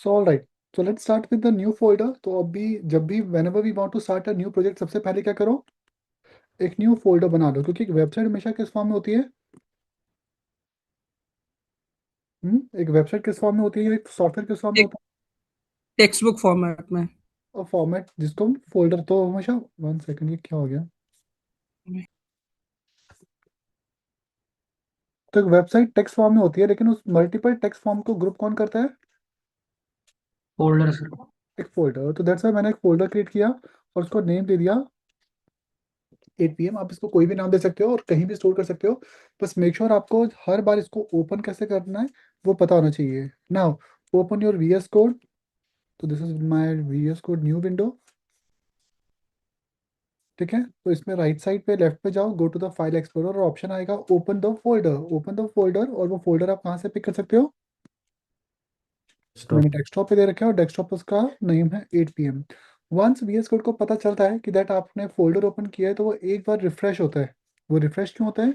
So all right. So let's start with the new folder. तो अभी जब भी whenever we want to start a new project, सबसे पहले क्या करो, एक न्यू फोल्डर बना लो, क्योंकि एक वेबसाइट हमेशा किस फॉर्म में होती है? एक वेबसाइट किस फॉर्म में होती है, एक सॉफ्टवेयर किस फॉर्म में एक होता टेक्स्ट बुक फॉर्मेट में। है? और फॉर्मेट जिसको हम फोल्डर, तो हमेशा 1 सेकंड, ये क्या हो गया? तो एक वेबसाइट टेक्स्ट फॉर्म में होती है, लेकिन उस मल्टीपल टेक्स्ट फॉर्म को ग्रुप कौन करता है? Folder sir. एक फोल्डर। तो दैट्स वाई मैंने एक फोल्डर क्रिएट किया और उसको नेम दे दिया 8 PM। आप इसको कोई भी नाम दे सकते हो और कहीं भी स्टोर कर सकते हो। बस मेक श्योर आपको हर बार इसको ओपन कैसे करना है वो पता होना चाहिए। Now open your VS code. तो this is my VS code new window. ठीक है, तो इसमें राइट साइड पे लेफ्ट पे जाओ, go to the file explorer और ऑप्शन आएगा open the folder. Open the folder, और वो फोल्डर आप कहाँ से पिक कर सकते हो? मैंने स्टॉप। डेस्कटॉप पे दे रखा है और डेस्कटॉप पे उसका नेम है 8 PM। वंस VS कोड को पता चलता है कि दैट आपने फोल्डर ओपन किया है, तो वो एक बार रिफ्रेश होता है। वो रिफ्रेश क्यों होता है?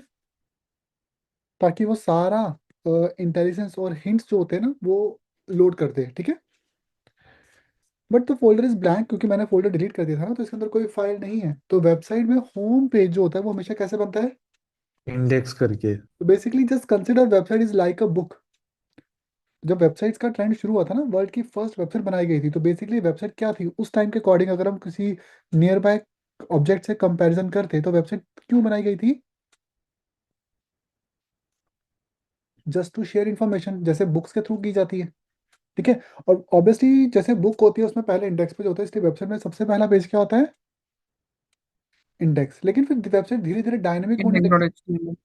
ताकि वो सारा इंटेलिजेंस और हिंट्स जो होते हैं ना वो लोड कर दे। ठीक है, but the folder is blank, क्योंकि मैंने फोल्डर डिलीट कर दिया था ना, तो इसके अंदर कोई फाइल नहीं है। तो वेबसाइट में होम पेज जो होता है वो हमेशा कैसे बनता है? इंडेक्स करके। तो basically just consider website is like a book. जब वेबसाइट्स का ट्रेंड शुरू हुआ था ना, वर्ल्ड की फर्स्ट वेबसाइट बनाई गई थी, तो बेसिकली वेबसाइट क्या थी उस टाइम के अकॉर्डिंग, अगर हम किसी नियर बाय ऑब्जेक्ट से कंपैरिजन करते, तो वेबसाइट क्यों बनाई गई थी? जस्ट टू शेयर इन्फॉर्मेशन, जैसे बुक्स के थ्रू की जाती है। ठीक है, और ऑब्वियसली जैसे बुक होती है उसमें पहले इंडेक्स पेज होता है, इसलिए वेबसाइट में सबसे पहला पेज क्या होता है? इंडेक्स। लेकिन फिर वेबसाइट धीरे धीरे डायनेमिक होने इंडेक्स लगी। Dot HTML.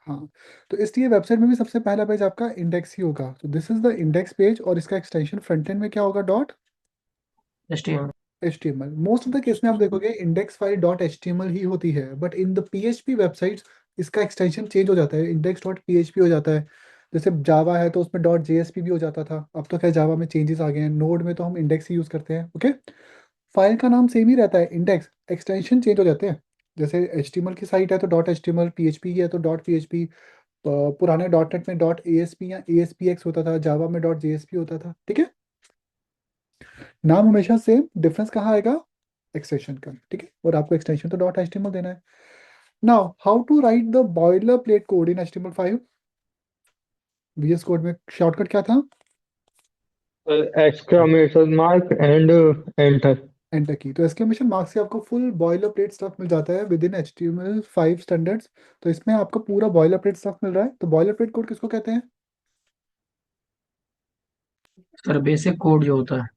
हाँ, तो इसलिए वेबसाइट में भी सबसे पहला पेज आपका इंडेक्स ही होगा। तो this is the index page, और इसका एक्सटेंशन फ्रंट एंड में क्या होगा? Dot HTML. HTML। Most of the case में आप देखोगे इंडेक्स फाइल डॉट HTML ही होती है, but in the PHP websites इसका एक्सटेंशन चेंज हो जाता है, इंडेक्स डॉट PHP हो जाता है। जैसे जावा है तो उसमें डॉट JSP भी हो जाता था, अब तो खैर जावा में चेंजेस आ गए हैं। नोड में तो हम इंडेक्स ही यूज करते हैं। ओके, फाइल का नाम सेम ही रहता है इंडेक्स, एक्सटेंशन चेंज हो जाते हैं। जैसे HTML की साइट है तो डॉट HTML, PHP की है तो डॉट PHP। पुराने डॉट नेट में डॉट ASP या ASPX होता था, जावा में डॉट JSP होता था। ठीक है, नाम हमेशा सेम, डिफरेंस कहाँ आएगा? एक्सटेंशन का। ठीक है, और आपको एक्सटेंशन तो डॉट HTML देना है। Now how to write the boiler plate code in HTML5? VS code में शॉर्टकट क्या था? Exclamation mark and enter. Enter key. तो एक्सक्लेमेशन मार्क से आपको फुल बॉयलर प्लेट स्टफ मिल जाता है विद इन HTML5 स्टैंडर्ड्स। तो इसमें आपको पूरा बॉयलर प्लेट स्टफ मिल रहा है। तो बॉयलर प्लेट कोड किसको कहते हैं? सर बेसिक कोड जो होता है।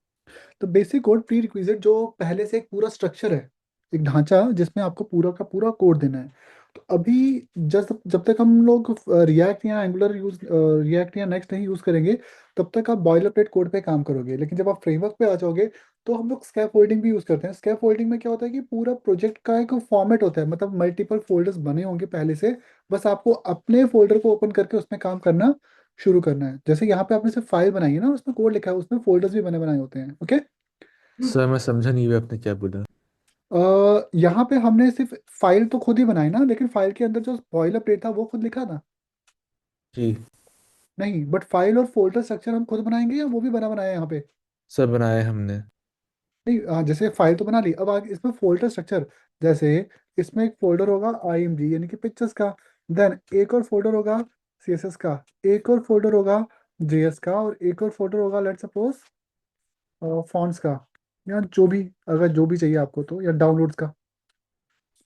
तो बेसिक कोड प्री रिक्विजिट, जो पहले से एक पूरा स्ट्रक्चर है, एक ढांचा जिसमें आपको पूरा का पूरा कोड देना है। तो अभी जब जब तक हम लोग रिएक्ट या एंगुलर यूज, रिएक्ट या नेक्स्ट नहीं यूज करेंगे, तब तक आप बॉयलर प्लेट कोड पे काम करोगे। लेकिन जब आप फ्रेमवर्क पे आ जाओगे, तो हम लोग स्कैप फोल्डिंग भी यूज करते हैं। स्कैप फोल्डिंग में क्या होता है कि पूरा प्रोजेक्ट का एक फॉर्मेट होता है, मतलब मल्टीपल फोल्डर्स बने होंगे पहले से, बस आपको अपने फोल्डर को ओपन करके उसमें काम करना शुरू करना है। जैसे यहाँ पे आपने सिर्फ फाइल बनाई है ना, उसमें कोड लिखा है, उसमें फोल्डर्स भी बने बनाए होते हैं। ओके, सर मैं समझा नहीं हुआ आपने क्या बोला। यहाँ पे हमने सिर्फ फाइल तो खुद ही बनाई ना, लेकिन फाइल के अंदर जो बॉयलर प्लेट था वो खुद लिखा ना? जी। नहीं, बट फाइल और फोल्डर स्ट्रक्चर हम खुद बनाएंगे या वो भी बना बनाया है यहाँ पे? सर बनाया है हमने। नहीं, जैसे फाइल तो बना ली, अब आगे इसमें फोल्डर स्ट्रक्चर। जैसे इसमें एक फोल्डर होगा IMG यानी कि पिक्चर्स का, देन एक और फोल्डर होगा CSS का, एक और फोल्डर होगा JS का, और एक और फोल्डर होगा लेट्स सपोज फॉन्ट्स का, या जो भी, अगर जो भी चाहिए आपको, तो या डाउनलोड्स का।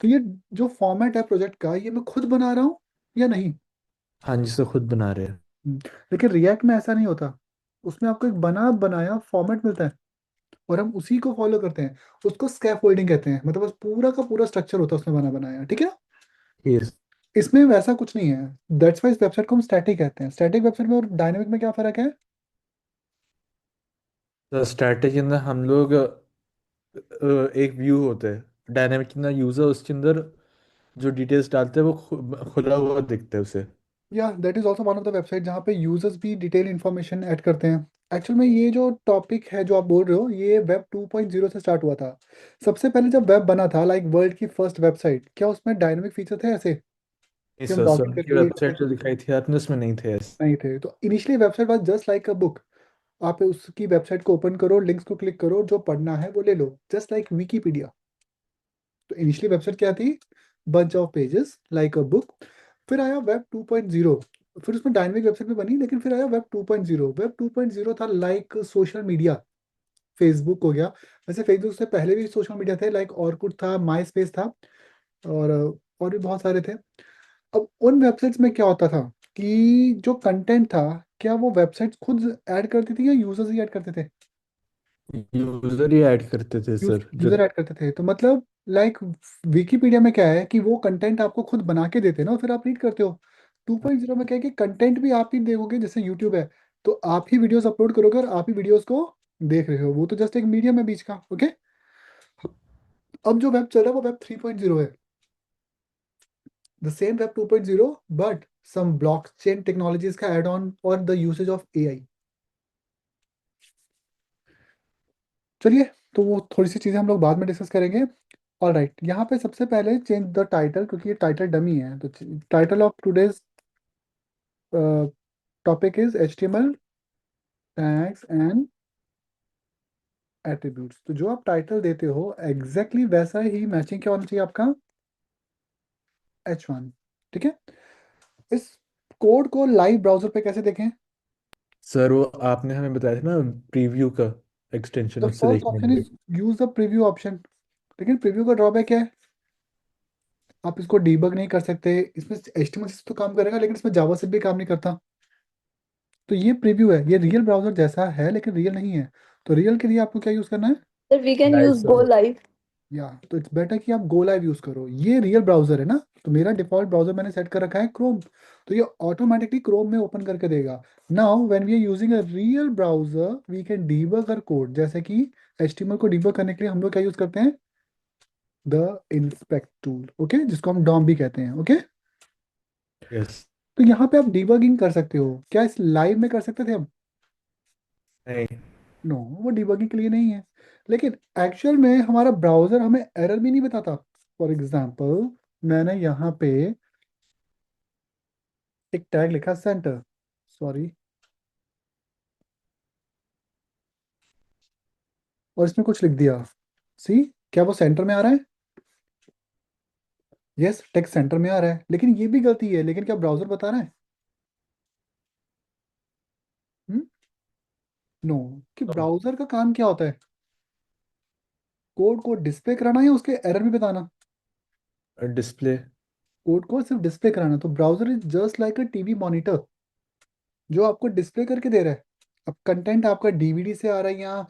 तो ये जो फॉर्मेट है प्रोजेक्ट का, ये मैं खुद बना रहा हूँ या नहीं? हाँ जी सर, खुद बना रहे हैं। लेकिन रिएक्ट में ऐसा नहीं होता। उसमें आपको एक बना बनाया फॉर्मेट मिलता है, और हम उसी को फॉलो करते हैं। उसको स्कैफोल्डिंग कहते हैं, मतलब बस पूरा का पूरा स्ट्रक्चर होता है उसमें बना बनाया। ठीक है ना? यस। इसमें वैसा कुछ नहीं है। दैट्स वाई इस वेबसाइट को हम स्टैटिक कहते हैं। स्टैटिक वेबसाइट में और डायनेमिक में क्या फर्क है? सर स्टैटिक के अंदर हम लोग एक व्यू होता है, डायनामिक के अंदर यूजर उसके अंदर जो डिटेल्स डालते हैं वो खुला हुआ दिखता है उसे। या that is also one of the website जहाँ पे यूजर्स भी डिटेल इन्फॉर्मेशन ऐड करते हैं। एक्चुअल में ये जो टॉपिक है जो आप बोल रहे हो, ये वेब 2.0 से स्टार्ट हुआ था। सबसे पहले जब वेब बना था, लाइक वर्ल्ड की फर्स्ट वेबसाइट, क्या उसमें डायनेमिक फीचर थे ऐसे नहीं कि हम सर, लॉगिन सर की करके? वेबसाइट जो दिखाई थी आपने उसमें नहीं थे ऐसे। नहीं थे। तो initially website was just like a book. आप उसकी वेबसाइट को ओपन करो, लिंक्स को क्लिक करो, जो पढ़ना है वो ले लो, जस्ट लाइक विकीपीडिया। तो इनिशियली वेबसाइट क्या थी? Bunch of pages like a book. फिर आया वेब 2.0। फिर उसमें डायनेमिक वेबसाइट भी बनी, लेकिन फिर आया वेब 2.0। वेब 2.0 था लाइक सोशल मीडिया। फेसबुक हो गया। वैसे फेसबुक से पहले भी सोशल मीडिया थे, लाइक ऑरकुट था, माई स्पेस था, और और भी बहुत सारे थे। अब उन वेबसाइट्स में क्या होता था कि जो कंटेंट था, क्या वो वेबसाइट्स खुद ऐड करती थी या यूजर्स ही ऐड करते थे? यूजर ही ऐड करते थे सर जो। यूजर ऐड करते थे। तो मतलब लाइक विकिपीडिया में क्या है कि वो कंटेंट आपको खुद बना के देते हैं ना, फिर आप रीड करते हो। 2.0 में क्या है कि कंटेंट भी आप ही देखोगे, जैसे यूट्यूब है, तो आप ही वीडियोस अपलोड करोगे और आप ही वीडियोस को देख रहे हो। वो तो जस्ट एक मीडियम है बीच का, ओके। अब जो वेब चल रहा है वो वेब 3.0 है। The same web 2.0, but some blockchain technologies का एड ऑन और द यूसेज ऑफ एआई। चलिए, तो वो थोड़ी सी चीजें हम लोग बाद में डिस्कस करेंगे। ऑल राइट, यहाँ पे सबसे पहले चेंज द टाइटल, क्योंकि ये टाइटल डमी है। तो title of today's topic is HTML tags and attributes. तो जो आप टाइटल देते हो एग्जैक्टली वैसा ही मैचिंग क्या होना चाहिए आपका? H1। ठीक है। इस कोड को लाइव ब्राउजर पे कैसे देखें? सर वो आपने हमें बताया था ना, प्रीव्यू का एक्सटेंशन, द उससे फर्स्ट देखने ऑप्शन में। Is use the preview option. लेकिन प्रीव्यू का ड्रॉबैक क्या है? आप इसको डीबग नहीं कर सकते। इसमें HTML से तो काम करेगा, लेकिन इसमें जावा से भी काम नहीं करता। तो ये प्रीव्यू है, ये रियल ब्राउजर जैसा है लेकिन रियल नहीं है। तो रियल के लिए आपको क्या यूज करना है? That we can live use Go server. Live. या तो इट्स बेटर कि आप गो लाइव यूज करो। ये रियल ब्राउजर है ना, तो मेरा डिफॉल्ट ब्राउजर मैंने सेट कर रखा है क्रोम। तो ये ऑटोमेटिकली क्रोम में ओपन करके देगा। Now when we are using a real browser we can debug our code. जैसे कि HTML को डीबग करने के लिए हम लोग क्या यूज करते हैं? द इंस्पेक्ट टूल, ओके, जिसको हम डॉम भी कहते हैं, ओके। यस। तो यहाँ पे आप डीबगिंग कर सकते हो। क्या इस लाइव में कर सकते थे हम? नहीं। नो, वो डिबगिंग के लिए नहीं है। लेकिन एक्चुअल में हमारा ब्राउजर हमें एरर भी नहीं बताता। फॉर एग्जाम्पल, मैंने यहाँ पे एक टैग लिखा सेंटर, सॉरी, और इसमें कुछ लिख दिया। सी, क्या वो सेंटर में आ रहा है? यस, टेक्स्ट सेंटर में आ रहा है, लेकिन ये भी गलती है। लेकिन क्या ब्राउजर बता रहा है? नो। कि ब्राउजर का काम क्या होता है? कोड को डिस्प्ले कराना या उसके एरर भी बताना? डिस्प्ले। कोड को सिर्फ डिस्प्ले कराना। तो browser is just like a TV monitor, जो आपको डिस्प्ले करके दे रहा है। अब कंटेंट आपका डीवीडी से आ रहा है या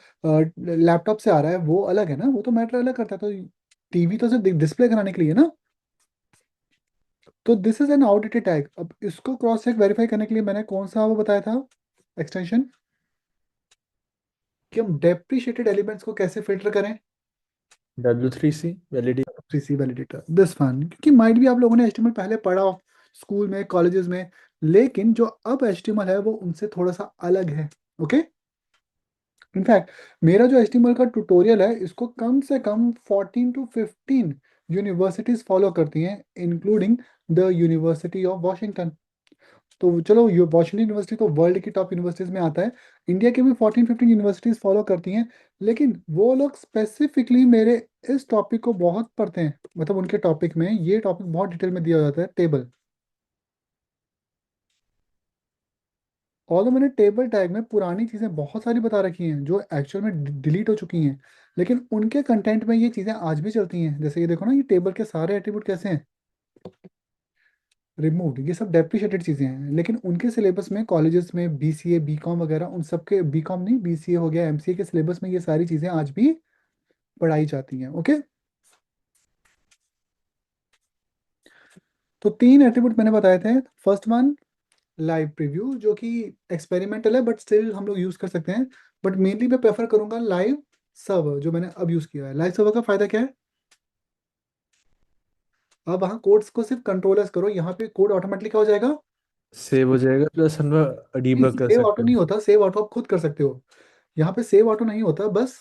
लैपटॉप से आ रहा है, वो अलग है ना, वो तो मैटर अलग करता है। तो टीवी तो सिर्फ डिस्प्ले कराने के लिए ना। तो this is an outdated tag. अब इसको क्रॉस चेक वेरीफाई करने के लिए मैंने कौन सा वो बताया था एक्सटेंशन, कि हम डेप्रिशिएटेड एलिमेंट्स को कैसे फिल्टर करें? W3C वैलिडी। CC validator, this one, क्योंकि माइट भी आप लोगों ने HTML पहले पढ़ा हो स्कूल में, कॉलेजेस में, लेकिन जो अब HTML है वो उनसे थोड़ा सा अलग है, ओके। इनफैक्ट मेरा जो HTML का ट्यूटोरियल है, इसको कम से कम 14 to 15 यूनिवर्सिटीज फॉलो करती हैं, including the university of Washington. तो चलो, वॉशिंगटन यूनिवर्सिटी तो वर्ल्ड की टॉप यूनिवर्सिटीज में आता है। इंडिया के भी 14-15 यूनिवर्सिटीज फॉलो करती हैं। लेकिन वो लोग स्पेसिफिकली मेरे इस टॉपिक को बहुत पढ़ते हैं। मतलब उनके टॉपिक में ये टॉपिक बहुत डिटेल में दिया जाता है, टेबल। ऑल्दो मैंने टेबल टैग में पुरानी चीज़ें बहुत सारी बता रखी हैं जो एक्चुअल में डिलीट हो चुकी हैं, लेकिन उनके कंटेंट में ये चीज़ें आज भी चलती हैं। जैसे ये देखो ना, ये टेबल के सारे एट्रीब्यूट कैसे हैं रिमूव्ड। ये सब डेप्रिशिएटेड चीज़ें हैं, लेकिन उनके सिलेबस में, कॉलेजेस में, BCA BCom वगैरह, उन सब के, BCom नहीं, BCA हो गया, MCA के सिलेबस में ये सारी चीज़ें आज भी पढ़ाई जाती हैं, ओके। तो 3 एट्रीब्यूट मैंने बताए थे। फर्स्ट वन, लाइव प्रीव्यू, जो कि एक्सपेरिमेंटल है, बट स्टिल हम लोग यूज कर सकते हैं। बट मेनली मैं प्रेफर करूंगा लाइव सर्वर, जो मैंने अब यूज किया है। लाइव सर्वर का फायदा क्या है? अब वहाँ कोड्स को सिर्फ कंट्रोलर्स करो, यहाँ पे कोड ऑटोमेटिकली क्या हो जाएगा? सेव हो जाएगा, प्लस हम डीबग कर सेव ऑटो सकते नहीं हैं। होता, सेव ऑटो आप खुद कर सकते हो। यहाँ पे सेव ऑटो नहीं होता, बस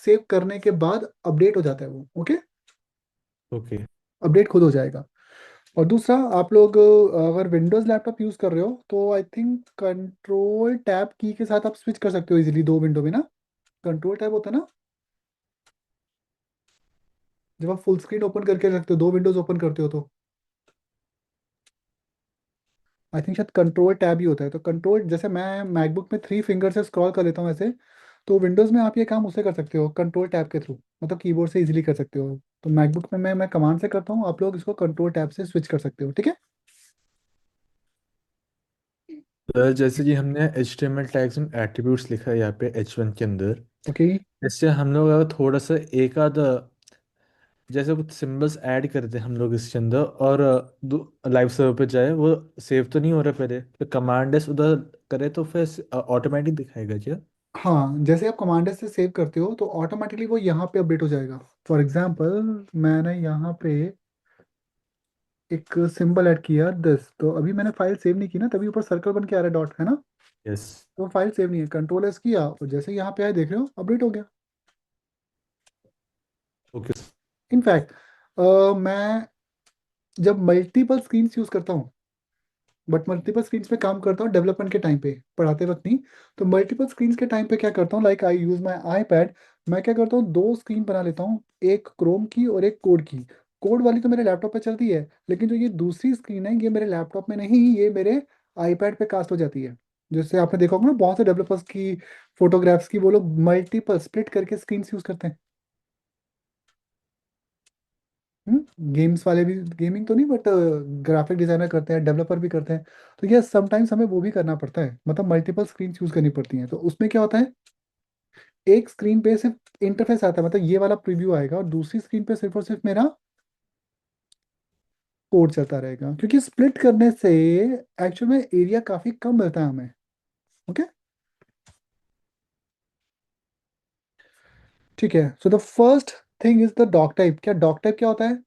सेव करने के बाद अपडेट हो जाता है वो, ओके। ओके। अपडेट खुद हो जाएगा। और दूसरा, आप लोग अगर विंडोज़ लैपटॉप यूज़ कर रहे हो तो आई थिंक कंट्रोल टैब की के साथ आप स्विच कर सकते हो इजीली दो विंडो में ना। कंट्रोल टैब होता है ना, जब आप फुल स्क्रीन ओपन करके रखते हो, दो विंडोज ओपन करते हो तो आई थिंक शायद कंट्रोल टैब ही होता है। तो कंट्रोल, जैसे मैं मैकबुक में थ्री फिंगर से स्क्रॉल कर लेता हूँ ऐसे, तो विंडोज़ में आप ये काम उससे कर सकते हो कंट्रोल टैब के थ्रू, मतलब कीबोर्ड से इजीली कर सकते हो। तो मैकबुक में मैं कमांड से करता हूँ, आप लोग इसको कंट्रोल टैब से स्विच कर सकते हो, ठीक है। तो जैसे कि हमने HTML टैग्स एंड एट्रीब्यूट्स लिखा है यहाँ पे H1 के अंदर। ओके। इससे हम लोग अगर थोड़ा सा एक आध जैसे कुछ सिंबल्स ऐड करते हैं हम लोग इसके अंदर, और लाइव सर्वर पे जाए, वो सेव तो नहीं हो रहा पहले, तो कमांड एस उधर करे तो फिर ऑटोमेटिक दिखाएगा क्या? हाँ, जैसे आप कमांडर से सेव करते हो तो ऑटोमेटिकली वो यहाँ पे अपडेट हो जाएगा। फॉर एग्जाम्पल, मैंने यहाँ पे एक सिंबल ऐड किया दिस, तो अभी मैंने फाइल सेव नहीं की ना, तभी ऊपर सर्कल बन के आ रहा है, डॉट है ना। यस। तो फाइल सेव नहीं है, कंट्रोल एस किया और जैसे यहाँ पे आए देख रहे हो अपडेट हो गया। ओके। इनफैक्ट मैं जब मल्टीपल स्क्रीन यूज करता हूँ, बट मल्टीपल स्क्रीन पे काम करता हूँ डेवलपमेंट के टाइम पे, पढ़ाते वक्त नहीं। तो मल्टीपल स्क्रीन के टाइम पे क्या करता हूँ, like I use my eye pad. मैं क्या करता हूँ, दो स्क्रीन बना लेता हूँ, एक क्रोम की और एक कोड की। कोड वाली तो मेरे लैपटॉप पे चलती है, लेकिन जो ये दूसरी स्क्रीन है ये मेरे लैपटॉप में नहीं, ये मेरे आईपैड पे कास्ट हो जाती है। जैसे आपने देखा होगा ना, बहुत से डेवलपर्स की फोटोग्राफ्स की वो लोग मल्टीपल स्प्लिट करके स्क्रीन यूज करते हैं। गेम्स वाले भी, गेमिंग तो नहीं बट ग्राफिक डिजाइनर करते हैं, डेवलपर भी करते हैं। तो ये समटाइम्स हमें वो भी करना पड़ता है, मतलब मल्टीपल स्क्रीन यूज करनी पड़ती हैं। तो उसमें क्या होता है, एक स्क्रीन पे सिर्फ इंटरफेस आता है, मतलब ये वाला प्रीव्यू आएगा, और दूसरी स्क्रीन पे सिर्फ और सिर्फ मेरा कोड चलता रहेगा, क्योंकि स्प्लिट करने से एक्चुअल में एरिया काफी कम मिलता है हमें। ओके, ठीक है। So the first thing is the doctype. क्या डॉक टाइप क्या होता है?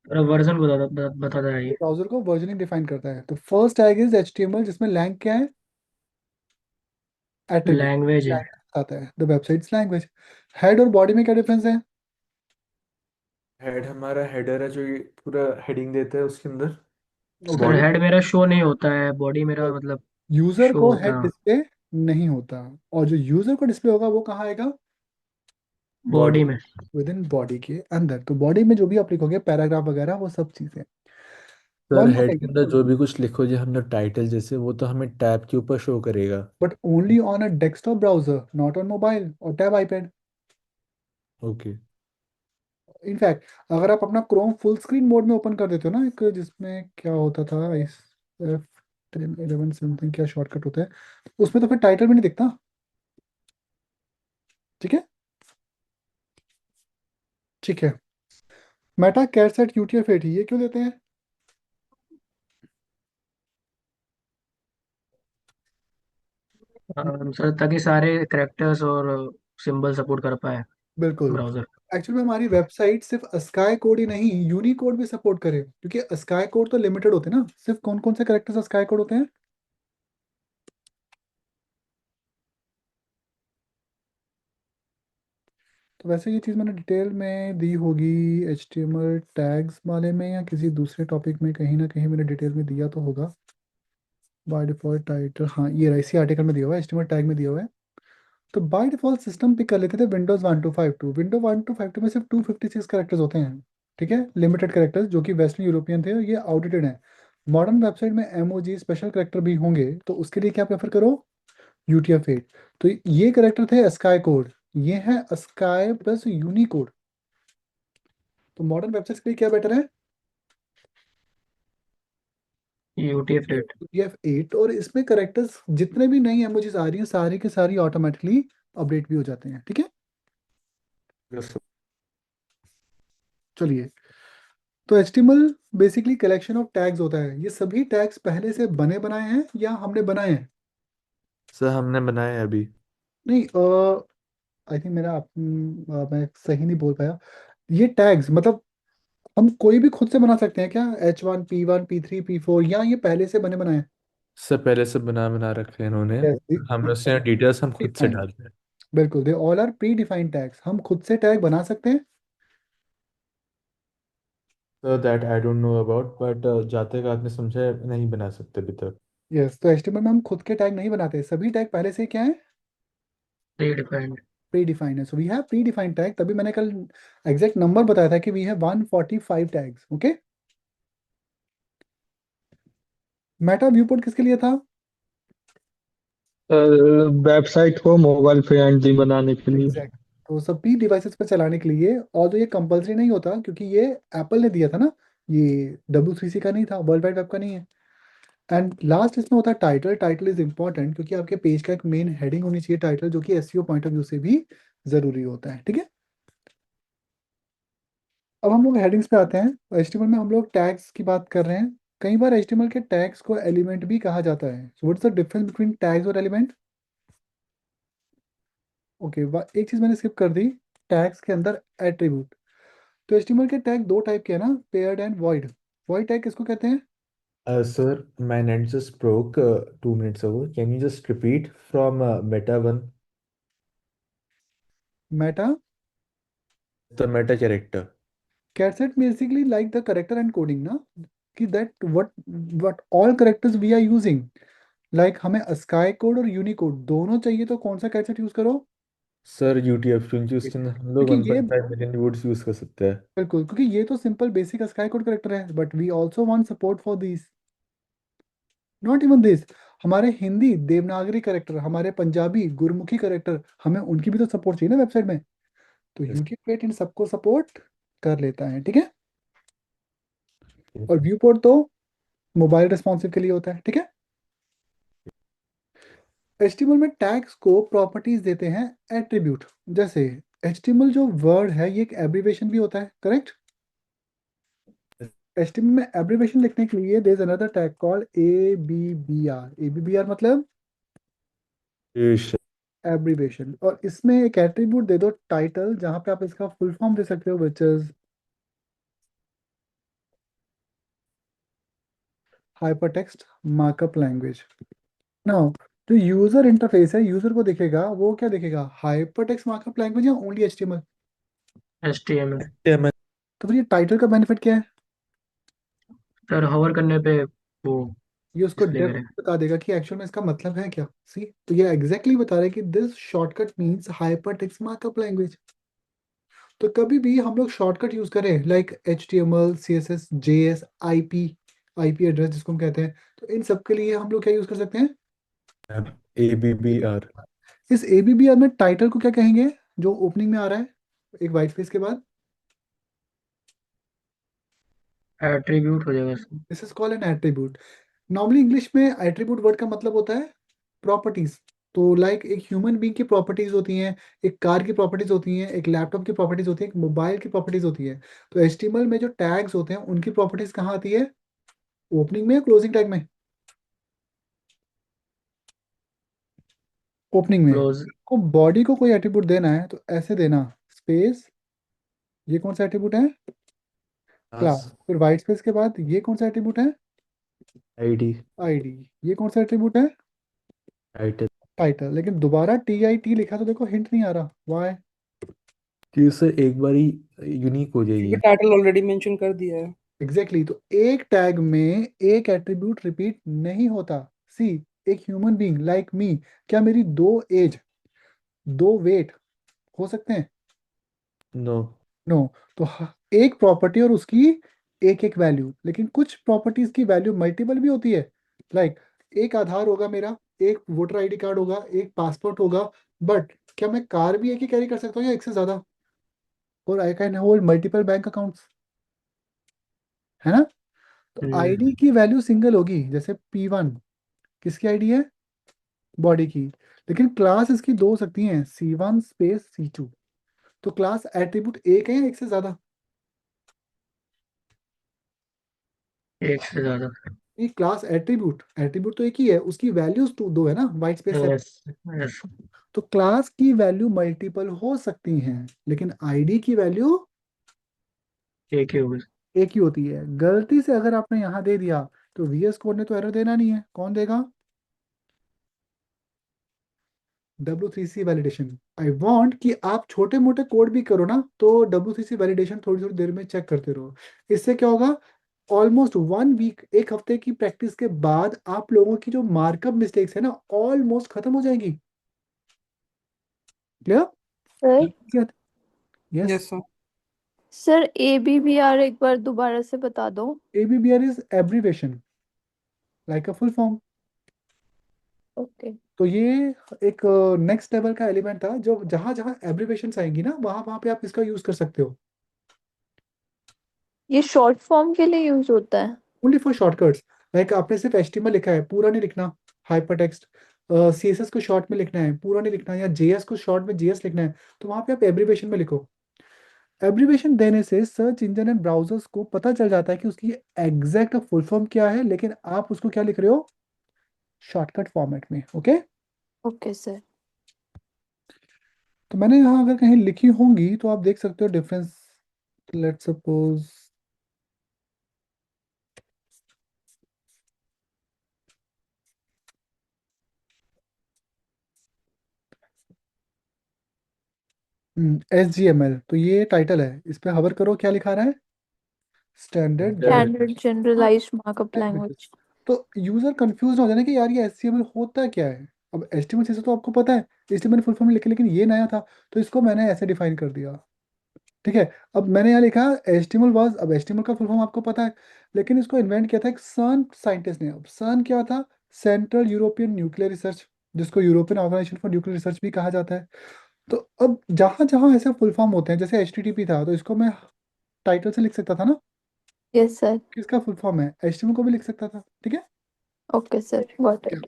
वर्जन बताता है ये। ब्राउजर को वर्जनिंग डिफाइन करता है। तो फर्स्ट टैग इज एचटीएमएल, जिसमें लैंग क्या है, एट्रीब्यूट लैंग्वेज है। आता है, द वेबसाइट्स लैंग्वेज। हेड और बॉडी में क्या डिफरेंस है? हेड हमारा हेडर है जो ये पूरा हेडिंग देता है उसके अंदर। Sir body. हेड मेरा शो नहीं होता है, बॉडी मेरा मतलब यूजर शो को होता हेड है। डिस्प्ले नहीं होता, और जो यूजर को डिस्प्ले होगा वो कहाँ आएगा? बॉडी। बॉडी में। विद इन बॉडी के अंदर। तो बॉडी में जो भी आप लिखोगे, पैराग्राफ वगैरह, वो सब चीजें। Sir one more head thing, के अंदर जो भी कुछ लिखो जो हमने टाइटल जैसे, वो तो हमें टैब के ऊपर शो करेगा। But only on a desktop browser, not on mobile और टैब आईपैड। ओके। इनफैक्ट अगर आप अपना क्रोम फुल स्क्रीन मोड में ओपन कर देते हो ना, एक जिसमें क्या होता था, इस F10 11 समथिंग क्या शॉर्टकट होता है, उसमें तो फिर टाइटल भी नहीं दिखता, ठीक है। ठीक है। मेटा कैटसेट यूटीएफ-8 ये क्यों देते हैं? सर ताकि सारे करेक्टर्स और सिंबल सपोर्ट कर पाए बिल्कुल। ब्राउजर। एक्चुअली में हमारी वेबसाइट सिर्फ अस्काई कोड ही नहीं, यूनिकोड भी सपोर्ट करे, क्योंकि अस्काई कोड तो लिमिटेड होते हैं ना। सिर्फ कौन कौन से करेक्टर्स अस्काई कोड होते हैं? तो वैसे ये चीज़ मैंने डिटेल में दी होगी HTML टैग्स वाले में, या किसी दूसरे टॉपिक में कहीं ना कहीं मैंने डिटेल में दिया तो होगा। बाय डिफॉल्ट टाइटल, हाँ ये रहा, इसी आर्टिकल में दिया हुआ है, HTML टैग में दिया हुआ है। तो बाय डिफॉल्ट सिस्टम पिक कर लेते थे विंडोज 1252। विंडो 1252 में सिर्फ 256 करेक्टर्स होते हैं, ठीक है, लिमिटेड करेक्टर्स, जो कि वेस्टर्न यूरोपियन थे और ये आउटडेटेड है। मॉडर्न वेबसाइट में एमओजी स्पेशल करेक्टर भी होंगे, तो उसके लिए क्या प्रेफर करो, UTF-8। तो ये करेक्टर थे स्काई कोड, ये है स्काई प्लस यूनिकोड। तो मॉडर्न वेबसाइट के लिए क्या बेटर है? UTF-8। UTF-8। और इसमें करेक्टर्स जितने भी नई एमओजीज आ रही हैं, सारी के सारी ऑटोमेटिकली अपडेट भी हो जाते हैं, ठीक है। यस। चलिए, तो HTML basically collection of tags होता है। ये सभी टैग्स पहले से बने बनाए हैं या हमने बनाए हैं? सर हमने बनाया है अभी। नहीं, आई थिंक मैं सही नहीं बोल पाया। ये टैग्स मतलब हम कोई भी खुद से बना सकते हैं क्या, H1 P1 P3 P4, या ये पहले से बने बनाए हैं? सर पहले से बना बना रखे हैं इन्होंने। हम उससे डिटेल्स हम खुद से डिफाइंड, डालते हैं। बिल्कुल, they all are predefined tags, हम खुद से टैग बना सकते हैं। Sir that I don't know about, but जहाँ तक आपने समझा है नहीं बना सकते अभी तक। यस, तो एचटीएमएल में हम खुद के टैग नहीं बनाते, सभी टैग पहले से क्या है, प्री डिफाइंड। प्री डिफाइंड है। So we have predefined tag, तभी मैंने कल एग्जैक्ट नंबर बताया था कि we have 145 tags. Okay, meta viewport किसके लिए था? वेबसाइट को मोबाइल फ्रेंडली बनाने के लिए। एग्जैक्ट, तो सभी डिवाइसेस पे चलाने के लिए। और तो ये कंपलसरी नहीं होता क्योंकि ये एप्पल ने दिया था ना, ये W3C का नहीं था, वर्ल्ड वाइड वेब का नहीं है। एंड लास्ट इसमें होता है टाइटल। टाइटल इज इंपॉर्टेंट क्योंकि आपके पेज का एक मेन हेडिंग होनी चाहिए टाइटल, जो कि एसईओ पॉइंट ऑफ व्यू से भी जरूरी होता है। ठीक है, अब हम लोग हेडिंग्स पे आते हैं। एचटीएमएल में हम लोग टैग्स की बात कर रहे हैं। कई बार एचटीएमएल के टैग्स को एलिमेंट भी कहा जाता है। So what's the difference between tags और एलिमेंट? ओके, एक चीज मैंने स्किप कर दी, टैग्स के अंदर एट्रीब्यूट। तो एचटीएमएल के टैग दो टाइप के हैं ना, paired and void. Void tag किसको कहते हैं? Sir, my net just broke 2 minutes ago. Can you just repeat from Meta 1, meta the meta character? Charset basically like the character and coding ना, कि that what all characters we are using. Like हमें ASCII code और Unicode दोनों चाहिए, तो कौन सा कैटसेट use करो? सर UTF-20 उसके अंदर हम लोग क्योंकि ये 1.5 मिलियन वर्ड्स यूज कर सकते हैं। बिल्कुल, क्योंकि ये तो simple basic ASCII code character है, but we also want support for this, not even this. हमारे हिंदी देवनागरी करेक्टर, हमारे पंजाबी गुरमुखी करेक्टर, हमें उनकी भी तो सपोर्ट चाहिए ना वेबसाइट में। तो Yes, यूके पेट इन सबको सपोर्ट कर लेता है। ठीक है, yes. और व्यू पोर्ट तो मोबाइल रिस्पॉन्सिव के लिए होता है। ठीक है, एचटीएमएल में टैग्स को प्रॉपर्टीज देते हैं एट्रीब्यूट। जैसे एचटीएमएल जो वर्ड है ये एक एब्रीवेशन भी होता है, करेक्ट? एचटीएमएल में एब्रीवेशन लिखने के लिए there is another tag called ABBR. ABBR मतलब Yes. एब्रीवेशन। और इसमें एक एट्रीब्यूट दे दो टाइटल, जहां पे आप इसका फुल फॉर्म दे सकते हो, which is hypertext markup language. Now जो यूजर इंटरफेस है, यूजर को दिखेगा, वो क्या दिखेगा, हाइपरटेक्स्ट मार्कअप लैंग्वेज या ओनली एचटीएमएल? HTML। HTML. तो फिर ये टाइटल का बेनिफिट क्या है? सर होवर करने पे वो ये उसको डिस्प्ले डेप्थ करे। बता देगा कि एक्चुअल में इसका मतलब है क्या। सी, तो ये एग्जैक्टली बता रहा है कि this shortcut means hypertext markup language. तो कभी भी हम लोग शॉर्टकट यूज करें like HTML CSS JS IP address जिसको हम कहते हैं, तो इन सब के लिए हम लोग क्या यूज कर सकते हैं? ABBR. इस एबीबीआर में टाइटल को क्या कहेंगे, जो ओपनिंग में आ रहा है एक वाइट स्पेस के बाद? एट्रीब्यूट हो जाएगा sir. This is called an attribute. Normally English में एट्रीब्यूट वर्ड का मतलब होता है प्रॉपर्टीज। तो लाइक एक ह्यूमन बीइंग की प्रॉपर्टीज होती हैं, एक कार की प्रॉपर्टीज होती हैं, एक लैपटॉप की प्रॉपर्टीज होती है, एक मोबाइल की प्रॉपर्टीज होती है। तो एचटीएमएल में जो टैग्स होते हैं उनकी प्रॉपर्टीज कहाँ आती है, ओपनिंग में या क्लोजिंग टैग में? ओपनिंग में। क्लोज। को बॉडी को कोई एट्रीब्यूट देना है तो ऐसे देना, स्पेस, ये कौन सा एट्रीब्यूट है, क्लास। Class फिर वाइट स्पेस के बाद ये कौन सा एट्रीब्यूट है, ID. आईडी। ये कौन सा एट्रीब्यूट है, Title. टाइटल। लेकिन दोबारा TIT लिखा तो देखो हिंट नहीं आ रहा, वाई? कि उससे एक बारी यूनिक हो क्योंकि जाएगी। टाइटल ऑलरेडी मेंशन कर दिया है। एग्जैक्टली तो एक टैग में एक एट्रीब्यूट रिपीट नहीं होता। सी, एक ह्यूमन बीइंग लाइक मी, क्या मेरी दो एज, दो वेट हो सकते हैं? नो। नो। तो एक प्रॉपर्टी और उसकी एक एक वैल्यू, लेकिन कुछ प्रॉपर्टीज की वैल्यू मल्टीपल भी होती है। लाइक एक आधार होगा मेरा, एक वोटर आईडी कार्ड होगा, एक पासपोर्ट होगा, बट क्या मैं कार भी एक ही कैरी कर सकता हूँ या एक से ज्यादा? और I can hold multiple bank accounts, है ना? तो आईडी की वैल्यू सिंगल होगी, जैसे P1 किसकी आईडी है, बॉडी की। लेकिन क्लास इसकी दो हो सकती हैं, C1 स्पेस C2। तो क्लास एट्रीब्यूट एक है या एक से ज्यादा? एक से ज्यादा। ये क्लास एट्रीब्यूट, एट्रीब्यूट तो एक ही है, उसकी वैल्यूज टू दो है ना, वाइट स्पेस है। यस। यस। तो क्लास की वैल्यू मल्टीपल हो सकती हैं, लेकिन आईडी की वैल्यू एक ही होगा। एक ही होती है। गलती से अगर आपने यहाँ दे दिया तो VS कोड ने तो एरर देना नहीं है, कौन देगा? W3C validation. आई वांट कि आप छोटे मोटे कोड भी करो ना तो W3C वैलिडेशन थोड़ी थोड़ी देर में चेक करते रहो। इससे क्या होगा, ऑलमोस्ट 1 वीक, एक हफ्ते की प्रैक्टिस के बाद आप लोगों की जो मार्कअप मिस्टेक्स है ना ऑलमोस्ट खत्म हो जाएंगी। Sir clear? Yes. Yes sir. Sir ABBR एक बार दोबारा से बता दो। ABBR is abbreviation, like a full form. Okay. तो ये एक नेक्स्ट लेवल का एलिमेंट था, जो जहां जहां एब्रीवेशंस आएंगी ना वहां वहां पे आप इसका यूज कर सकते हो। ये शॉर्ट फॉर्म के लिए यूज होता है? Only for shortcuts. लाइक आपने सिर्फ HTML लिखा है, पूरा नहीं लिखना, हाइपर टेक्स्ट। CSS को शॉर्ट में लिखना है, पूरा नहीं लिखना, या JS को शॉर्ट में JS लिखना है, तो वहां पे आप एब्रीवेशन में लिखो। एब्रीवेशन देने से सर्च इंजन एंड ब्राउजर्स को पता चल जाता है कि उसकी एग्जैक्ट फुल फॉर्म क्या है, लेकिन आप उसको क्या लिख रहे हो, शॉर्टकट फॉर्मेट में। ओके। Okay sir. तो मैंने यहाँ अगर कहीं लिखी होंगी तो आप देख सकते हो डिफरेंस। लेट्स सपोज SGML, तो ये टाइटल है, इस पे हवर करो, क्या लिखा रहा है, standard standard generalized markup languages. Language. तो यूजर कंफ्यूज हो जाना कि यार ये HTML होता क्या है। अब HTML से तो आपको पता है, इसलिए मैंने फुल फॉर्म लिखी, लेकिन ये नया था तो इसको मैंने ऐसे डिफाइन कर दिया। ठीक है। अब मैंने यहाँ लिखा HTML वाज, अब HTML का फुल फॉर्म आपको पता है, लेकिन इसको इन्वेंट किया था एक सन साइंटिस्ट ने। अब सन क्या था, सेंट्रल यूरोपियन न्यूक्लियर रिसर्च, जिसको European organization for nuclear research भी कहा जाता है। तो अब जहां जहां ऐसे फुल फॉर्म होते हैं, जैसे HTTP था, तो इसको मैं टाइटल से लिख सकता था ना, यस सर। किसका फुल फॉर्म है, HTML को भी लिख सकता था। ठीक है। Okay sir, got it.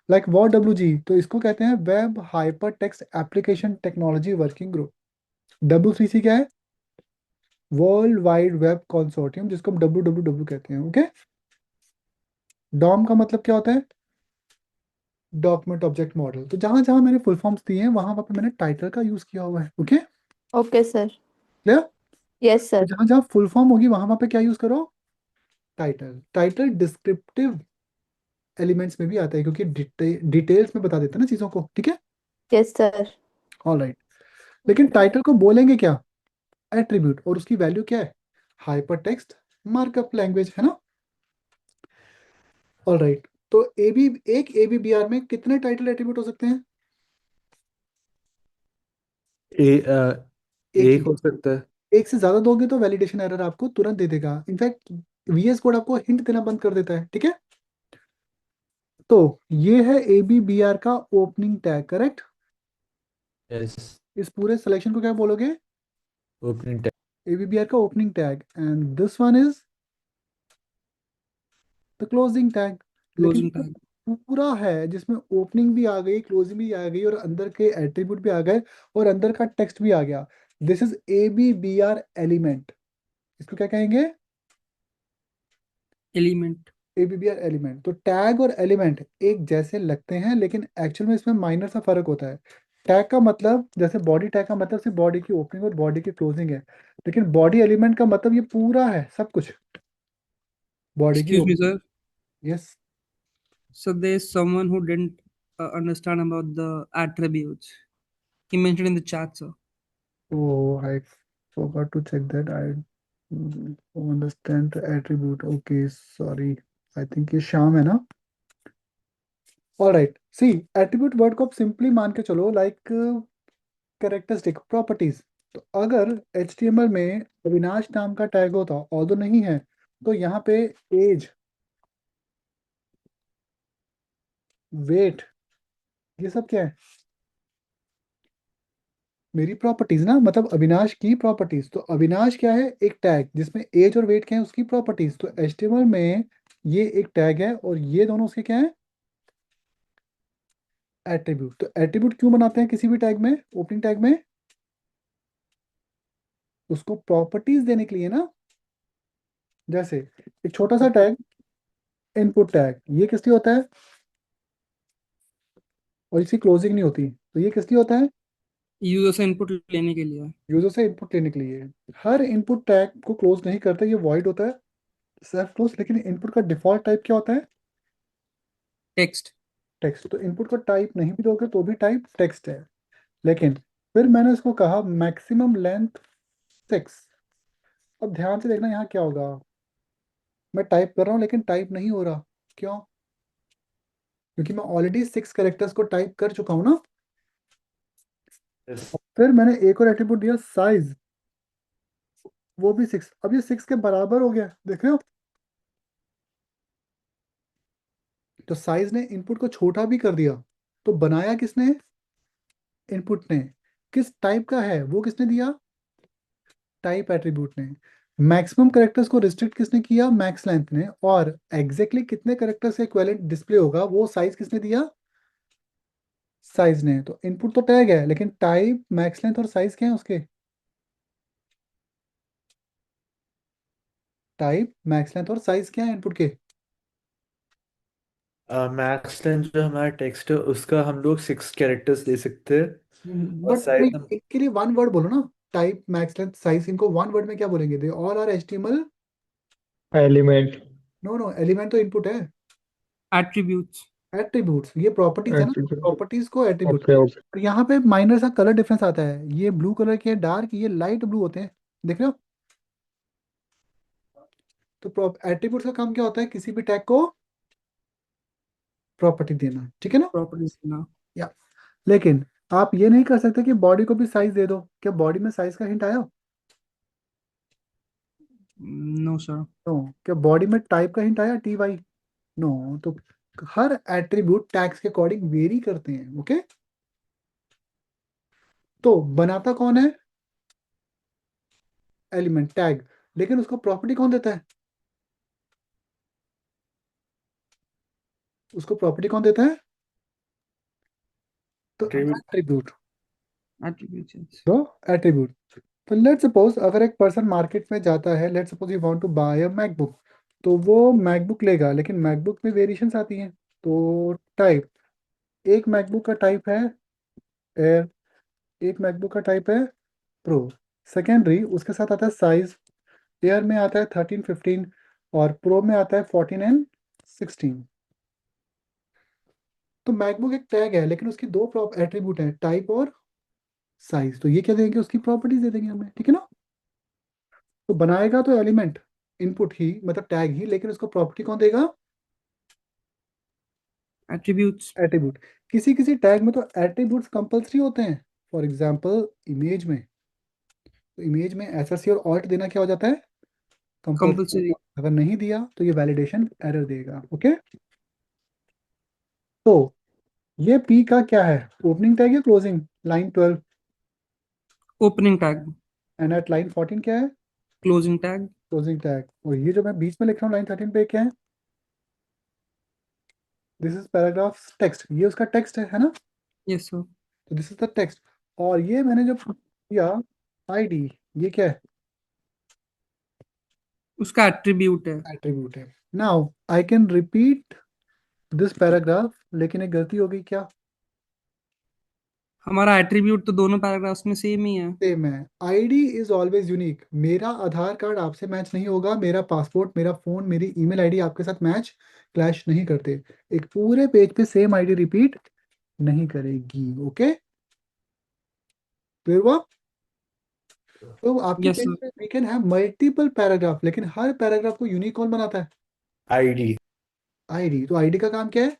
Like WWG, तो इसको कहते हैं web hyper text application technology working group. W3C क्या है, वर्ल्ड वाइड वेब कंसोर्टियम, जिसको हम WWW कहते हैं। ओके। डॉम का मतलब क्या होता है, डॉक्यूमेंट ऑब्जेक्ट मॉडल। तो जहां जहां मैंने फुल फॉर्म्स दिए हैं वहां वहां पे मैंने टाइटल का यूज किया हुआ है। Okay. Okay sir. Clear? Yes तो सर। जहां जहां फुल फॉर्म होगी वहां वहां पे क्या यूज करो, टाइटल। टाइटल डिस्क्रिप्टिव एलिमेंट्स में भी आता है, क्योंकि डिटेल्स में बता देता है ना चीजों को। ठीक है। Yes sir. ऑलराइट। लेकिन टाइटल को बोलेंगे क्या, एट्रीब्यूट, और उसकी वैल्यू क्या है, हाइपर टेक्स्ट मार्कअप लैंग्वेज, है ना। ऑलराइट। तो एक ABBR में कितने टाइटल एट्रीब्यूट हो सकते हैं, एक एक ही। हो सकता है। एक से ज्यादा दोगे तो वैलिडेशन एरर आपको तुरंत दे देगा। इनफैक्ट VS कोड आपको हिंट देना बंद कर देता है। ठीक है। तो ये है ABBR का ओपनिंग टैग, करेक्ट। यस। इस पूरे सिलेक्शन को क्या बोलोगे, ओपनिंग टैग। ABBR का opening tag, and this one is the closing tag. लेकिन क्लोजिंग टैग। पूरा है जिसमें ओपनिंग भी आ गई, क्लोजिंग भी आ गई, और अंदर के एट्रीब्यूट भी आ गए, और अंदर का टेक्स्ट भी आ गया। This is ABBR element. इसको क्या कहेंगे, एलिमेंट। ABBR element. तो टैग और एलिमेंट एक जैसे लगते हैं, लेकिन एक्चुअल में इसमें माइनर सा फर्क होता है। टैग का मतलब, जैसे बॉडी टैग का मतलब सिर्फ बॉडी की ओपनिंग और बॉडी की क्लोजिंग है, लेकिन बॉडी एलिमेंट का मतलब ये पूरा है, सब कुछ, बॉडी की Excuse me, opening. sir. Yes. So there's someone who didn't understand about the attributes. He mentioned in the chat, sir. Oh, I forgot to check that. I understand the attribute. Okay, sorry. I think ये शाम है ना। All right, सी attribute word को आप simply मान के चलो, like characteristic properties. तो अगर HTML में अविनाश नाम का टैग होता, ऑल्दो नहीं है, तो यहाँ पे एज, वेट, ये सब क्या है, मेरी प्रॉपर्टीज ना, मतलब अविनाश की प्रॉपर्टीज। तो अविनाश क्या है, एक टैग जिसमें एज और वेट क्या है, उसकी प्रॉपर्टीज। तो HTML में ये एक टैग है, और ये दोनों उसके क्या है, एट्रीब्यूट। तो एट्रीब्यूट क्यों बनाते हैं किसी भी टैग में, ओपनिंग टैग में, उसको प्रॉपर्टीज देने के लिए ना। जैसे एक छोटा सा टैग, इनपुट टैग, ये किस लिए होता है, और इसकी क्लोजिंग नहीं होती, तो ये किस लिए होता है, यूजर से इनपुट लेने के लिए। यूजर से इनपुट लेने के लिए। हर इनपुट टैग को क्लोज नहीं करते, ये वॉइड होता है, सेल्फ क्लोज। लेकिन इनपुट का डिफॉल्ट टाइप क्या होता है, टेक्स्ट। टेक्स्ट। तो इनपुट को टाइप नहीं भी दोगे तो भी टाइप टेक्स्ट है। लेकिन फिर मैंने इसको कहा मैक्सिमम लेंथ 6। अब ध्यान से देखना यहाँ क्या होगा, मैं टाइप कर रहा हूँ लेकिन टाइप नहीं हो रहा। क्यों? क्योंकि मैं ऑलरेडी 6 कैरेक्टर्स को टाइप कर चुका हूँ ना। Yes. फिर मैंने एक और एट्रीब्यूट दिया साइज, वो भी 6। अब ये 6 के बराबर हो गया, देख रहे हो। तो साइज ने इनपुट को छोटा भी कर दिया। तो बनाया किसने? इनपुट ने। किस टाइप का है वो किसने दिया? टाइप एट्रीब्यूट ने। मैक्सिमम कैरेक्टर्स को रिस्ट्रिक्ट किसने किया? मैक्स लेंथ ने। और एग्जैक्टली कितने कैरेक्टर्स का इक्विवेलेंट डिस्प्ले होगा वो साइज किसने दिया? साइज ने। तो इनपुट तो टैग है लेकिन टाइप, मैक्स लेंथ और साइज क्या है उसके? टाइप, मैक्स लेंथ और साइज क्या है इनपुट के? मैक्स लेंथ जो हमारा टेक्स्ट है उसका हम लोग 6 कैरेक्टर्स दे सकते हैं, और बट साइज हम इनके लिए वन वर्ड बोलो ना। टाइप, मैक्स लेंथ, साइज, इनको वन वर्ड में क्या बोलेंगे? They all are HTML. Element. No no, element तो इनपुट है। Attributes. एट्रीब्यूट्स, ये प्रॉपर्टीज है ना, एट्रीब्यूट। प्रॉपर्टीज को एट्रीब्यूट। Okay okay. और यहाँ पे माइनर सा कलर डिफरेंस आता है, ये ब्लू कलर के डार्क, ये लाइट ब्लू होते हैं, देख रहे हो। तो एट्रीब्यूट्स का काम क्या होता है? किसी भी टैग को प्रॉपर्टी देना, ठीक है ना। Properties now. या लेकिन आप ये नहीं कर सकते कि बॉडी को भी साइज दे दो। क्या बॉडी में साइज का हिंट आया? No, sir. नो। क्या बॉडी में टाइप का हिंट आया? TY? नो। तो हर एट्रीब्यूट टैग्स के अकॉर्डिंग वेरी करते हैं, ओके। तो बनाता कौन है? Element, tag. लेकिन उसको प्रॉपर्टी कौन देता है? उसको प्रॉपर्टी कौन देता है? तो Attribute. एट्रीब्यूट। Attributes. Yes. तो एट्रीब्यूट। तो लेट्स सपोज अगर एक पर्सन मार्केट में जाता है, let's suppose you want to buy a MacBook, तो वो मैकबुक लेगा, लेकिन मैकबुक में वेरिएशंस आती हैं। तो टाइप, एक मैकबुक का टाइप है एयर, एक मैकबुक का टाइप है प्रो। सेकेंडरी उसके साथ आता है साइज, एयर में आता है 13, 15 और प्रो में आता है 14 एंड 16। तो मैकबुक एक टैग है लेकिन उसकी दो एट्रीब्यूट है, टाइप और साइज। तो ये क्या देंगे? उसकी प्रॉपर्टीज दे देंगे हमें, ठीक है ना। तो बनाएगा तो एलिमेंट, इनपुट ही मतलब टैग ही, लेकिन उसको प्रॉपर्टी कौन देगा? Attributes. एट्रीब्यूट। किसी किसी टैग में तो एट्रीब्यूट्स कंपलसरी होते हैं। फॉर एग्जांपल इमेज में, तो इमेज में SRC और ऑल्ट देना क्या हो जाता है? कंपलसरी। Compulsory. अगर नहीं दिया तो ये वैलिडेशन एरर देगा, ओके। तो ये P का क्या है? ओपनिंग टैग या closing? Line 12। Opening tag. And at line 14 क्या है? Closing tag. Closing tag. और ये जो मैं बीच में लिख रहा हूँ लाइन 13 पे क्या है? दिस इज पैराग्राफ टेक्स्ट, ये उसका टेक्स्ट है ना। Yes, sir. तो दिस इज द टेक्स्ट। और ये मैंने जो किया ID, ये क्या है? उसका attribute है. एट्रीब्यूट है। Now I can repeat this paragraph, लेकिन एक गलती हो गई। क्या? हमारा attribute तो दोनों पैराग्राफ्स में सेम ही है. सेम है। ID is always unique. मेरा आधार कार्ड आपसे मैच नहीं होगा, मेरा पासपोर्ट, मेरा फोन, मेरी ईमेल ID आपके साथ मैच, क्लैश नहीं करते। एक पूरे पेज पे सेम ID रिपीट नहीं करेगी, ओके। क्लियर हुआ? तो आपके Yes, पेज sir. पे we can have multiple paragraph, लेकिन हर पैराग्राफ को यूनिक कौन बनाता है? ID. ID। तो ID का काम क्या है?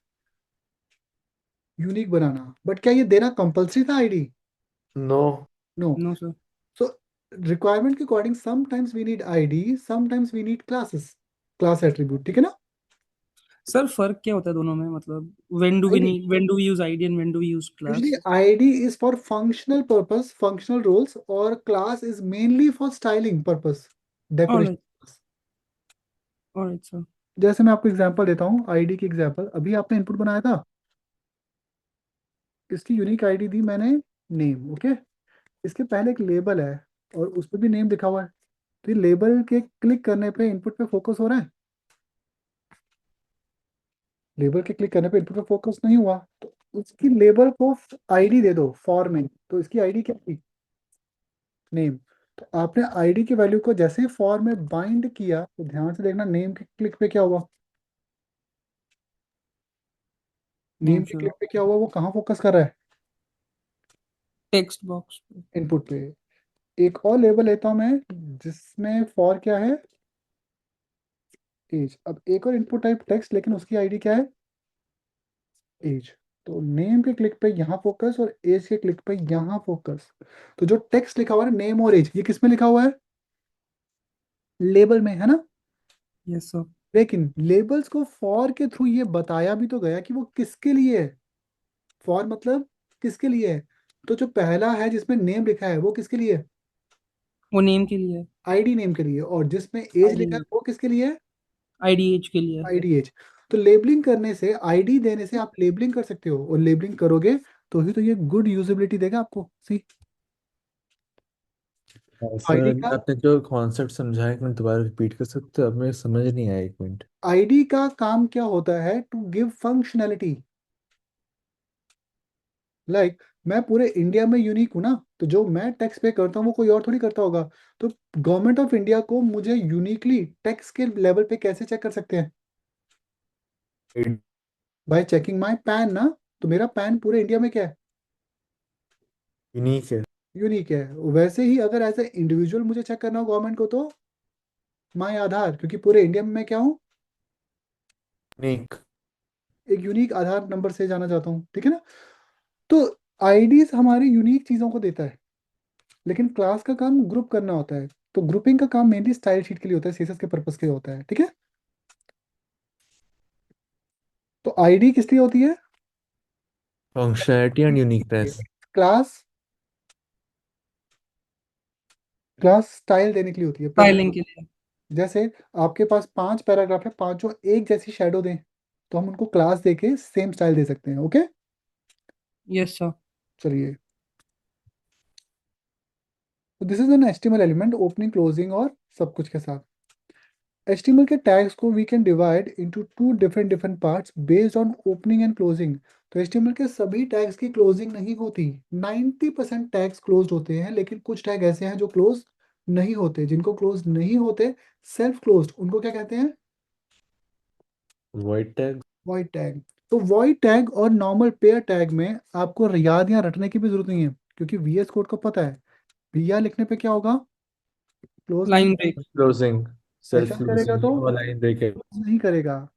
Unique banana. बट क्या ये देना कंपलसरी था ID? No. No. No, sir. So requirement के according sometimes we need ID, sometimes we need classes, class attribute, ठीक है ना। सर फर्क क्या होता है दोनों में, मतलब when do we use ID and when do we use class? Usually ID is for functional purpose, functional roles, or class is mainly for styling purpose, All decoration right. purpose. All right, sir. जैसे मैं आपको example देता हूँ, ID की example. अभी आपने input बनाया था, इसकी यूनिक ID दी मैंने, नेम, ओके। इसके पहले एक लेबल है और उस पर भी नेम लिखा हुआ है। तो ये लेबल के क्लिक करने पे इनपुट पे फोकस हो रहा है, लेबल के क्लिक करने पे इनपुट पे फोकस नहीं हुआ। तो उसकी लेबल को ID दे दो फॉर में। तो इसकी ID क्या थी? नेम। तो आपने ID की वैल्यू को जैसे ही फॉर में बाइंड किया, तो ध्यान से देखना नेम के क्लिक पे क्या हुआ? नेम के क्लिक पे क्या हुआ, वो कहाँ फोकस कर रहा है? टेक्स्ट बॉक्स पे। इनपुट पे। एक और लेबल लेता हूं मैं, जिसमें फॉर क्या है, एज। अब एक और इनपुट टाइप टेक्स्ट, लेकिन उसकी आईडी क्या है, एज। तो नेम के क्लिक पे यहाँ फोकस और एज के क्लिक पे यहाँ फोकस। तो जो टेक्स्ट लिखा हुआ है नेम और एज, ये किस में लिखा हुआ है, लेबल में, है ना? Yes sir. लेकिन लेबल्स को फॉर के थ्रू ये बताया भी तो गया कि वो किसके लिए है। फॉर मतलब किसके लिए है। तो जो पहला है जिसमें नेम लिखा है वो किसके लिए है, वो नेम के लिए, आईडी नेम के लिए। और जिसमें एज लिखा है आईडी वो किसके लिए है, आईडीएच के लिए। ID as. तो लेबलिंग करने से, आईडी देने से आप लेबलिंग कर सकते हो, और लेबलिंग करोगे तो ही तो ये गुड यूजेबिलिटी देगा आपको। सी आईडी सर का, आपने जो कॉन्सेप्ट समझाया एक मिनट दोबारा रिपीट कर सकते हो, अब मैं समझ नहीं आया, एक मिनट। आईडी का काम क्या होता है, टू गिव फंक्शनैलिटी। लाइक मैं पूरे इंडिया में यूनिक हूं ना, तो जो मैं टैक्स पे करता हूँ वो कोई और थोड़ी करता होगा। तो गवर्नमेंट ऑफ इंडिया को मुझे यूनिकली टैक्स के लेवल पे कैसे चेक कर सकते हैं, बाय चेकिंग माय पैन ना। तो मेरा पैन पूरे इंडिया में क्या है, यूनिक है। यूनिक है। वैसे ही अगर एज ए इंडिविजुअल मुझे चेक करना हो गवर्नमेंट को, तो माय आधार, क्योंकि पूरे इंडिया में मैं क्या हूँ, यूनिक। एक यूनिक आधार नंबर से जाना चाहता हूँ, ठीक है ना। तो आईडीज हमारी यूनिक चीजों को देता है, लेकिन क्लास का काम ग्रुप करना होता है। तो ग्रुपिंग का काम मेनली स्टाइल शीट के लिए होता है, सीएसएस के पर्पस के लिए होता है, ठीक है। तो आईडी किस लिए होती है, functionality and uniqueness. Class, class style देने के लिए होती है। फाइलिंग के लिए। जैसे आपके पास 5 पैराग्राफ है, पांचों एक जैसी शेडो दें, तो हम उनको क्लास देके सेम स्टाइल दे सकते हैं, ओके। यस सर। चलिए, तो this is an HTML element, opening closing और सब कुछ के साथ। HTML के टैग्स को we can divide into two different parts based on opening and closing. तो HTML के सभी टैग्स की क्लोजिंग नहीं होती, 90% टैग्स क्लोज होते हैं, लेकिन कुछ टैग ऐसे हैं जो क्लोज नहीं होते। जिनको क्लोज नहीं होते, सेल्फ क्लोज्ड, उनको क्या कहते हैं, वॉइड टैग। Void tag. तो वॉइड टैग और नॉर्मल पेयर टैग में आपको याद या रटने की भी जरूरत नहीं है, क्योंकि VS कोड को पता है भैया लिखने पे क्या होगा, क्लोज नहीं, लाइन ब्रेक। क्लोजिंग। सेल्फ एचन करेगा तो क्लोजिंग और लाइन ब्रेक है। क्लोज नहीं करेगा,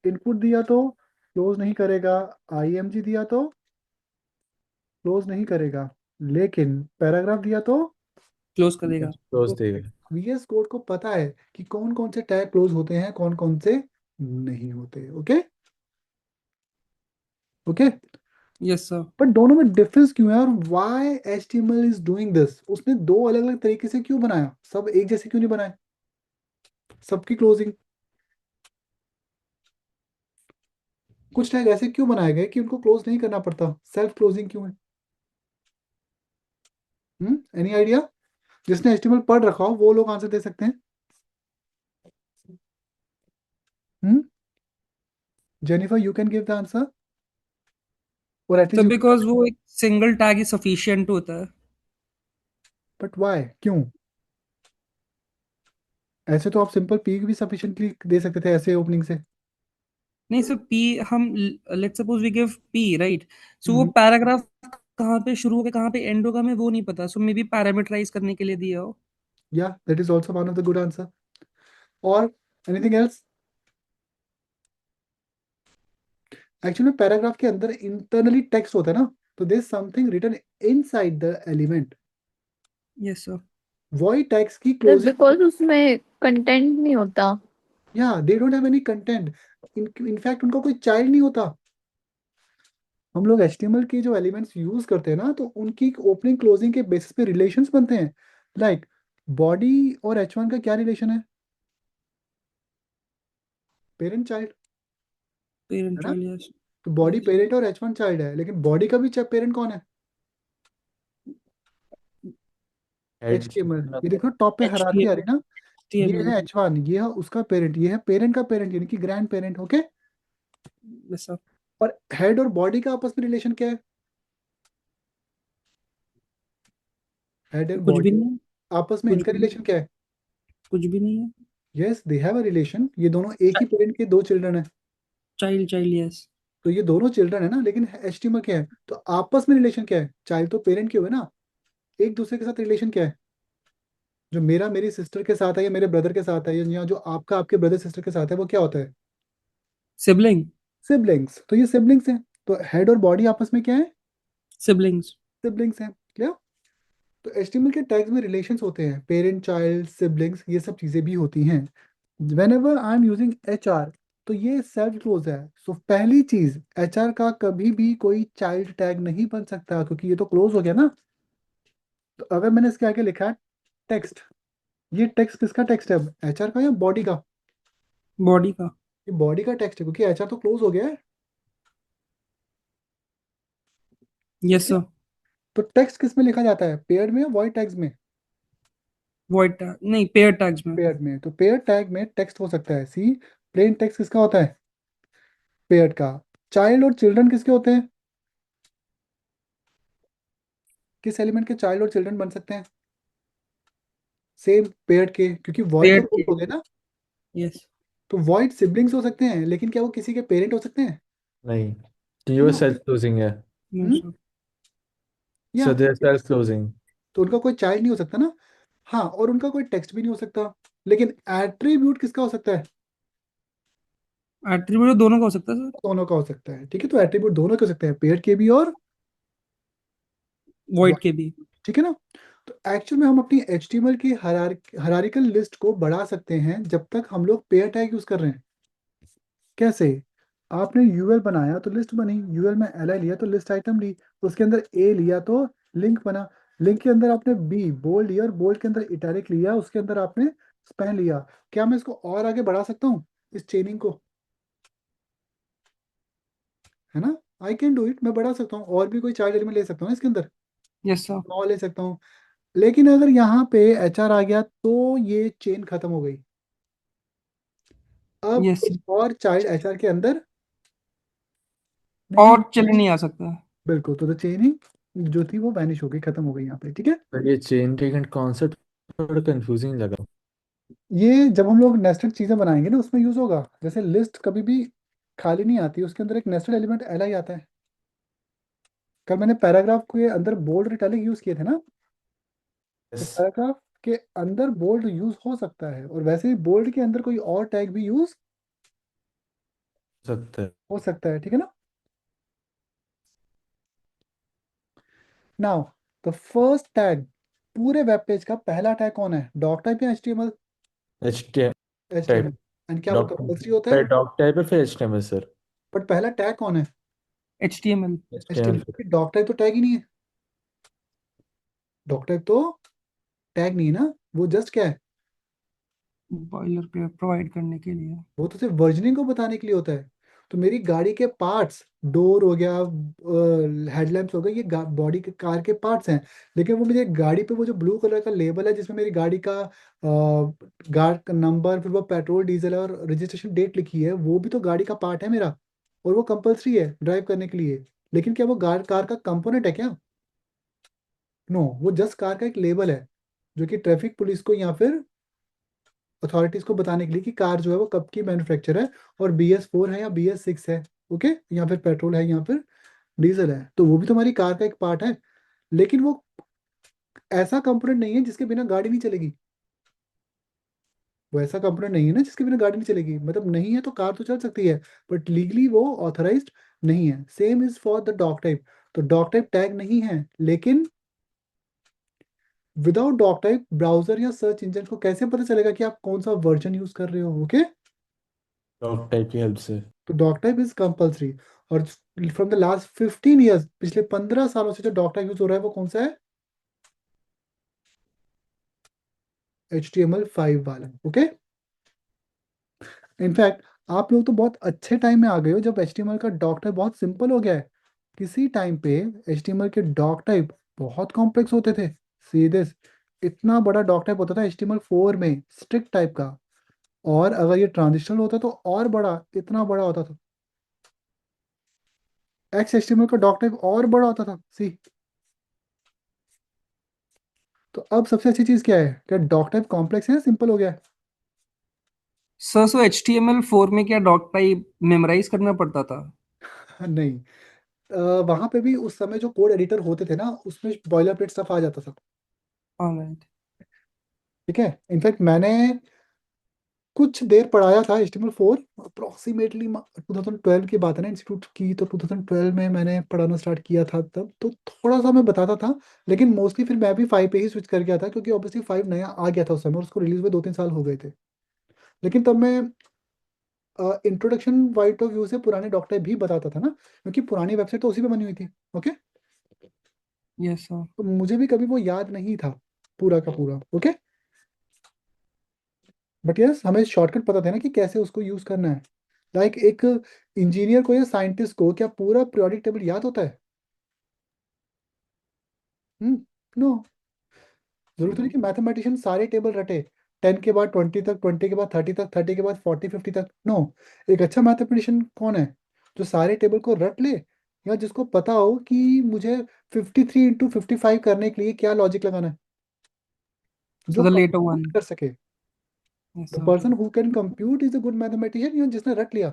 इनपुट दिया तो क्लोज नहीं करेगा, IMG दिया तो क्लोज नहीं करेगा, लेकिन पैराग्राफ दिया तो क्लोज करेगा। क्लोज देगा। VS कोड को पता है कि कौन कौन से टैग क्लोज होते हैं, कौन कौन से नहीं होते, ओके ओके। यस सर। पर दोनों में डिफरेंस क्यों है, और why HTML is doing this. उसने दो अलग अलग तरीके से क्यों बनाया, सब एक जैसे क्यों नहीं बनाए, सबकी क्लोजिंग। कुछ टैग ऐसे क्यों बनाए गए कि उनको क्लोज नहीं करना पड़ता, सेल्फ क्लोजिंग क्यों है, एनी आइडिया। जिसने HTML पढ़ रखा हो वो लोग आंसर दे सकते हैं। Jennifer, you can give the answer, और तो एटलीस्ट यू। बिकॉज वो एक सिंगल टैग ही सफिशिएंट होता है। बट व्हाई, क्यों? ऐसे तो आप सिंपल पी भी सफिशिएंटली दे सकते थे ऐसे ओपनिंग से। नहीं सर, पी हम let's suppose we give P right, so वो हम्म, पैराग्राफ कहाँ पे शुरू होगा कहाँ पे एंड होगा हमें वो नहीं पता, सो मे बी पैरामीटराइज करने के लिए दिया हो। Yeah that is also one of the good answer. और एनीथिंग एल्स, एक्चुअली पैराग्राफ के अंदर इंटरनली टेक्स्ट होता है ना, तो there is something written inside the element. Yes sir. Void tags की सर क्लोजिंग, बिकॉज उसमें कंटेंट नहीं होता। Yeah they don't have any content, in fact उनका कोई चाइल्ड नहीं होता। हम लोग HTML के जो एलिमेंट्स यूज करते हैं ना, तो उनकी ओपनिंग क्लोजिंग के बेसिस पे रिलेशंस बनते हैं। लाइक बॉडी और H1 का क्या रिलेशन है, पेरेंट चाइल्ड, है पेरेंट ना। चाइल्ड। यस। तो बॉडी पेरेंट और H1 चाइल्ड है, लेकिन बॉडी का भी पेरेंट कौन है, हेड। HTML। ये देखो टॉप पे हायरार्की आ रही है ना, ये HTML। है H1, ये है उसका पेरेंट, ये है पेरेंट का पेरेंट यानी कि ग्रैंड पेरेंट, ओके। यस सर। और हेड और बॉडी का आपस में रिलेशन क्या है, हेड एंड कुछ भी बॉडी नहीं है। आपस में कुछ इनका भी नहीं। रिलेशन क्या है, कुछ भी नहीं है। Yes they have a relation, ये दोनों एक ही पेरेंट के दो चिल्ड्रन है। Child child. यस। तो ये दोनों चिल्ड्रन है ना, लेकिन HTML क्या है, तो आपस में रिलेशन क्या है, चाइल्ड तो पेरेंट के हुए ना, एक दूसरे के साथ रिलेशन क्या है, जो मेरा मेरी सिस्टर के साथ है या मेरे ब्रदर के साथ है या जो आपका आपके ब्रदर सिस्टर के साथ है, वो क्या होता है, Sibling. सिबलिंग्स। तो ये सिबलिंग्स हैं, तो हेड और बॉडी आपस में क्या है, Siblings. सिबलिंग्स हैं। क्लियर। तो HTML के टैग्स में रिलेशंस होते हैं, पेरेंट चाइल्ड सिबलिंग्स, ये सब चीजें भी होती हैं। whenever I am using HR, तो ये सेल्फ क्लोज है। सो पहली चीज, HR का कभी भी कोई चाइल्ड टैग नहीं बन सकता, क्योंकि ये तो क्लोज हो गया ना। तो अगर मैंने इसके आगे लिखा है टेक्स्ट, ये टेक्स्ट किसका टेक्स्ट है, HR का या बॉडी का, Body का. ये बॉडी का टेक्स्ट है, क्योंकि HR तो क्लोज हो गया है। Yes sir. तो टेक्स्ट किस में लिखा जाता है, पेयर्ड में या वॉइड टैग्स में, Void tag. नहीं, pair tags में. पेयर्ड में। तो पेयर्ड टैग में टेक्स्ट हो सकता है। सी, प्लेन टेक्स्ट किसका होता है, पेयर्ड का। चाइल्ड और चिल्ड्रन किसके होते हैं, किस एलिमेंट के चाइल्ड और चिल्ड्रन बन सकते हैं, सेम पेयर्ड के, क्योंकि वॉइड तो Paired क्लोज के. हो गया ना। Yes. तो वॉइड सिबलिंग्स हो सकते हैं, लेकिन क्या वो किसी के पेरेंट हो सकते हैं, नहीं, कि वो नो। सेल्फ क्लोजिंग है। No हम्म, sir. या सो दे आर सेल्फ क्लोजिंग। तो उनका कोई चाइल्ड नहीं हो सकता ना। हाँ, और उनका कोई टेक्स्ट भी नहीं हो सकता। लेकिन एट्रीब्यूट किसका हो सकता है, Attribute दोनों का हो सकता है सर. दोनों का हो सकता है। ठीक है, तो एट्रीब्यूट दोनों के हो सकते हैं, पेयर के भी और Void void। के भी. ठीक है ना। तो एक्चुअल में हम अपनी HTML की हरारिकल लिस्ट को बढ़ा सकते हैं जब तक हम लोग पेयर टैग यूज कर रहे हैं। कैसे, आपने यूएल बनाया तो लिस्ट बनी, यूएल में li लिया तो लिस्ट आइटम ली, उसके अंदर a लिया तो लिंक बना, लिंक के अंदर आपने b बोल्ड लिया और बोल्ड के अंदर इटैलिक लिया, उसके अंदर आपने स्पैन लिया। क्या मैं इसको और आगे बढ़ा सकता हूँ, इस चेनिंग को, है ना। आई कैन डू इट, मैं बढ़ा सकता हूँ, और भी कोई चाइल्ड एलिमेंट ले सकता हूँ इसके अंदर, Yes sir. नौ ले सकता हूँ। लेकिन अगर यहाँ पे HR आ गया तो ये चेन खत्म हो गई। अब Yes sir. एक और चाइल्ड HR के अंदर नहीं, और चले नहीं आ सकता है. बिल्कुल। तो चेनिंग जो थी वो वैनिश हो गई, खत्म हो गई यहाँ पे। ठीक है। पर ये चेन टेकन कॉन्सेप्ट थोड़ा कंफ्यूजिंग लगा। ये जब हम लोग नेस्टेड चीजें बनाएंगे ना, उसमें यूज होगा। जैसे लिस्ट कभी भी खाली नहीं आती, उसके अंदर एक नेस्टेड एलिमेंट li आता है। कल मैंने पैराग्राफ के अंदर बोल्ड इटैलिक यूज किए थे ना, तो Yes, पैराग्राफ के अंदर बोल्ड यूज हो सकता है, और वैसे ही बोल्ड के अंदर कोई और टैग भी यूज हो सकता है। हो सकता है। ठीक है ना। नाउ द फर्स्ट टैग, पूरे वेब पेज का पहला टैग कौन है, डॉक टाइप या HTML, HTML HTML। Type. And क्या वो डॉक कंपल्सरी होता है, पहले डॉक टाइप है फिर HTML सर। बट पहला टैग कौन है, HTML. HTML HTML। Doctype तो टैग ही नहीं है, डॉक टाइप तो टैग नहीं है ना, वो जस्ट क्या है, बॉयलर पे प्रोवाइड करने के लिए. वो तो सिर्फ वर्जनिंग को बताने के लिए होता है। तो मेरी गाड़ी के पार्ट्स, डोर हो गया, हेडलैम्प्स हो गए, ये बॉडी के कार के पार्ट्स हैं। लेकिन वो मुझे गाड़ी पे वो जो ब्लू कलर का लेबल है जिसमें मेरी गाड़ी का गाड़ का नंबर, फिर वो पेट्रोल डीजल और रजिस्ट्रेशन डेट लिखी है, वो भी तो गाड़ी का पार्ट है मेरा, और वो कंपलसरी है ड्राइव करने के लिए। लेकिन क्या वो कार का कंपोनेंट है क्या, नो, वो जस्ट कार का एक लेबल है, जो कि ट्रैफिक पुलिस को या फिर अथॉरिटीज को बताने के लिए कि कार जो है वो कब की मैन्युफैक्चर है, और BS4 है या BS6 है, ओके, या फिर पेट्रोल है या फिर डीजल है। तो वो भी तो हमारी कार का एक पार्ट है। लेकिन वो ऐसा कंपोनेंट नहीं है जिसके बिना गाड़ी नहीं चलेगी, वो ऐसा कंपोनेंट नहीं है ना जिसके बिना गाड़ी नहीं चलेगी। मतलब नहीं है तो कार तो चल सकती है, बट लीगली वो ऑथराइज्ड नहीं है। Same is for the dog type. तो डॉग टाइप टैग नहीं है, लेकिन विदाउट डॉग टाइप ब्राउजर या सर्च इंजन को कैसे पता चलेगा कि आप कौन सा वर्जन यूज कर रहे हो, ओके। डॉक टाइप की हेल्प से। तो डॉग टाइप इज कंपल्सरी। और फ्रॉम द लास्ट 15 ईयर्स, पिछले 15 सालों से जो डॉग टाइप यूज हो रहा है वो कौन सा है, HTML5 वाला, ओके। इनफैक्ट आप लोग तो बहुत अच्छे टाइम में आ गए हो जब HTML का डॉग टाइप बहुत सिंपल हो गया है। किसी टाइम पे HTML के डॉग टाइप बहुत कॉम्प्लेक्स होते थे। सीधे इतना बड़ा डॉग टाइप होता था HTML4 में, स्ट्रिक्ट टाइप का। और अगर ये ट्रांजिशनल होता तो और बड़ा, इतना बड़ा होता था। XHTML का डॉग टाइप और बड़ा होता था, सी। तो अब सबसे अच्छी चीज क्या है, क्या डॉग टाइप कॉम्प्लेक्स है, सिंपल हो गया है। सर, सो HTML4 में क्या डॉक टाइप मेमोराइज करना पड़ता था? नहीं, वहां पे भी उस समय जो कोड एडिटर होते थे ना, उसमें बॉयलर प्लेट स्टफ आ जाता था। All right. ठीक है, इनफैक्ट मैंने कुछ देर पढ़ाया था HTML4, अप्रोक्सीमेटली 2012 की बात है ना, इंस्टीट्यूट की, तो 2012 में मैंने पढ़ाना स्टार्ट किया था तब, तो थोड़ा सा मैं बताता था। लेकिन मोस्टली फिर मैं भी 5 पे ही स्विच कर गया था, क्योंकि ऑब्वियसली 5 नया आ गया था उस समय, और उसको रिलीज हुए 2-3 साल हो गए थे। लेकिन तब मैं इंट्रोडक्शन वाइट ऑफ व्यू से पुराने डॉक्टर भी बताता था ना, क्योंकि पुरानी वेबसाइट तो उसी पे बनी हुई थी। Okay, Yes, sir. तो मुझे भी कभी वो याद नहीं था पूरा का पूरा। ओके, बट यस, हमें शॉर्टकट पता था ना कि कैसे उसको यूज करना है। लाइक एक इंजीनियर को या साइंटिस्ट को क्या पूरा पीरियोडिक टेबल याद होता है? नो। जरूरी तो नहीं कि मैथमेटिशियन सारे टेबल रटे, 10 के बाद 20 तक, 20 के बाद 30 तक, 30 के बाद 40 50 तक। नो, एक अच्छा मैथमेटिशियन कौन है? जो सारे टेबल को रट ले, या जिसको पता हो कि मुझे 53 × 55 करने के लिए क्या लॉजिक लगाना है, So जो the later कंप्यूट one. कर सके। Yes, the sir. Person who can compute is a good mathematician, या जिसने रट लिया।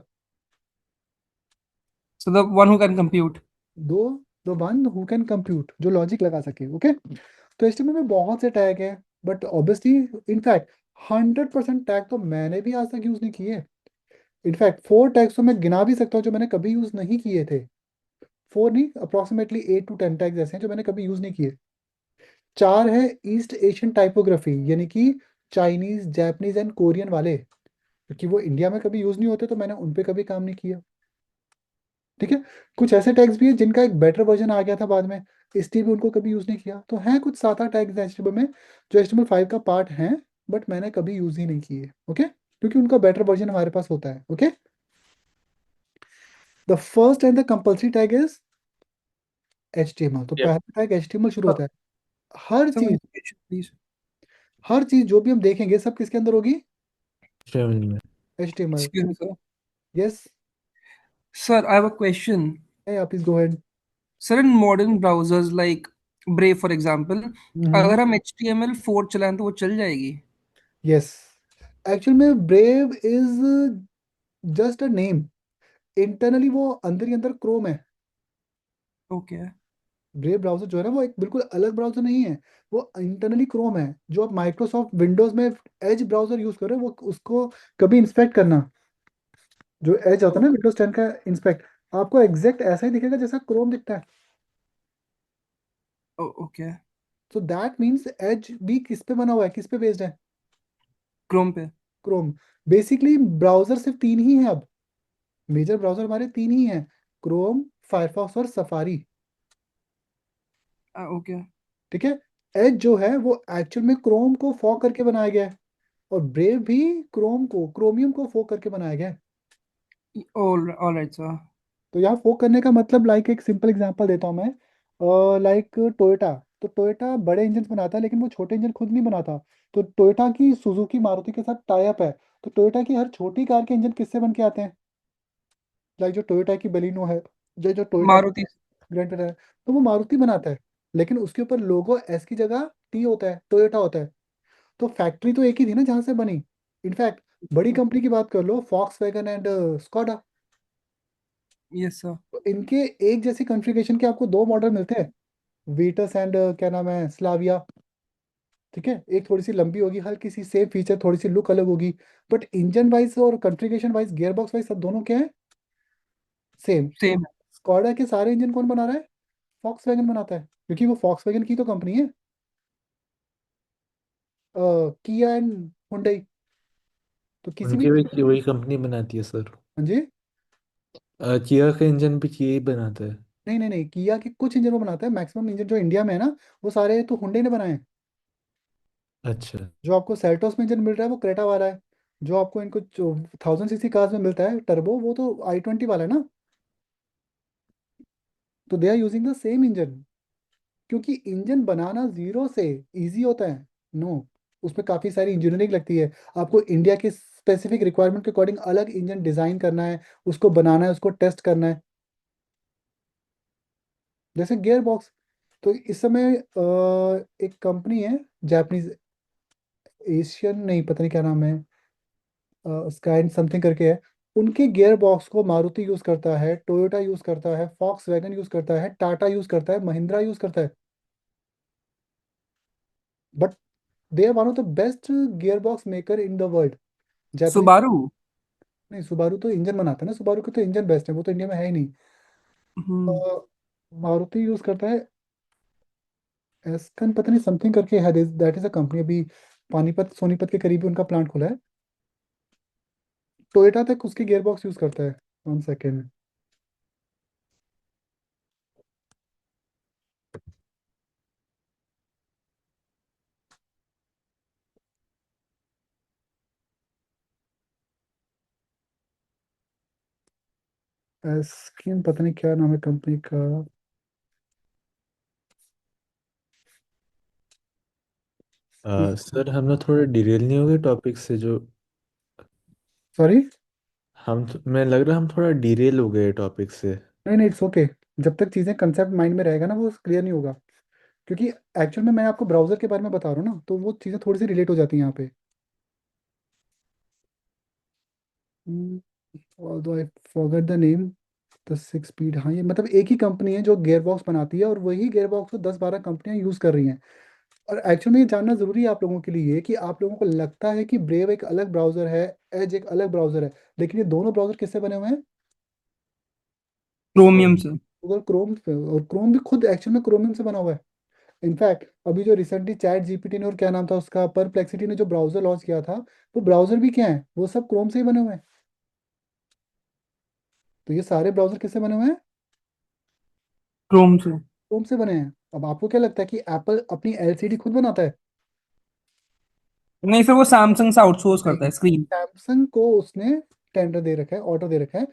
So the one who can compute. दो the one who can compute, जो लॉजिक लगा सके। ओके, तो HTML में बहुत से टैग हैं, बट ऑब्वियसली, इनफैक्ट 100% टैग तो मैंने भी आज तक यूज नहीं किए। इनफैक्ट 4 टैग्स तो मैं गिना भी सकता हूँ जो मैंने कभी यूज नहीं किए थे। 4 नहीं, अप्रोक्सीमेटली 8 to 10 टैग्स ऐसे हैं जो मैंने कभी यूज नहीं किए। 4 है ईस्ट एशियन टाइपोग्राफी, यानी कि चाइनीज, जापानीज एंड कोरियन वाले, क्योंकि वो इंडिया में कभी यूज नहीं होते, तो मैंने उन पे कभी काम नहीं किया। ठीक है, कुछ ऐसे टैग्स भी हैं जिनका एक बेटर वर्जन आ गया था बाद में, इसलिए भी उनको कभी यूज नहीं किया। तो हैं कुछ 7-8 टैग्स HTML में जो HTML5 का पार्ट हैं, बट मैंने कभी यूज ही नहीं किए। ओके, क्योंकि उनका बेटर वर्जन हमारे पास होता है। Okay, the first and the compulsory tag is HTML। तो Yep. पहला टैग HTML शुरू Uh, होता है। हर Sir, चीज, one question, please. हर चीज जो भी हम देखेंगे सब किसके अंदर होगी? HTML में। HTML। Excuse me, sir. Yes, Sir, I have a question. आप please go ahead. Sir, in modern browsers like Brave, for example, अगर हम HTML4 चलाएं तो वो चल जाएगी? यस, एक्चुअल में brave is just a name, internally वो अंदर ही अंदर क्रोम है। Okay. ब्रेव ब्राउजर जो है ना, वो एक बिल्कुल अलग ब्राउजर नहीं है, वो इंटरनली क्रोम है। जो आप माइक्रोसॉफ्ट विंडोज में एज ब्राउजर यूज कर रहे हो, वो उसको कभी इंस्पेक्ट करना, जो एज आता है ना विंडोज 10 का इंस्पेक्ट, आपको एग्जैक्ट ऐसा ही दिखेगा जैसा क्रोम दिखता है। Oh, okay. So that means Edge भी किस पे बना हुआ है, किस पे बेस्ड है? Chrome पे. क्रोम। बेसिकली ब्राउजर सिर्फ 3 ही हैं अब, मेजर ब्राउजर हमारे 3 ही हैं, क्रोम, फायरफॉक्स और सफारी। Okay. ठीक है, एज जो है वो एक्चुअल में क्रोम को फॉक करके बनाया गया है, और ब्रेव भी क्रोम को, क्रोमियम को फोक करके बनाया गया है। All right, sir. तो यहाँ फोक करने का मतलब, लाइक एक सिंपल एग्जांपल देता हूँ मैं, लाइक टोयोटा। तो टोयोटा बड़े इंजन बनाता है, लेकिन वो छोटे इंजन खुद नहीं बनाता। तो टोयोटा की सुजुकी मारुति के साथ टाई अप है, तो टोयोटा की हर छोटी कार के इंजन किससे बन के आते हैं? लाइक जो टोयोटा की बलिनो है, जो जो टोयोटा की Maruti. ग्रैंड है, तो वो मारुति बनाता है, लेकिन उसके ऊपर लोगो एस की जगह टी होता है, टोयोटा होता है। तो फैक्ट्री तो एक ही थी ना जहाँ से बनी। इनफैक्ट बड़ी कंपनी की बात कर लो, Volkswagen and Skoda, Yes, sir. तो इनके एक जैसी कॉन्फ़िगरेशन के आपको 2 मॉडल मिलते हैं, वीटस एंड क्या नाम है, स्लाविया। ठीक है, एक थोड़ी सी लंबी होगी, हल्की सी सेम फीचर, थोड़ी सी लुक अलग होगी, बट इंजन वाइज और configuration wise, gear box wise, सब दोनों क्या है? सेम। Same. स्कॉडा के सारे इंजन कौन बना रहा है? फॉक्स वैगन बनाता है, क्योंकि वो फॉक्स वैगन की तो कंपनी है। किया एंड हुंडई, तो किसी भी, उनकी भी वही कंपनी बनाती है सर। हाँ जी। किया का इंजन भी किया ही बनाता है। नहीं नहीं नहीं, किया के कुछ इंजन वो बनाता है, मैक्सिमम इंजन जो इंडिया में है ना, वो सारे तो हुंडई ने बनाए हैं। अच्छा। जो आपको सेल्टोस में इंजन मिल रहा है वो क्रेटा वाला है, जो आपको इनको जो 1000 सीसी कार्स में मिलता है टर्बो, वो तो i20 वाला है ना। तो they are using the same engine. क्योंकि इंजन बनाना जीरो से इजी होता है? नो, उसमें काफ़ी सारी इंजीनियरिंग लगती है। आपको इंडिया के स्पेसिफिक रिक्वायरमेंट के अकॉर्डिंग अलग इंजन डिज़ाइन करना है, उसको बनाना है, उसको टेस्ट करना है। जैसे गियर बॉक्स, तो इस समय एक कंपनी है जापानीज, एशियन नहीं, पता नहीं क्या नाम है, स्काई समथिंग करके है। उनके गियर बॉक्स को मारुति यूज करता है, टोयोटा यूज करता है, फॉक्स वैगन यूज करता है, टाटा यूज करता है, महिंद्रा यूज करता है, but they are one of the best gearbox maker in the world. Japanese. Subaru. नहीं, सुबारू तो इंजन बनाता है ना, सुबारू के तो इंजन बेस्ट है, वो तो इंडिया में है ही नहीं। हम्म। मारुति यूज करता है एस्कन, पता नहीं समथिंग करके है, दैट इज अ कंपनी, अभी पानीपत सोनीपत के करीब ही उनका प्लांट खुला है। टोयोटा तक उसकी गियर बॉक्स यूज करता है। 1 सेकेंड। एस्किन, पता नहीं क्या नाम है कंपनी का। सर हम लोग थोड़े डिरेल नहीं हो गए टॉपिक से जो सॉरी। मैं लग रहा है हम थोड़ा डिरेल हो गए टॉपिक से। नहीं नहीं, इट्स ओके। जब तक चीजें कंसेप्ट माइंड में रहेगा ना, वो क्लियर नहीं होगा। क्योंकि एक्चुअल में मैं आपको ब्राउजर के बारे में बता रहा हूँ ना, तो वो चीजें थोड़ी सी रिलेट हो जाती हैं यहाँ पे। Although I forgot the name. The 6 speed, हाँ, ये मतलब एक ही कंपनी है जो गियर बॉक्स बनाती है, और वही गियर बॉक्स को 10-12 कंपनियां यूज कर रही हैं। और एक्चुअल में ये जानना जरूरी है आप लोगों के लिए कि आप लोगों को लगता है कि ब्रेव एक अलग ब्राउजर है, एज एक अलग ब्राउजर है, लेकिन ये दोनों ब्राउजर किससे बने हुए हैं? क्रोमियम से। गूगल क्रोम से, और क्रोम भी खुद एक्चुअल में क्रोमियम से बना हुआ है। इनफैक्ट अभी जो रिसेंटली चैट जीपीटी ने और क्या नाम था उसका, परप्लेक्सिटी ने जो ब्राउजर लॉन्च किया था, वो ब्राउजर भी क्या है, वो सब क्रोम से ही बने हुए हैं। तो ये सारे ब्राउजर किससे बने हुए हैं? क्रोम से। क्रोम से बने हैं। अब आपको क्या लगता है कि एप्पल अपनी एलसीडी खुद बनाता है? नहीं सर, वो सैमसंग से आउटसोर्स करता नहीं, है स्क्रीन। सैमसंग को उसने टेंडर दे रखा है, ऑर्डर दे रखा है,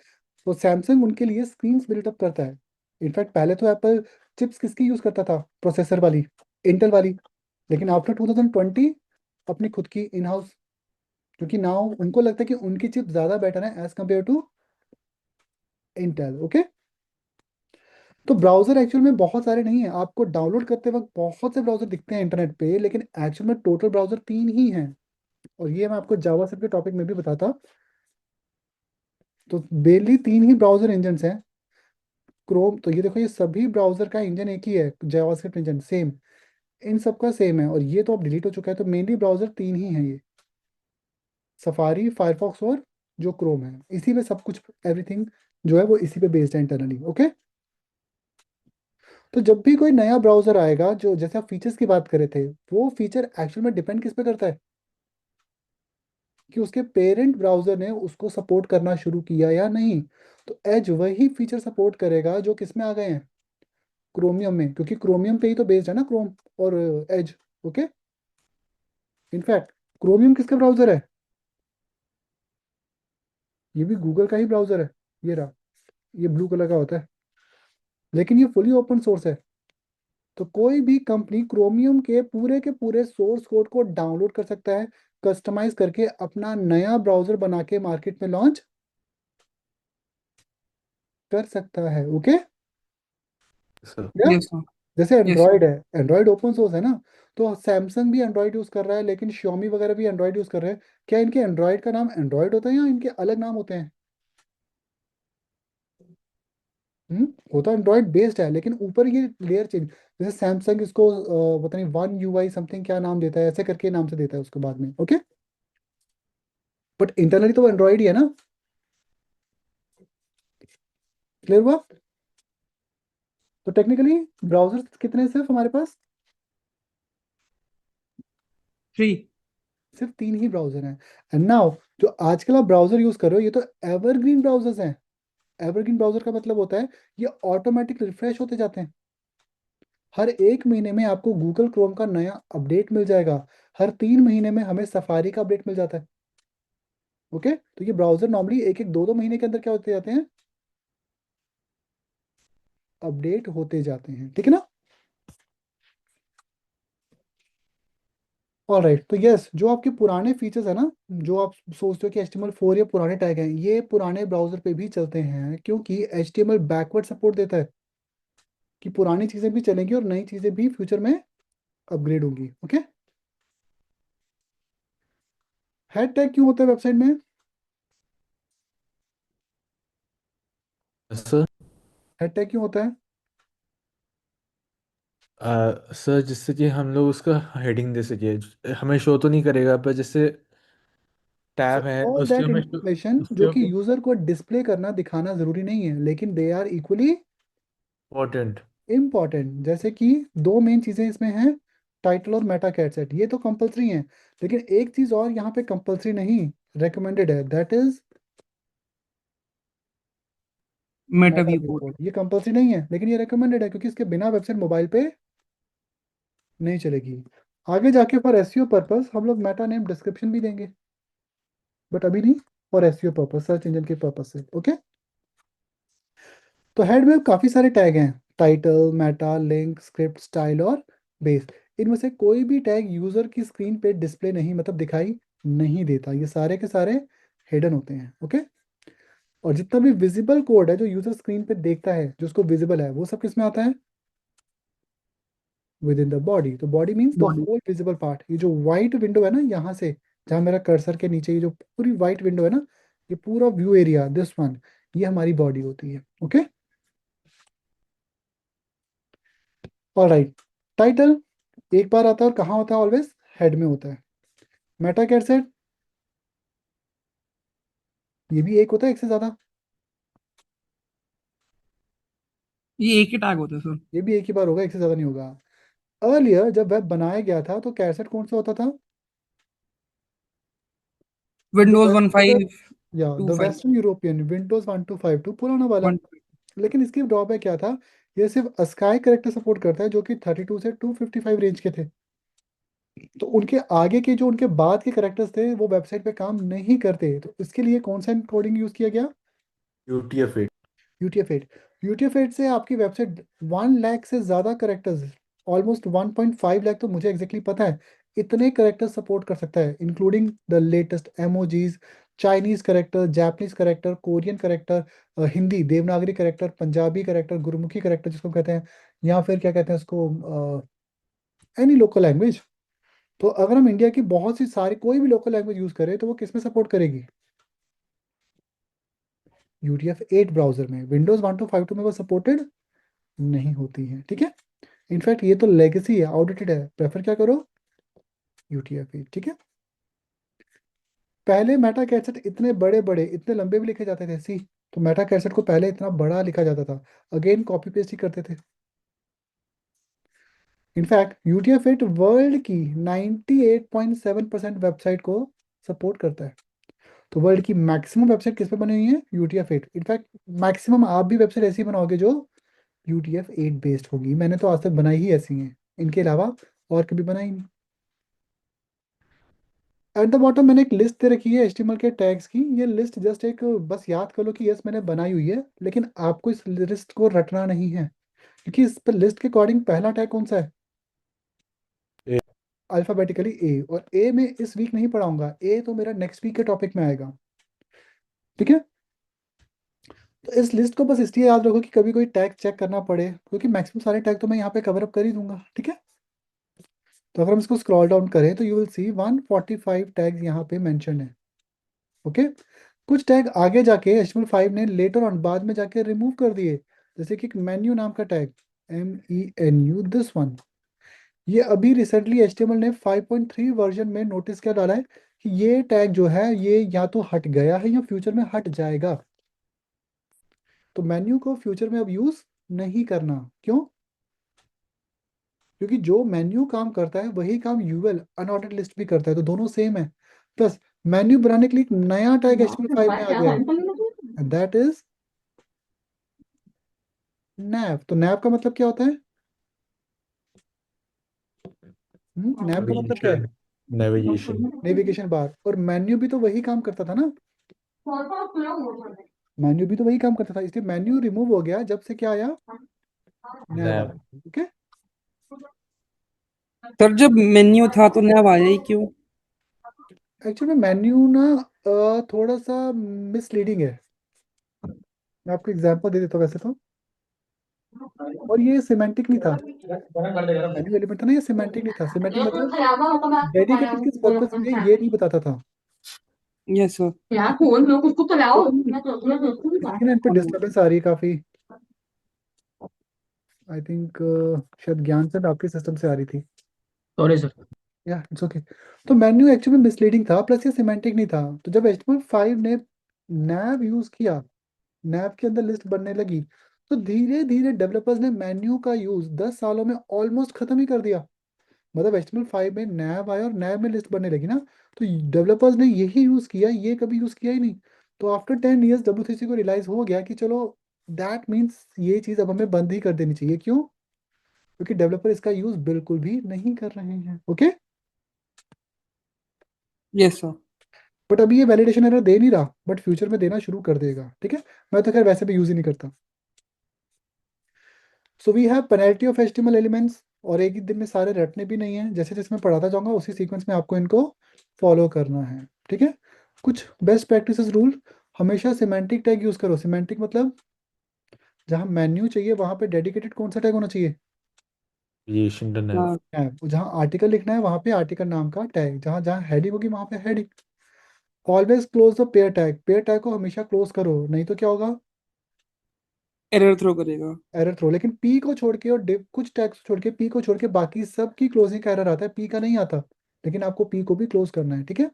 तो सैमसंग उनके लिए स्क्रीन बिल्टअप करता है। इनफैक्ट पहले तो एप्पल चिप्स किसकी यूज करता था, प्रोसेसर वाली, इंटेल वाली। लेकिन आफ्टर 2020 अपनी खुद की इन हाउस, क्योंकि नाउ उनको लगता है कि उनकी चिप ज्यादा बेटर है as compare to Intel. Okay. तो ब्राउजर एक्चुअल में बहुत सारे नहीं है, आपको डाउनलोड करते वक्त बहुत से ब्राउजर दिखते हैं इंटरनेट पे, लेकिन एक्चुअल में टोटल ब्राउजर 3 ही हैं। और ये मैं आपको जावास्क्रिप्ट के टॉपिक में भी बताता। तो बेनली 3 ही ब्राउजर इंजन हैं। क्रोम, तो ये देखो, ये सभी ब्राउजर का इंजन एक ही है, जावास्क्रिप्ट इंजन सेम, इन सबका सेम है। और ये तो अब डिलीट हो चुका है, तो मेनली ब्राउजर 3 ही हैं ये, सफारी, फायरफॉक्स और जो क्रोम है। इसी पे सब कुछ, एवरीथिंग जो है वो इसी पे बेस्ड है इंटरनली। ओके। तो जब भी कोई नया ब्राउजर आएगा, जो जैसे आप फीचर्स की बात कर रहे थे, वो फीचर एक्चुअल में डिपेंड किस पे करता है, कि उसके पेरेंट ब्राउजर ने उसको सपोर्ट करना शुरू किया या नहीं। तो एज वही फीचर सपोर्ट करेगा जो किस में आ गए हैं, क्रोमियम में, क्योंकि क्रोमियम पे ही तो बेस्ड है ना क्रोम और एज। ओके। इनफैक्ट क्रोमियम किसका ब्राउजर है? ये भी गूगल का ही ब्राउजर है। ये रहा, ये ब्लू कलर का होता है, लेकिन ये फुली ओपन सोर्स है। तो कोई भी कंपनी क्रोमियम के पूरे सोर्स कोड को डाउनलोड कर सकता है, कस्टमाइज करके अपना नया ब्राउजर बना के मार्केट में लॉन्च कर सकता है। ओके। सर या यस सर। जैसे यस सर। एंड्रॉयड है, एंड्रॉयड ओपन सोर्स है ना, तो सैमसंग भी एंड्रॉयड यूज कर रहा है, लेकिन Xiaomi वगैरह भी एंड्रॉयड यूज कर रहे हैं। क्या इनके एंड्रॉयड का नाम एंड्रॉयड होता है या इनके अलग नाम होते हैं? होता एंड्रॉयड बेस्ड है, लेकिन ऊपर ये लेयर चेंज, जैसे सैमसंग इसको पता नहीं वन UI समथिंग क्या नाम देता है, ऐसे करके नाम से देता है उसको बाद में। ओके। बट इंटरनली तो एंड्रॉयड ही है ना। क्लियर हुआ? तो टेक्निकली ब्राउजर कितने हैं सिर्फ हमारे पास? 3। सिर्फ 3 ही ब्राउजर हैं। एंड नाउ जो आजकल आप ब्राउजर यूज कर रहे हो, ये तो एवरग्रीन ब्राउजर्स हैं। एवरग्रीन ब्राउजर का मतलब होता है ये ऑटोमेटिक रिफ्रेश होते जाते हैं। हर 1 महीने में आपको गूगल क्रोम का नया अपडेट मिल जाएगा। हर 3 महीने में हमें सफारी का अपडेट मिल जाता है। ओके। तो ये ब्राउजर नॉर्मली 1-1, 2-2 महीने के अंदर क्या होते जाते हैं, अपडेट होते जाते हैं। ठीक है ना? All right. तो यस, जो आपके पुराने फीचर्स है ना, जो आप सोचते हो कि HTML4 या पुराने टैग हैं, ये पुराने ब्राउजर पे भी चलते हैं, क्योंकि HTML बैकवर्ड सपोर्ट देता है कि पुरानी चीजें भी चलेंगी और नई चीजें भी फ्यूचर में अपग्रेड होंगी। ओके। हैश टैग क्यों होता है वेबसाइट में? सर हेड टैग क्यों होता है? सर जिससे कि हम लोग उसका हेडिंग दे सके, हमें शो तो नहीं करेगा पर जैसे सो टैब है ऑल उसके दैट हमें इंफॉर्मेशन उसके जो कि यूजर को डिस्प्ले करना दिखाना जरूरी नहीं है, लेकिन they are equally important. Important. जैसे कि दो मेन चीजें इसमें हैं, टाइटल और मेटा कैट सेट, ये तो कंपलसरी है। लेकिन एक चीज और यहाँ पे कंपलसरी नहीं, रेकमेंडेड है, that is Meta Meta view view code. Code. ये कंपलसरी नहीं है, लेकिन ये रेकमेंडेड है, क्योंकि इसके बिना वेबसाइट मोबाइल पे नहीं चलेगी। आगे जाके फॉर एसईओ पर्पस हम लोग मेटा नेम डिस्क्रिप्शन भी देंगे, बट अभी नहीं, for SEO purpose, search engine के पर्पस से। ओके, तो हेड में काफी सारे टैग हैं, title, Meta, link, script, style और बेस। इनमें से कोई भी टैग यूजर की स्क्रीन पे डिस्प्ले नहीं, मतलब दिखाई नहीं देता। ये सारे के सारे हिडन होते हैं। ओके, और जितना भी विजिबल कोड है जो यूजर स्क्रीन पे देखता है, जो उसको विजिबल है, वो सब किस में आता है? Within the body. तो body means the whole visible part. ये जो व्हाइट विंडो है ना, यहाँ से जहाँ मेरा कर्सर के नीचे ये जो पूरी व्हाइट विंडो है ना, ये पूरा व्यू एरिया, दिस वन, ये हमारी बॉडी होती है। Okay, alright. टाइटल एक बार आता है और कहाँ होता है? ऑलवेज हेड में होता है। मेटा कैटसेट, ये भी एक होता है, एक से ज्यादा? ये एक ही टैग होता है सर। ये भी एक ही बार होगा, एक से ज्यादा नहीं होगा। अर्लियर जब वेब बनाया गया था तो कैटसेट कौन सा होता था? जो विंडोज वन वेस्ट, फाइव या to the five Western European Windows 1252 पुराना वाला। वन। लेकिन इसकी ड्रॉबैक क्या था? ये सिर्फ अस्काई करेक्टर सपोर्ट करता है, जो कि 32 से 255 रेंज के थे। तो उनके आगे के, जो उनके बाद के करेक्टर्स थे, वो वेबसाइट पे काम नहीं करते। तो इसके लिए कौन सा कोडिंग यूज किया गया? UTF-8। यूटीएफ-8। यूटीएफ-8 से आपकी वेबसाइट 1 लाख से ज्यादा करेक्टर्स, ऑलमोस्ट 1.5 लाख, तो मुझे एग्जैक्टली पता है, इतने करेक्टर्स सपोर्ट कर सकता है, including the latest emojis, Chinese character, Japanese character, Korean character, Hindi Devanagari character, Punjabi character, Gurmukhi character जिसको कहते हैं, या फिर क्या कहते हैं उसको, एनी लोकल लैंग्वेज। तो अगर हम इंडिया की बहुत सी सारी कोई भी लोकल लैंग्वेज यूज करें, तो वो किस में सपोर्ट करेगी? UTF-8 ब्राउजर में। विंडोज 1252 में वो सपोर्टेड नहीं होती है। ठीक है, इनफैक्ट ये तो लेगेसी है, आउटडेटेड है, प्रेफर क्या करो? UTF-8। ठीक है, पहले मेटा कैसेट इतने बड़े बड़े, इतने लंबे भी लिखे जाते थे, सी, तो मेटा कैसेट को पहले इतना बड़ा लिखा जाता था, अगेन कॉपी पेस्ट ही करते थे। इनफैक्ट UTF-8 वर्ल्ड की 98.7% वेबसाइट को सपोर्ट करता है। तो वर्ल्ड की मैक्सिमम वेबसाइट किस पे बनी हुई है? UTF-8। इनफैक्ट मैक्सिमम आप भी वेबसाइट ऐसी बनाओगे जो UTF-8 बेस्ड होगी। मैंने तो आज तक बनाई ही ऐसी हैं, इनके अलावा और कभी बनाई नहीं। एट द बॉटम मैंने एक लिस्ट दे रखी है HTML के टैग्स की। ये लिस्ट जस्ट एक, बस याद कर लो कि यस मैंने बनाई हुई है, लेकिन आपको इस लिस्ट को रटना नहीं है, क्योंकि इस पर लिस्ट के अकॉर्डिंग पहला टैग कौन सा है? ए। अल्फाबेटिकली ए। और ए में इस वीक नहीं पढ़ाऊंगा, ए तो मेरा नेक्स्ट वीक के टॉपिक में आएगा। ठीक है, तो इस लिस्ट को बस इसलिए याद रखो कि कभी कोई टैग चेक करना पड़े, क्योंकि मैक्सिमम सारे टैग तो मैं यहाँ पे कवर अप कर ही दूंगा। ठीक है, तो अगर हम इसको स्क्रॉल डाउन करें तो यू विल सी 145 टैग्स यहाँ पे मेंशन है। ओके, कुछ टैग आगे जाके HTML5 ने लेटर ऑन, बाद में जाके रिमूव कर दिए, जैसे कि एक मेन्यू नाम का टैग, MENU, दिस वन। ये अभी रिसेंटली HTML ने 5.3 वर्जन में नोटिस क्या डाला है कि ये टैग जो है, ये या तो हट गया है या फ्यूचर में हट जाएगा। तो मेन्यू को फ्यूचर में अब यूज नहीं करना। क्यों? क्योंकि जो मेन्यू काम करता है वही काम यूएल अनऑर्डर्ड लिस्ट भी करता है, तो दोनों सेम है। प्लस मेन्यू बनाने के लिए एक नया टैग HTML5 में आ गया है, एंड दैट इज नैव। तो नैव का मतलब क्या होता है? नैव का मतलब क्या है? नेविगेशन। Navigation bar. और मेन्यू भी तो वही काम करता था ना, मेन्यू भी तो वही काम करता था, इसलिए मेन्यू रिमूव हो गया जब से क्या आया? नैव नैव। आया। ओके, सर जब मेन्यू था तो नया आया ही क्यों? एक्चुअली मेन्यू ना थोड़ा सा मिसलीडिंग है। मैं आपको एग्जांपल दे देता हूँ वैसे तो, और ये सिमेंटिक नहीं था, मेन्यू एलिमेंट था ना, ये सिमेंटिक नहीं था। सिमेंटिक मतलब डेडिकेटेड किस पर्पस के लिए, ये नहीं बताता था। Yes, sir. यार फोन में कुछ तो लाओ मैं तो देखिए ना इन पे डिस्टर्बेंस आ रही है काफी। आई थिंक शायद ज्ञान से आपके सिस्टम से आ रही थी। Sorry sir. या इट्स ओके। तो मेन्यू एक्चुअली मिसलीडिंग था, प्लस ये सिमेंटिक नहीं था। तो जब HTML5 ने nav यूज किया, nav के अंदर लिस्ट बनने लगी, तो धीरे धीरे डेवलपर्स ने मेन्यू का यूज 10 सालों में ऑलमोस्ट खत्म ही कर दिया। मतलब HTML5 में nav आया और nav में लिस्ट बनने लगी ना, तो डेवलपर्स ने यही यूज किया, ये कभी यूज किया ही नहीं। तो आफ्टर 10 years W3C को रियलाइज हो गया कि चलो दैट मीन्स ये चीज अब हमें बंद ही कर देनी चाहिए। क्यों? क्योंकि डेवलपर इसका यूज बिल्कुल भी नहीं कर रहे हैं। Okay, Yes, sir. बट अभी ये वैलिडेशन एरर दे नहीं रहा, बट फ्यूचर में देना शुरू कर देगा। ठीक है, मैं तो खैर वैसे भी यूज ही नहीं करता। So we have plenty of HTML elements, और एक ही दिन में सारे रटने भी नहीं है। जैसे जैसे मैं पढ़ाता जाऊंगा उसी सीक्वेंस में आपको इनको फॉलो करना है। ठीक है, कुछ बेस्ट प्रैक्टिसेस रूल, हमेशा सिमेंटिक टैग यूज करो। सिमेंटिक मतलब जहाँ मेन्यू चाहिए वहां पे डेडिकेटेड कौन सा टैग होना चाहिए? क्रिएशन डन है। टैग। जहाँ आर्टिकल लिखना है वहां पे आर्टिकल नाम का टैग, जहाँ जहाँ हेडिंग होगी वहां पे heading. Always close the pair tag, pair tag को हमेशा क्लोज करो, नहीं तो क्या होगा? Error throw करेगा. Error throw. लेकिन पी को छोड़ के और div कुछ टैग्स छोड़ के, पी को छोड़ के बाकी सब की क्लोजिंग का एरर आता है, पी का नहीं आता। लेकिन आपको पी को भी क्लोज करना है। ठीक है,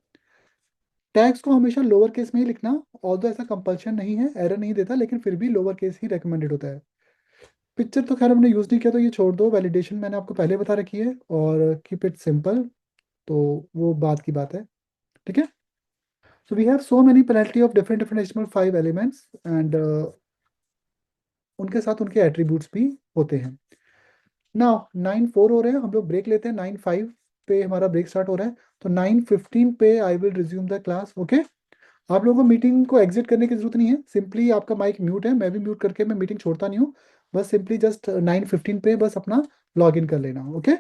टैग्स को हमेशा लोअर केस में ही लिखना। ऑल्दो ऐसा कंपल्शन नहीं है, एरर नहीं देता, लेकिन फिर भी लोअर केस ही रेकमेंडेड होता है। पिक्चर तो खैर हमने यूज नहीं किया, तो ये छोड़ दो। वैलिडेशन मैंने आपको पहले बता रखी है, और कीप इट सिंपल, तो वो बात की बात है। ठीक है, so we have so many plenty of different different HTML5 elements, and उनके साथ उनके एट्रीब्यूट्स भी होते हैं। नाउ 9:04 हो रहे हैं, हम लोग ब्रेक लेते हैं। 9:05 पे हमारा ब्रेक स्टार्ट हो रहा है, तो 9:15 पे I will resume the class. Okay, आप लोगों को मीटिंग को एग्जिट करने की जरूरत नहीं है। सिंपली आपका माइक म्यूट है, मैं भी म्यूट करके मैं मीटिंग छोड़ता नहीं हूँ। बस सिंपली जस्ट 9:15 पे बस अपना लॉग इन कर लेना। Okay,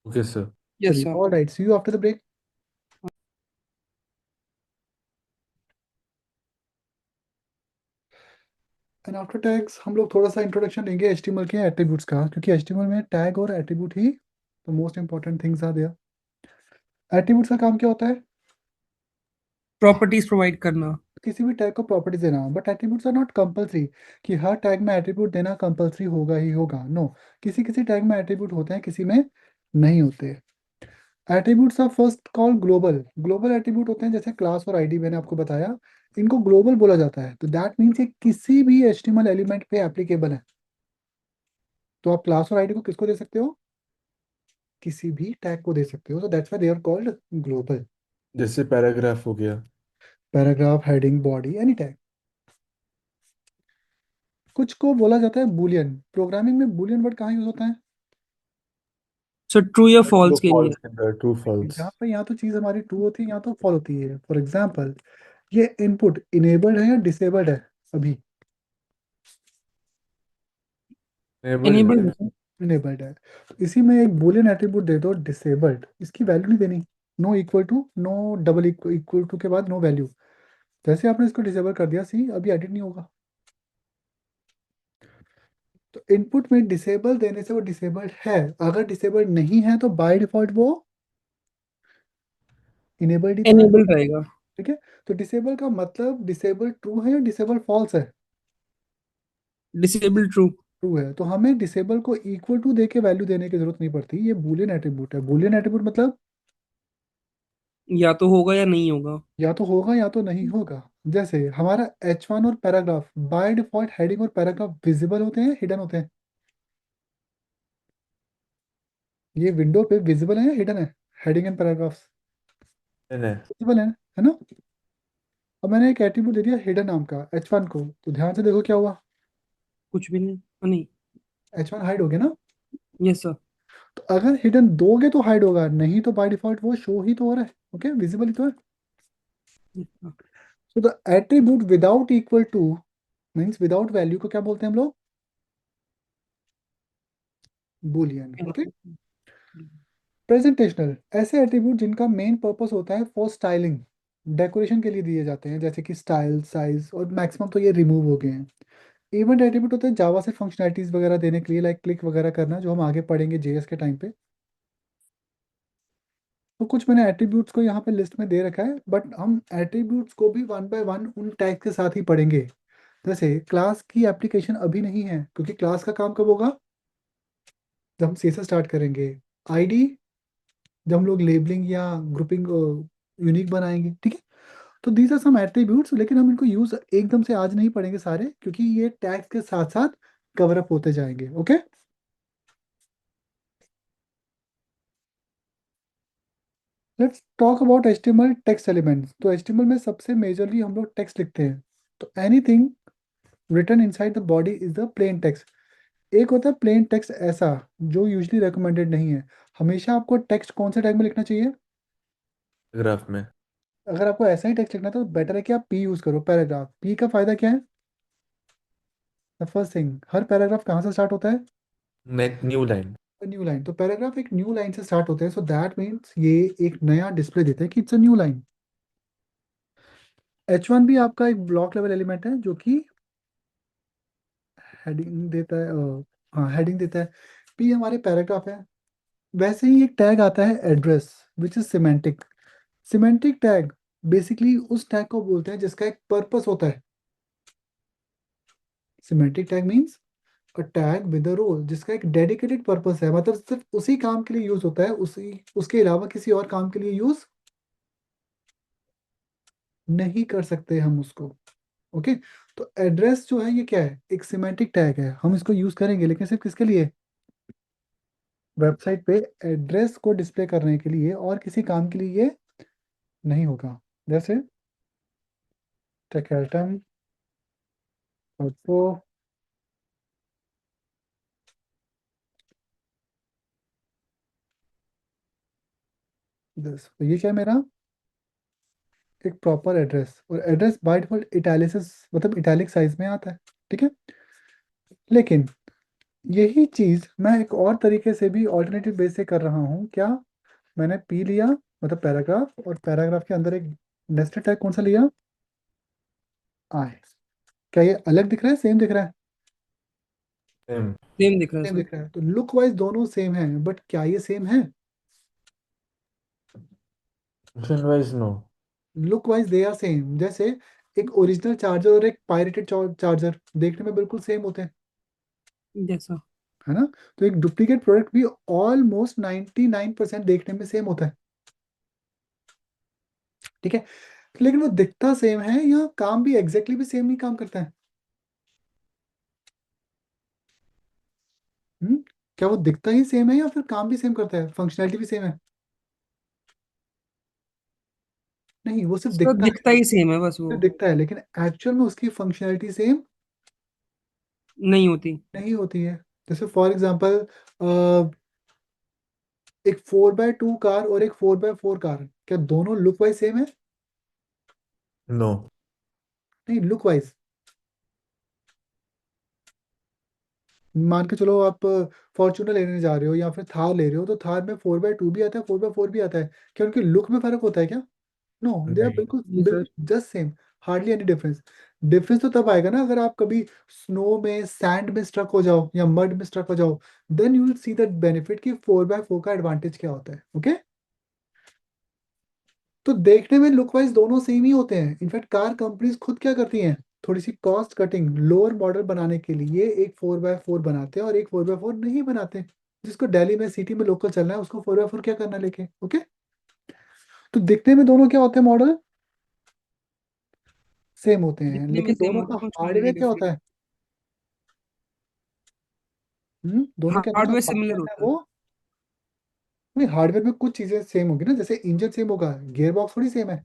okay sir. Yes, चलिए, sir. All right, see you after the break. And after tags हम लोग थोड़ा सा इंट्रोडक्शन लेंगे HTML के एट्रीब्यूट्स का, क्योंकि HTML में टैग और एट्रीब्यूट ही the most important things are there. Attributes का काम क्या होता है? Properties provide करना. किसी भी टैग को प्रॉपर्टीज देना। But attributes are not compulsory कि हर टैग में एट्रीब्यूट देना कंपलसरी होगा ही होगा। नो, किसी किसी टैग में एट्रीब्यूट होते हैं, किसी में नहीं होते। Attributes are first call global. Global attribute होते हैं, जैसे क्लास और आईडी मैंने आपको बताया, इनको ग्लोबल बोला जाता है। तो दैट मीन्स ये किसी भी HTML एलिमेंट पे एप्लीकेबल है। तो आप क्लास और आईडी को किसको दे सकते हो? किसी भी टैग को दे सकते हो। तो that's why they are called global. जैसे पैराग्राफ हो गया। Paragraph, heading, body, any tag. कुछ को बोला जाता है बूलियन। प्रोग्रामिंग में बूलियन वर्ड कहाँ यूज होता है? So true या ट्रू false के लिए. फॉल्स के अंदर ट्रू फॉल्स। जहाँ पे यहाँ तो चीज हमारी ट्रू होती है, यहाँ तो फॉल होती है। फॉर एग्जाम्पल, ये इनपुट इनेबल्ड है या डिसेबल्ड है? अभी एनेबल्ड Enabled है। है. इनेबल्ड है। तो इसी में एक बूलियन एट्रीब्यूट दे दो डिसेबल्ड, इसकी वैल्यू नहीं देनी। No equal to, no double equal to के बाद नो वैल्यू। जैसे आपने इसको डिसेबल कर दिया, सी अभी एडिट नहीं होगा। तो इनपुट में डिसेबल देने से वो डिसेबल्ड है, अगर डिसेबल्ड नहीं है तो बाय डिफॉल्ट वो इनेबल्ड ही तो है। Enabled रहेगा. ठीक है, तो डिसेबल का मतलब डिसेबल ट्रू है या डिसेबल फॉल्स है? Disable true. ट्रू है। तो हमें डिसेबल को इक्वल टू दे के वैल्यू देने की जरूरत नहीं पड़ती। ये बूलियन एट्रीब्यूट है। बूलियन एट्रीब्यूट मतलब या तो होगा या नहीं होगा. या तो होगा या तो नहीं होगा। जैसे हमारा H1 और पैराग्राफ, बाय डिफॉल्ट हेडिंग और पैराग्राफ विजिबल होते हैं, हिडन होते हैं? ये विंडो पे विजिबल है या हिडन है? हेडिंग एंड पैराग्राफ्स है। विजिबल है ना? अब मैंने एक एट्रीब्यूट दे दिया हिडन नाम का H1 को, तो ध्यान से देखो क्या हुआ। कुछ भी नहीं. नहीं. H1 हाइड हो गया ना? Yes, sir. तो अगर हिडन दोगे तो हाइड होगा, नहीं तो बाय डिफॉल्ट वो शो ही तो हो रहा है। ओके, विजिबल ही तो है। Yes, sir. So the attribute without equal two means without value को क्या बोलते हैं हम लोग? बूलियन। ओके, प्रेजेंटेशनल, ऐसे एट्रीब्यूट जिनका मेन पर्पस होता है फॉर स्टाइलिंग, डेकोरेशन के लिए दिए जाते हैं, जैसे कि स्टाइल, साइज, और मैक्सिमम तो ये रिमूव हो गए हैं। इवेंट एट्रीब्यूट होते हैं जावा से फंक्शनैलिटीज वगैरह देने के लिए, लाइक क्लिक वगैरह करना, जो हम आगे पढ़ेंगे JS के टाइम पे। तो कुछ मैंने एट्रीब्यूट्स को यहाँ पे लिस्ट में दे रखा है, बट हम एट्रीब्यूट्स को भी वन बाय वन उन टैग के साथ ही पढ़ेंगे। जैसे क्लास की एप्लीकेशन अभी नहीं है, क्योंकि क्लास का काम कब होगा, जब हम सी से स्टार्ट करेंगे। आईडी जब हम लोग लेबलिंग या ग्रुपिंग यूनिक बनाएंगे, ठीक है। तो दीज आर सम एट्रीब्यूट्स, लेकिन हम इनको यूज एकदम से आज नहीं पढ़ेंगे सारे, क्योंकि ये टैग्स के साथ साथ कवर अप होते जाएंगे। Okay, let's talk about HTML text elements. तो HTML में सबसे मेजरली हम लोग टेक्स्ट लिखते हैं। तो anything written inside the body is the plain text. एक होता है प्लेन टेक्स्ट ऐसा, जो यूजली रिकमेंडेड नहीं है। हमेशा आपको टेक्स्ट कौन से टैग में लिखना चाहिए? पैराग्राफ में। अगर आपको ऐसा ही टेक्स्ट लिखना है तो बेटर है कि आप पी यूज करो, पैराग्राफ। पी का फायदा क्या है? The first thing, her paragraph कहाँ से स्टार्ट होता है? New line. New line. तो पैराग्राफ एक न्यू लाइन से स्टार्ट होते हैं, सो दैट मीन्स ये एक नया डिस्प्ले देते हैं कि it's a new line. H1 भी आपका एक ब्लॉक लेवल एलिमेंट है, जो कि हेडिंग देता है। हाँ, हेडिंग देता है। पी हमारे पैराग्राफ है। वैसे ही एक टैग आता है address, which is semantic. Semantic tag basically उस टैग को बोलते हैं जिसका एक पर्पस होता है। Semantic tag means a tag with a role, जिसका एक डेडिकेटेड पर्पस है, मतलब सिर्फ उसी काम के लिए यूज होता है, उसी उसके अलावा किसी और काम के लिए यूज नहीं कर सकते हम उसको। ओके, तो एड्रेस जो है ये क्या है? एक सिमेंटिक टैग है। हम इसको यूज करेंगे, लेकिन सिर्फ किसके लिए? वेबसाइट पे एड्रेस को डिस्प्ले करने के लिए, और किसी काम के लिए ये नहीं होगा। जैसे टेकैटम ऑटो दिस, तो ये क्या है मेरा? एक प्रॉपर एड्रेस। और एड्रेस बाय डिफॉल्ट इटैलिसिस, मतलब इटैलिक साइज में आता है, ठीक है। लेकिन यही चीज मैं एक और तरीके से भी ऑल्टरनेटिव बेस से कर रहा हूँ। क्या? मैंने पी लिया, मतलब पैराग्राफ, और पैराग्राफ के अंदर एक नेस्टेड टैग कौन सा लिया? आई। क्या ये अलग दिख रहा है, सेम दिख रहा है? सेम। सेम दिख रहा है सेम सर। दिख रहा है। तो लुक वाइज दोनों सेम है, बट क्या ये सेम है? Function wise no. Look wise they are same. जैसे एक ओरिजिनल चार्जर और एक पायरेटेड चार्जर देखने में बिल्कुल सेम होते हैं, जैसा। है ना। तो एक डुप्लीकेट प्रोडक्ट भी ऑलमोस्ट 99% देखने में सेम होता है, ठीक है। लेकिन वो दिखता सेम है, या काम भी एग्जैक्टली भी सेम नहीं काम करता है? हम्म क्या वो दिखता ही सेम है, या फिर काम भी सेम करता है, फंक्शनैलिटी भी सेम है? नहीं, वो सिर्फ सर दिखता है। दिखता ही सेम है बस वो। सिर्फ दिखता है, लेकिन एक्चुअल में उसकी फंक्शनैलिटी सेम नहीं होती। नहीं होती है। जैसे फॉर एग्जाम्पल, एक 4x2 कार और एक 4x4 कार, क्या दोनों लुक वाइज सेम है? नो। नहीं, लुक वाइज। मान के चलो आप फॉर्च्यूनर लेने जा रहे हो या फिर थार ले रहे हो, तो थार में 4x2 भी आता है, 4x4 भी आता है। क्या उनके लुक में फर्क होता है क्या? नो, दे आर नहीं। बिल्कुल जी बिल्कुल sir. Just same. Hardly any difference. Difference तो तब आएगा ना, अगर आप कभी स्नो में, सैंड में स्ट्रक हो जाओ या मड में स्ट्रक हो जाओ, then you will see the benefit कि 4x4 का एडवांटेज क्या होता है। ओके, तो देखने में लुक वाइज दोनों सेम ही होते हैं। इनफैक्ट कार कंपनीज खुद क्या करती हैं, थोड़ी सी कॉस्ट कटिंग लोअर मॉडल बनाने के लिए एक 4x4 बनाते हैं और एक 4x4 नहीं बनाते। जिसको दिल्ली में सिटी में लोकल चलना है, उसको 4x4 क्या करना लेके। ओके, तो दिखने में दोनों क्या होते हैं, मॉडल सेम होते हैं, दिखने में लेकिन सेम दोनों होता का है, फंक्शनैलिटी हार्डवेयर क्या डिफरेंट। होता है? दोनों के अंदर जो हार्डवेयर सिमिलर हार्डवेयर है होता है। वो, नहीं, हार्डवेयर में कुछ चीजें सेम होगी ना, जैसे इंजन सेम होगा, गियर बॉक्स थोड़ी सेम है,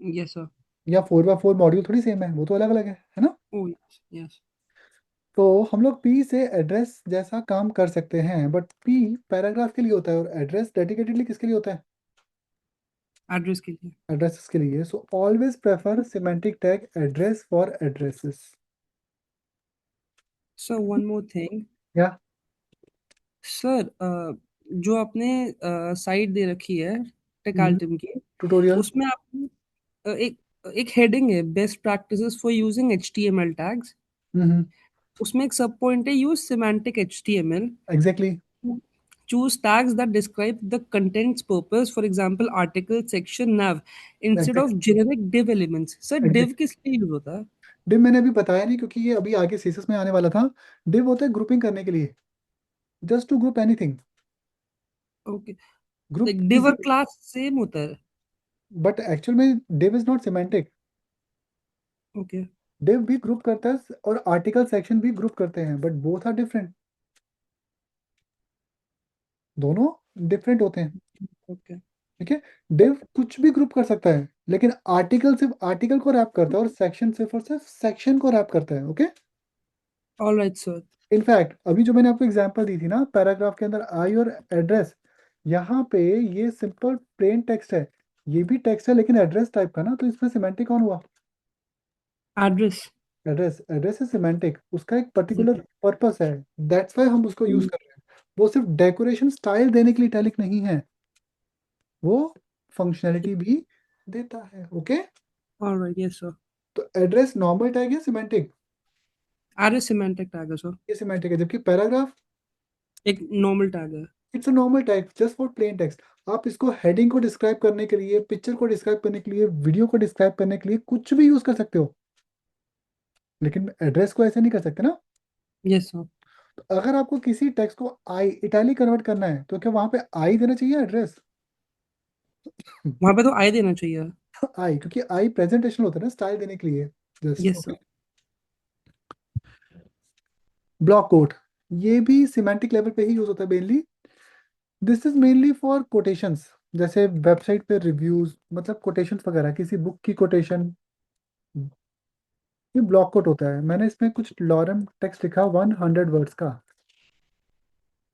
यस सर। या 4x4 मॉड्यूल थोड़ी सेम है, वो तो अलग अलग है ना। ओ यस यस। तो हम लोग पी से एड्रेस जैसा काम कर सकते हैं, बट पी पैराग्राफ के लिए होता है, और एड्रेस डेडिकेटेडली किसके लिए होता है? एड्रेस के लिए। एड्रेसेस के लिए। So always prefer semantic tag address for addresses. Sir one more thing. या सर जो आपने साइट दे रखी है टेकाल्टिम की, ट्यूटोरियल। उसमें आपने एक एक हेडिंग है best practices for using HTML tags. उसमें एक सब पॉइंट है use semantic HTML। Exactly. choose tags that describe the content's purpose. For example, article, section, nav, instead of generic div elements. Sir, div किस लिए use होता है? Div मैंने अभी बताया नहीं, क्योंकि ये अभी आगे सीएसएस में आने वाला था। डिव होता है ग्रुपिंग करने के लिए, just to group anything. Okay. Group Like div और class same होता है. बट एक्चुअल में div is not semantic. Okay. Div भी ग्रुप करता है और आर्टिकल सेक्शन भी ग्रुप करते हैं, बट बोथ आर डिफरेंट। दोनों डिफरेंट होते हैं, Okay. ठीक है। डिव कुछ भी ग्रुप कर सकता है, लेकिन आर्टिकल सिर्फ आर्टिकल को रैप करता है, और सेक्शन सिर्फ और सिर्फ सेक्शन को रैप करता है, okay. All right, sir. In fact अभी जो मैंने आपको एग्जांपल दी थी ना, पैराग्राफ के अंदर आई और एड्रेस, यहाँ पे ये सिंपल प्लेन टेक्स्ट है, ये भी टेक्स्ट है लेकिन एड्रेस टाइप का ना, तो इसमें सिमेंटिक कौन हुआ? Address. Address, address is semantic, उसका एक पर्टिकुलर पर्पस है, दैट्स वाई हम उसको यूज कर रहे हैं। वो सिर्फ डेकोरेशन स्टाइल देने के लिए इटैलिक नहीं है, वो फंक्शनैलिटी भी देता है, okay. All right, yes, sir. तो एड्रेस नॉर्मल टैग है सिमेंटिक? Address semantic tag है, sir. ये सिमेंटिक है, जबकि पैराग्राफ एक normal tag है. It's a normal tag just for plain text. आप इसको हेडिंग को डिस्क्राइब करने के लिए, पिक्चर को डिस्क्राइब करने के लिए, वीडियो को डिस्क्राइब करने के लिए कुछ भी यूज कर सकते हो, लेकिन एड्रेस को ऐसे नहीं कर सकते ना। Yes, sir. तो अगर आपको किसी टेक्स्ट को आई इटैलिक कन्वर्ट करना है, तो क्या वहां पे आई देना चाहिए एड्रेस? वहां पे तो I देना चाहिए. आई, क्योंकि आई प्रेजेंटेशन होता है ना, स्टाइल देने के लिए Yes, just. sir. Blockquote, ये भी सिमेंटिक लेवल पे ही यूज होता है mainly. This is mainly for quotations, जैसे वेबसाइट पे रिव्यूज, मतलब कोटेशंस वगैरह, किसी बुक की कोटेशन, ये ब्लॉक कोट होता है। मैंने इसमें कुछ लॉरम टेक्स्ट लिखा 100 वर्ड्स का।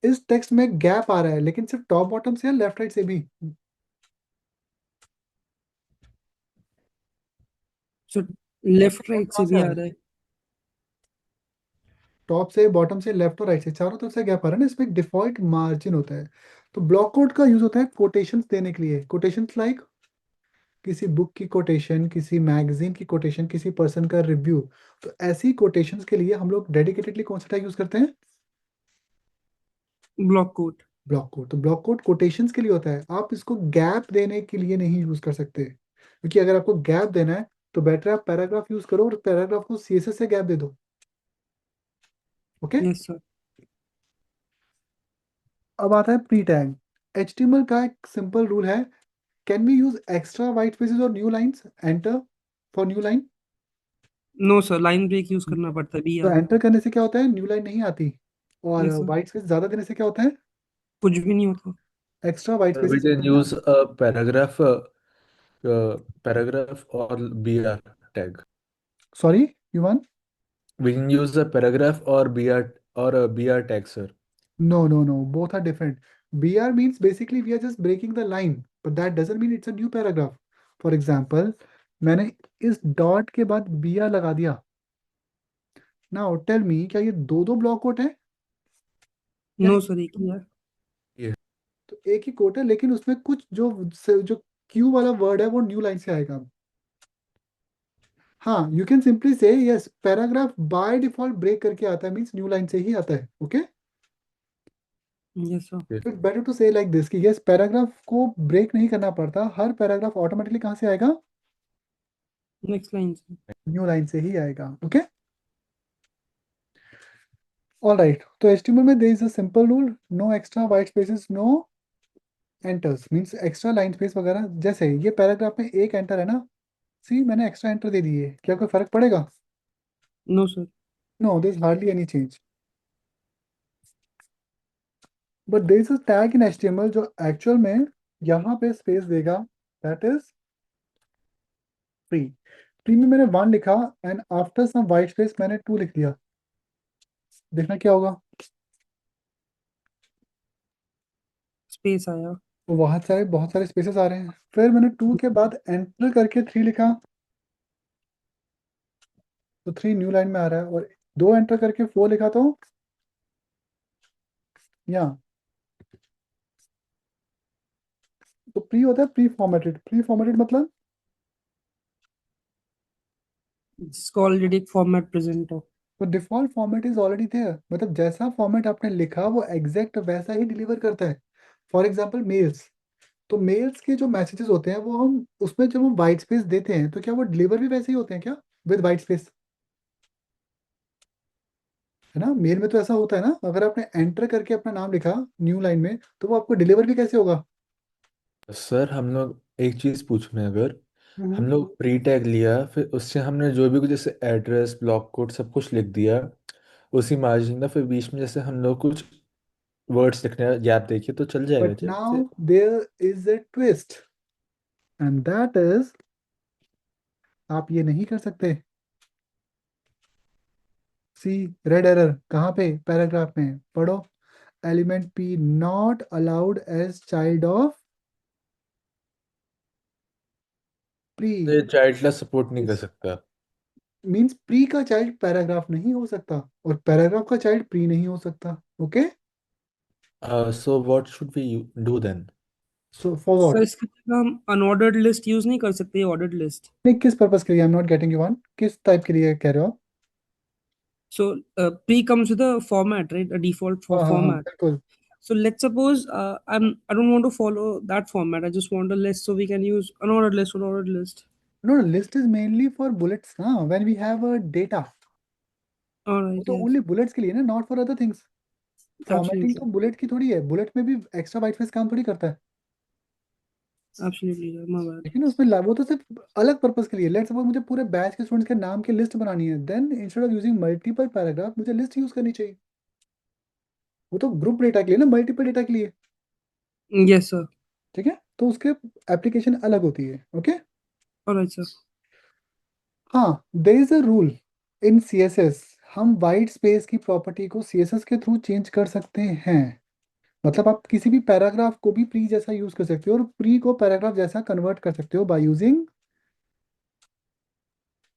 इस टेक्स्ट में गैप आ रहा है, लेकिन सिर्फ टॉप बॉटम से या लेफ्ट राइट से भी? So left right से भी आ रहा है. टॉप से, बॉटम से, लेफ्ट और राइट से, चारों तरफ से गैप आ रहा है ना, इसमें एक डिफॉल्ट मार्जिन होता है। तो ब्लॉक कोट का यूज होता है कोटेशंस देने के लिए। कोटेशंस लाइक किसी बुक की कोटेशन, किसी मैगजीन की कोटेशन, किसी पर्सन का रिव्यू। तो ऐसी कोटेशंस के लिए हम लोग डेडिकेटेडली कौन सा टैग यूज करते हैं? Block quote. Blockquote. तो ब्लॉक कोट कोटेशंस के लिए होता है, आप इसको गैप देने के लिए नहीं यूज कर सकते, क्योंकि अगर आपको गैप देना है तो बेटर आप पैराग्राफ यूज करो और पैराग्राफ को सीएसएस से गैप दे दो, ओके। Yes, sir. अब आता है प्री टैग। एचटीएमएल का एक सिंपल रूल है, can we use extra white spaces और new lines, enter for new line? No, sir. Line break use करना पड़ता है. तो BR. एंटर करने से क्या होता है? न्यू लाइन नहीं आती। और Yes, sir. व्हाइट स्पेस ज्यादा देने से क्या होता है? कुछ भी नहीं होता. Extra white We spaces. can use a paragraph or BR tag. Sorry युवन? We can use a paragraph or BR tag, sir. No, both are different. BR means basically we are just breaking the line, but that doesn't mean it's a new paragraph. For example, मैंने इस dot के बाद BR लगा दिया। Now tell me, क्या ये दो दो ब्लॉक कोट है? No, sir. एक ही है. तो एक ही कोट है, लेकिन उसमें कुछ जो क्यू वाला वर्ड है वो न्यू लाइन से आएगा। हाँ, you can simply say yes, paragraph by default break करके आता है, मींस न्यू लाइन से ही आता है, okay. Yes, sir. It's better to say like this कि यस, पैराग्राफ को ब्रेक नहीं करना पड़ता, हर पैराग्राफ ऑटोमेटिकली कहाँ से आएगा? Next line, sir. New line से ही आएगा, ओके। ऑल राइट, तो एचटीएमएल में there is a simple rule, no extra white spaces, no enters, means extra line space वगैरह। जैसे ये पैराग्राफ में एक एंटर है ना, सी मैंने एक्स्ट्रा एंटर दे दिए, क्या कोई फर्क पड़ेगा? No, sir. No, there is hardly any change. But there is a tag in HTML जो एक्चुअल में यहाँ पे स्पेस देगा, दैट इज फ्री। फ्री में मैंने 1 लिखा and after some white space मैंने 2 लिख दिया, देखना क्या होगा। Space आया. तो बहुत सारे स्पेसेस आ रहे हैं। फिर मैंने 2 के बाद एंटर करके 3 लिखा, तो 3 न्यू लाइन में आ रहा है, और 2 एंटर करके 4 लिखा, तो यहाँ। तो प्री होता है प्री फॉर्मेटेड। प्री फॉर्मेटेड मतलब इसको ऑलरेडी एक फॉर्मेट प्रेजेंट हो. तो default format is already there, मतलब जैसा फॉर्मेट आपने लिखा वो एग्जैक्ट वैसा ही डिलीवर करता है। फॉर एग्जाम्पल मेल्स, तो मेल्स के जो मैसेजेस होते हैं वो हम उसमें जब हम वाइट स्पेस देते हैं तो क्या वो डिलीवर भी वैसे ही होते हैं क्या, विद वाइट स्पेस? है ना, मेल में तो ऐसा होता है ना, अगर आपने एंटर करके अपना नाम लिखा न्यू लाइन में तो वो आपको डिलीवर भी कैसे होगा? सर हम लोग एक चीज़ पूछ रहे हैं, अगर हम हम्म। लोग प्री टैग लिया फिर उससे हमने जो भी कुछ जैसे एड्रेस ब्लॉक कोड सब कुछ लिख दिया उसी मार्जिन में, फिर बीच में जैसे हम लोग कुछ वर्ड्स लिखने गैप देखिए तो चल जाएगा बट क्या नाउ इससे? There is a twist, and that is आप ये नहीं कर सकते। सी, रेड एरर कहाँ पे, पैराग्राफ में पढ़ो। Element P not allowed as child of P. तो ये चाइल्डलेस सपोर्ट नहीं कर सकता। मींस प्री का चाइल्ड पैराग्राफ नहीं हो सकता और पैराग्राफ का चाइल्ड प्री नहीं हो सकता। Okay, so what should we do then? So for sir what? इसके लिए हम अनऑर्डर्ड लिस्ट यूज नहीं कर सकते, ऑर्डर्ड लिस्ट। नहीं, किस पर्पस के लिए? I am not getting you one, किस टाइप के लिए कह रहे हो आप? So pre comes with a format, right? A default for हाँ हाँ हाँ, format. बिल्कुल। So let's suppose I don't want to follow that format. I just want a list, so we can use unordered list or ordered list. No, list is mainly for bullets ना, when we have a data. All वो right, तो yes, only bullets के लिए ना, not for other things. Formatting तो absolutely, bullet की थोड़ी है, बुलेट में भी एक्स्ट्रा वाइट स्पेस काम थोड़ी करता है। absolutely, sir, my bad. लेकिन उसमें वो तो सिर्फ अलग पर्पस के लिए। लेट्स सपोज मुझे पूरे बैच के स्टूडेंट्स के नाम की लिस्ट बनानी है, then instead of using multiple paragraph मुझे लिस्ट यूज करनी चाहिए। वो तो ग्रुप डेटा के लिए ना, मल्टीपल डेटा के लिए। Yes, sir. ठीक है, तो उसके एप्लीकेशन अलग होती है। ओके। All right, sir. हाँ, there is a rule in CSS, हम वाइट स्पेस की प्रॉपर्टी को सीएसएस के थ्रू चेंज कर सकते हैं। मतलब आप किसी भी पैराग्राफ को भी प्री जैसा यूज कर सकते हो और प्री को पैराग्राफ जैसा कन्वर्ट कर सकते हो by using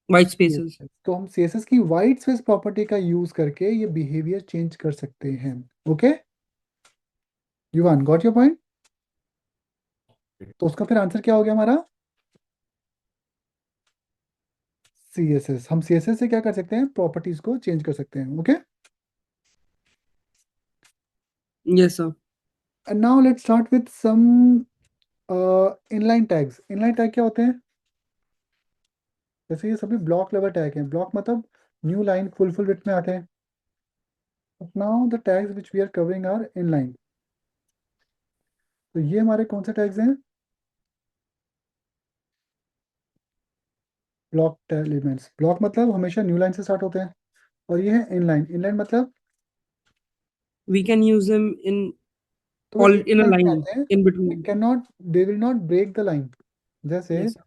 White spaces. CSS। तो हम सीएसएस की वाइट स्पेस प्रॉपर्टी का यूज करके ये बिहेवियर चेंज कर सकते हैं। ओके, युवान गॉट योर पॉइंट? तो उसका फिर आंसर क्या हो गया हमारा? सीएसएस, हम सीएसएस से क्या कर सकते हैं, प्रॉपर्टीज को चेंज कर सकते हैं। Okay, Yes, sir. And now let's start with some inline tags. Inline tag क्या होते हैं? जैसे ये सभी ब्लॉक लेवल टैग हैं। ब्लॉक मतलब न्यू लाइन फुल विड्थ में आते हैं। Now the tags which we are covering are inline. तो ये हमारे कौन से टैग्स हैं? Block elements. ब्लॉक मतलब हमेशा न्यू लाइन से स्टार्ट होते हैं, और ये है इनलाइन। इनलाइन मतलब We can use them in तो वो all एक in a लाइन में line आते हैं। in the between. Can not, they will not break the line. जैसे Yes, sir.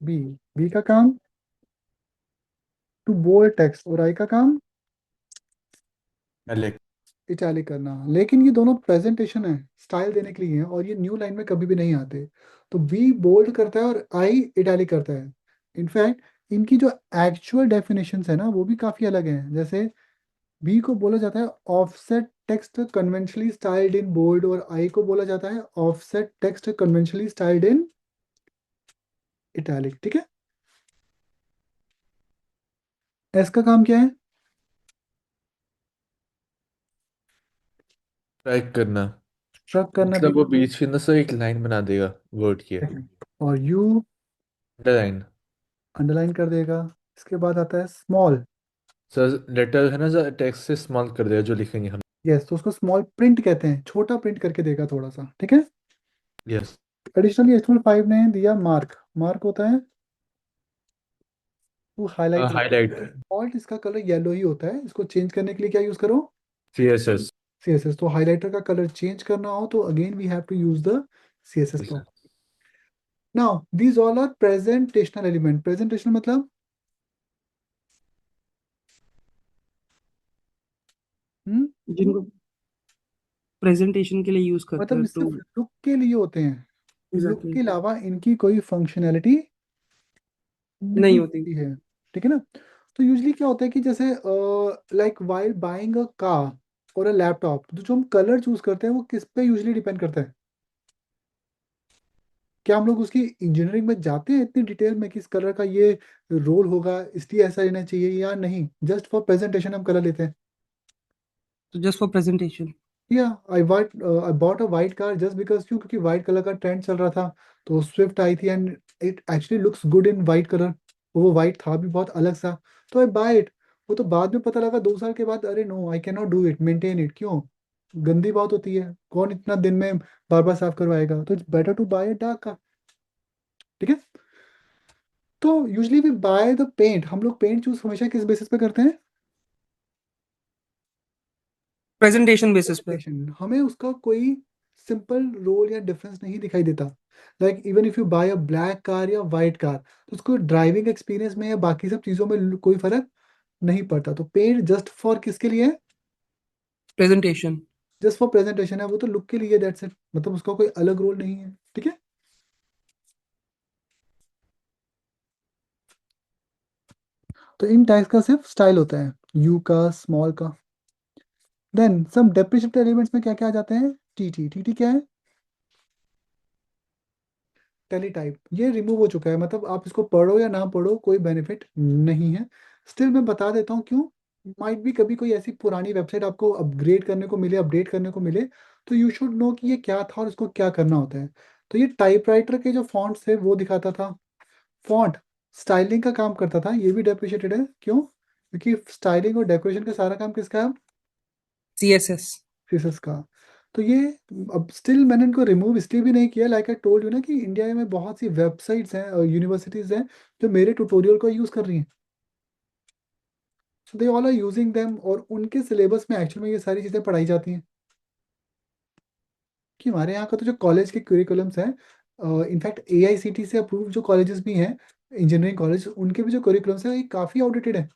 बी, बी का काम टू बोल्ड टेक्स्ट, और आई का काम Alex, इटैलिक करना। लेकिन ये दोनों प्रेजेंटेशन है, स्टाइल देने के लिए हैं, और ये न्यू लाइन में कभी भी नहीं आते। तो बी बोल्ड करता है और आई इटैलिक करता है। इनफैक्ट इनकी जो एक्चुअल डेफिनेशंस है ना वो भी काफी अलग हैं। जैसे बी को बोला जाता है offset text conventionally styled in bold, और आई को बोला जाता है offset text conventionally styled in italic. ठीक है, एस का काम क्या है? ट्रैक करना। स्ट्रक करना भी। मतलब वो बीच के अंदर से एक लाइन बना देगा वर्ड की। और यू लाइन। अंडरलाइन कर देगा। इसके बाद आता है स्मॉल। सर लेटर है ना सर, टेक्स्ट से स्मॉल कर देगा जो लिखेंगे हम। यस, तो उसको स्मॉल प्रिंट कहते हैं, छोटा प्रिंट करके देगा थोड़ा सा। ठीक है। यस। एडिशनली HTML5 ने दिया मार्क। मार्क होता है टू हाईलाइट। हाईलाइट। डिफॉल्ट इसका कलर येलो ही होता है, इसको चेंज करने के लिए क्या यूज करो? सीएसएस। CSS। तो हाइलाइटर का कलर चेंज करना हो तो again we have to use the CSS proper. Now these all are presentational element. Presentational मतलब हम्म जिनको प्रेजेंटेशन के लिए यूज करते मतलब हैं ये तो सिर्फ लुक के लिए होते हैं। लुक एग्जैक्टली के अलावा इनकी कोई फंक्शनैलिटी नहीं नहीं होती। होती है। ठीक है ना। तो यूजली क्या होता है कि जैसे like while buying a car और अ लैपटॉप, तो जो हम कलर चूज करते हैं वो किस पे यूजली डिपेंड करता है? क्या हम लोग उसकी इंजीनियरिंग में जाते हैं इतनी डिटेल में कि इस कलर का ये रोल होगा इसलिए ऐसा लेना चाहिए या नहीं? जस्ट फॉर प्रेजेंटेशन हम कलर लेते हैं। So just for presentation. I bought a white car just because क्यों? क्योंकि वाइट कलर का ट्रेंड चल रहा था, तो स्विफ्ट आई थी and it actually looks good in white colour. वो वाइट था भी बहुत अलग सा, तो आई बाय इट। वो तो बाद में पता लगा 2 साल के बाद, अरे no I can not do it, maintain it. क्यों? गंदी बात होती है, कौन इतना दिन में बार बार साफ करवाएगा? तो it's better to buy dark का। ठीक है, तो usually we buy the paint. हम लोग पेंट चूज हमेशा किस बेसिस पे करते हैं? Presentation basis पे. प्रेजेंटेशन। हमें उसका कोई सिंपल रोल या डिफरेंस नहीं दिखाई देता। Like even if you buy a black car या वाइट कार, तो उसको ड्राइविंग एक्सपीरियंस में या बाकी सब चीज़ों में कोई फर्क नहीं पड़ता। तो पेंट जस्ट फॉर किसके लिए है? Presentation. जस्ट फॉर प्रेजेंटेशन है, वो तो लुक के लिए, दैट्स इट। मतलब उसका कोई अलग रोल नहीं है। ठीक है, तो इन टैग्स का सिर्फ स्टाइल होता है, यू का, स्मॉल का। देन सम डेप्रिशिएटेड एलिमेंट्स में क्या क्या आ जाते हैं? टीटी। टीटी क्या है? टेलीटाइप। ये रिमूव हो चुका है, मतलब आप इसको पढ़ो या ना पढ़ो कोई बेनिफिट नहीं है। स्टिल मैं बता देता हूँ क्यों। माइट भी कभी कोई ऐसी पुरानी वेबसाइट आपको अपग्रेड करने को मिले, अपडेट करने को मिले, तो यू शुड नो कि ये क्या था और इसको क्या करना होता है। तो ये टाइपराइटर के जो फॉन्ट्स थे वो दिखाता था, फॉन्ट स्टाइलिंग का काम करता था। ये भी डेप्रिशिएटेड है। क्यों? क्योंकि स्टाइलिंग और डेकोरेशन का सारा काम किसका है? CSS. सीएसएस का। तो ये अब स्टिल मैंने इनको रिमूव इसलिए भी नहीं किया, लाइक आई टोल्ड यू ना, कि इंडिया में बहुत सी वेबसाइट्स हैं और यूनिवर्सिटीज हैं जो मेरे ट्यूटोरियल को यूज कर रही हैं। So they all are using them, और उनके सिलेबस में एक्चुअल में ये सारी चीज़ें पढ़ाई जाती हैं। कि हमारे यहाँ का तो जो कॉलेज के करिकुलम्स हैं, इनफैक्ट एआईसीटी से अप्रूव जो कॉलेजेस भी हैं, इंजीनियरिंग कॉलेज, उनके भी जो करिकुलम्स हैं ये काफ़ी आउटडेटेड है।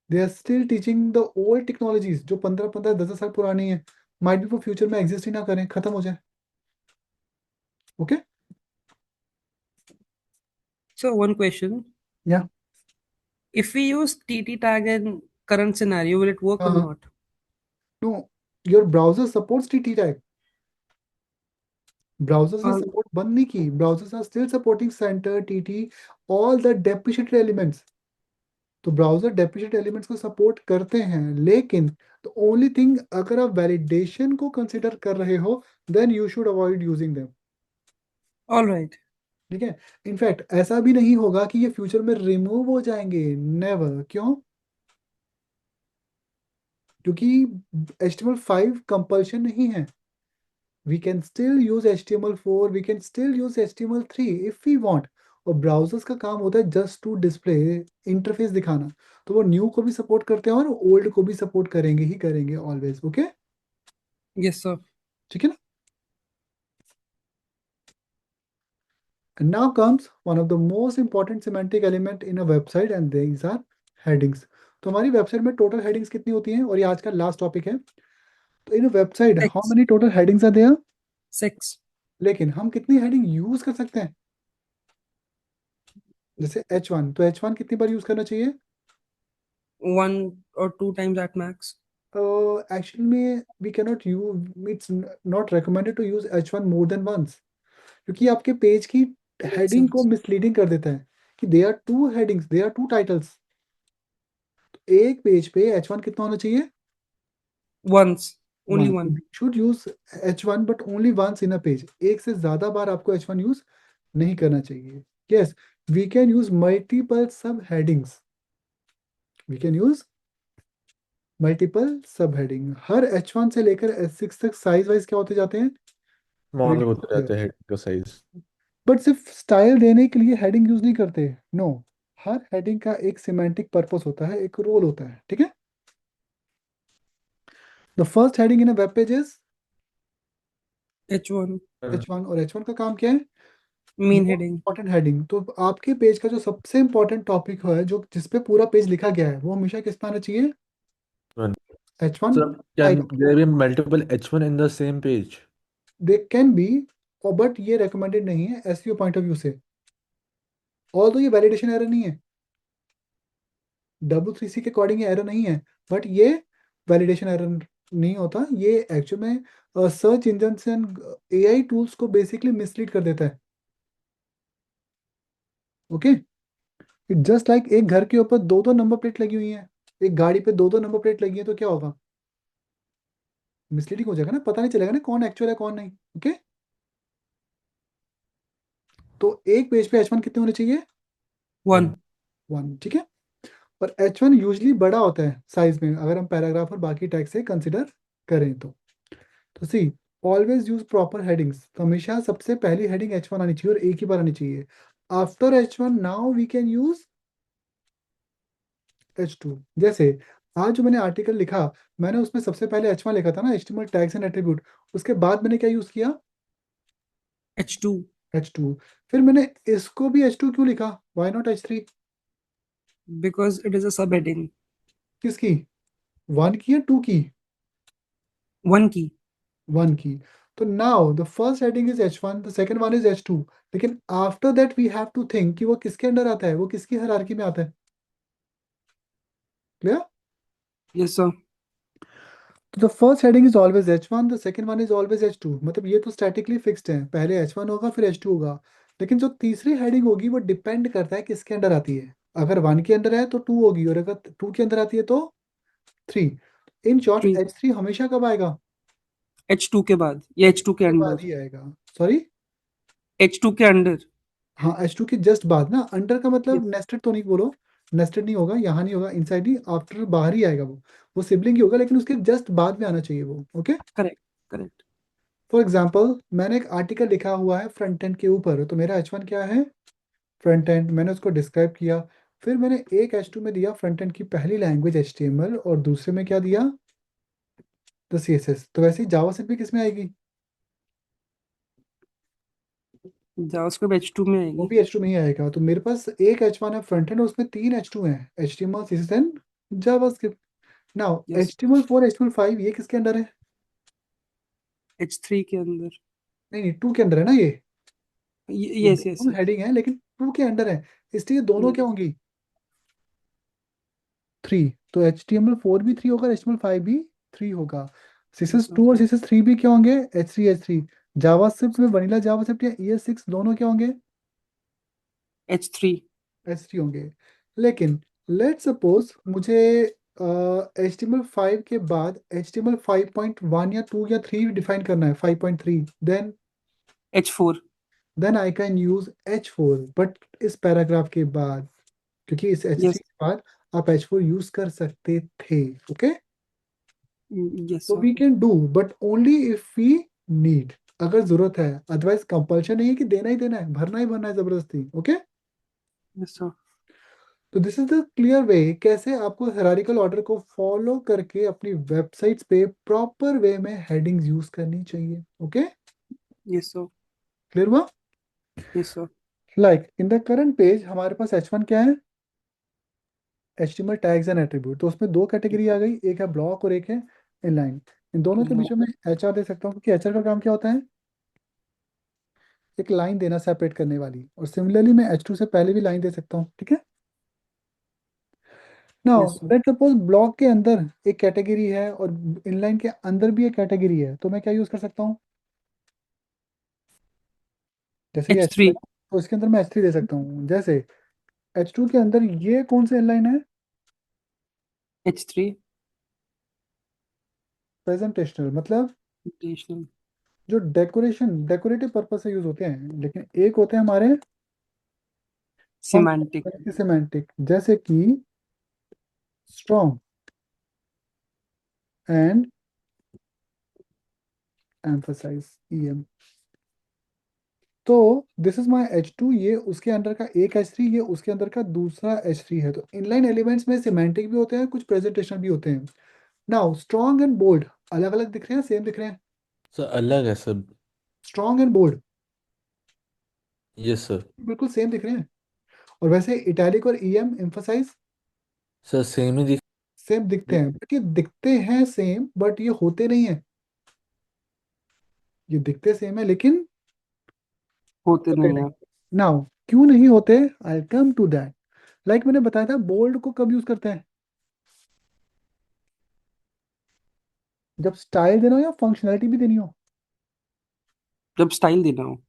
They are still teaching the old technologies जो 15-15 10 साल पुरानी है। माइट भी वो फ्यूचर में एग्जिस्ट ही ना करें, खत्म हो जाए। Okay, So one question. या If we use TT tag in current scenario, will it work or हाँ, not? no, your browser supports TT type. Browsers ने Uh, सपोर्ट बंद नहीं की, browsers are still supporting center, TT, all the deprecated elements. तो browser depreciate elements को support करते हैं, लेकिन द ओनली थिंग, अगर आप वैलिडेशन को कंसिडर कर रहे हो, then you should avoid using them. all right. ठीक है, इनफैक्ट ऐसा भी नहीं होगा कि ये फ्यूचर में रिमूव हो जाएंगे, नेवर। क्यों? क्योंकि HTML5 कंपल्शन नहीं है। We can still use HTML4, we can still use HTML3 if we want। और ब्राउजर्स का काम होता है जस्ट टू डिस्प्ले, इंटरफेस दिखाना। तो वो न्यू को भी सपोर्ट करते हैं और ओल्ड को भी सपोर्ट करेंगे ही करेंगे ऑलवेज। Okay, Yes, sir. ठीक है ना? And now comes one of the most important semantic element in a website, and these are headings। तो हमारी वेबसाइट में टोटल हेडिंग्स कितनी होती हैं? और ये आज का लास्ट टॉपिक है। तो in website how 6. Many total headings are there? 6. लेकिन हम कितनी हेडिंग यूज कर सकते हैं? जैसे H1, तो H1 कितनी बार यूज करना चाहिए? 1 or 2 times at max. Actually में we cannot use, it's not recommended to use H1 more than once, क्योंकि आपके पेज की Makes हेडिंग को sense. मिसलीडिंग कर देता है कि they are two headings, they are two titles. एक पेज पे H1 कितना होना चाहिए? Once. Only one. Should use H1 but only once in a page. एक से ज्यादा बार आपको H1 यूज नहीं करना चाहिए। Yes, we can use multiple sub headings, we can use multiple sub heading. हर H1 से लेकर H6 तक साइज वाइज क्या होते जाते हैं? स्मॉल होते रहते हैं हेड का साइज। बट सिर्फ स्टाइल देने के लिए हेडिंग यूज नहीं करते, नो। हर हेडिंग का एक सिमेंटिक पर्पस होता है, एक रोल होता है। ठीक है, the first heading in a web page is H1. H1, और H1 का काम क्या है? Main heading. Important heading. तो आपके पेज का जो सबसे इंपॉर्टेंट टॉपिक है, जो जिसपे पूरा पेज लिखा गया है, वो हमेशा किस पे आना चाहिए? One. H1 So can title. there be multiple H1 in the same page? They can be, और बट ये रिकमेंडेड नहीं है एसईओ पॉइंट ऑफ व्यू से। और तो ये वैलिडेशन एरर नहीं है, W3C के अकॉर्डिंग ये एरर नहीं है, बट ये वैलिडेशन एरर नहीं होता। ये एक्चुअल में search engine and AI tools को बेसिकली मिसलीड कर देता है। ओके, जस्ट लाइक एक घर के ऊपर दो दो नंबर प्लेट लगी हुई है, एक गाड़ी पे दो दो नंबर प्लेट लगी है, तो क्या होगा? मिसलीडिंग हो जाएगा ना, पता नहीं चलेगा ना कौन एक्चुअल है कौन नहीं। ओके, तो एक पेज पे H1 कितने होने चाहिए? 1. 1, ठीक है। और H1 यूजली बड़ा होता है साइज में, अगर हम पैराग्राफ और बाकी टैग से कंसिडर करें तो सी, ऑलवेज यूज प्रॉपर हेडिंग्स, तो हमेशा सबसे पहली हेडिंग H1 आनी चाहिए और एक ही बार आनी चाहिए। After H1 now we can use H2। जैसे आज जो मैंने आर्टिकल लिखा, मैंने उसमें सबसे पहले H1 लिखा था ना, HTML टैग्स एंड एट्रीब्यूट, उसके बाद मैंने क्या यूज किया? H2. H2। फिर मैंने इसको भी H2 क्यों लिखा? Why not H3? Because it is a subheading. किसकी? 1 की या 2 की? 1 key. 1 की। तो now the first heading is H1, the second one is H2, लेकिन after that we have to think कि वो किसके अंडर आता है, वो किसकी हायरार्की में आता है। क्लियर? Yes, sir. तो the first heading is always H1, the second one is always H2, मतलब ये तो स्टैटिकली फिक्स्ड है, पहले H1 होगा फिर H2 होगा। लेकिन जो तीसरी हेडिंग होगी वो डिपेंड करता है किसके अंडर आती है। अगर 1 के अंदर है तो 2 होगी, और अगर 2 के अंदर आती है तो 3। In short 3. H3 हमेशा कब आएगा? H2 के बाद या H2 के के बाद अंदर? ही आएगा। सॉरी, H2 के अंदर. हाँ, H2 के जस्ट बाद ना, अंडर का Yes. मतलब नेस्टेड तो नहीं बोलो, नेस्टेड नहीं होगा, यहाँ नहीं होगा, इनसाइड ही, आफ्टर बाहर ही आएगा वो सिबलिंग ही होगा, लेकिन उसके जस्ट बाद में आना चाहिए वो। Okay, Correct. Correct. For example मैंने एक आर्टिकल लिखा हुआ है फ्रंट एंड के ऊपर, तो मेरा H1 क्या है? Front end. मैंने उसको डिस्क्राइब किया, फिर मैंने एक H2 में दिया फ्रंट एंड की पहली लैंग्वेज HTML, और दूसरे में क्या दिया? तो CSS। तो वैसे ही जावास्क्रिप्ट भी किस में आएगी? JavaScript H2 में वो आएगी. भी H2 में ही आएगा। तो मेरे पास एक H1 है फ्रंट एंड, उसमें 3 H2 हैं, HTML, CSS and JavaScript. Now Yes. HTML4 HTML5 ये किसके अंडर है? H3 के अंदर. नहीं नहीं, 2 के अंदर है ना ये Yes, yes, दोनों yes. हेडिंग है, लेकिन 2 के अंडर है, इसलिए दोनों क्या Yes. होंगी? 3। तो HTML4 भी 3 होगा, HTML5 भी 3 होगा। Yes, sir. CSS2 और CSS3 भी क्या होंगे? H3 H3। जावास्क्रिप्ट में वनीला जावास्क्रिप्ट या ES6 दोनों क्या होंगे? H3. H3 होंगे। लेकिन लेट्स सपोज मुझे HTML5 के बाद HTML5.1 या 2 या 3 डिफाइन करना है, 5.3, H4. Then I can use H4, but इस पैराग्राफ के बाद, क्योंकि इस H3 Yes. के बाद आप H4 यूज कर सकते थे। ओके, Yes, तो sir. We can do, but only if we need, अगर जरूरत है, अदरवाइज कंपल्शन नहीं है कि देना ही देना है, भरना है जबरदस्ती। Okay, Yes, sir. तो this is the clear way कैसे आपको हायरार्किकल ऑर्डर को फॉलो करके अपनी वेबसाइट्स पे प्रॉपर वे में हेडिंग्स यूज करनी चाहिए। Okay, Yes, sir. क्लियर हुआ? Yes, sir. Like in the current page हमारे पास H1 क्या है? HTML tags and attribute. तो उसमें दो कैटेगरी आ गई, एक है ब्लॉक और एक है इनलाइन। इन दोनों के बीच में HR दे सकता हूँ, क्योंकि HR का काम क्या होता है? एक लाइन देना सेपरेट करने वाली, और सिमिलरली मैं H2 से पहले भी लाइन दे सकता हूँ। ठीक है, now Yes, sir. Let's suppose block के अंदर एक कैटेगरी है और इनलाइन के अंदर भी एक कैटेगरी है, तो मैं क्या यूज कर सकता हूँ? जैसे ये H2 है H3. ना, तो इसके अंदर मैं H3 दे सकता हूँ। जैसे H2 के अंदर ये कौन से इनलाइन है? H3. प्रेजेंटेशनल, मतलब Additional. जो डेकोरेटिव पर्पज से यूज होते हैं, लेकिन एक होते हैं हमारे Semantic. सिमेंटिक, जैसे कि स्ट्रॉन्ग एंड एम्फसाइज, EM। तो दिस इज माय H2, ये उसके अंदर का एक H3, ये उसके अंदर का दूसरा H3 है। तो इनलाइन एलिमेंट्स में सिमेंटिक भी होते हैं, कुछ प्रेजेंटेशन भी होते हैं। नाउ स्ट्रॉन्ग एंड बोल्ड अलग अलग दिख रहे हैं, सेम दिख रहे हैं? सर अलग है सब। Strong and bold yes sir. बिल्कुल सेम दिख रहे हैं। और वैसे इटैलिक और EM एम्फसाइज सर सेम ही दिख। सेम दिखते हैं, बट ये दिखते हैं सेम, बट ये होते नहीं है। ये दिखते सेम है लेकिन होते होते नहीं नहीं। है. नाउ क्यों नहीं होते, आई कम टू दैट। लाइक मैंने बताया था, बोल्ड को कब यूज करते हैं? जब स्टाइल देना हो या फंक्शनैलिटी भी देनी हो। जब स्टाइल देना हो.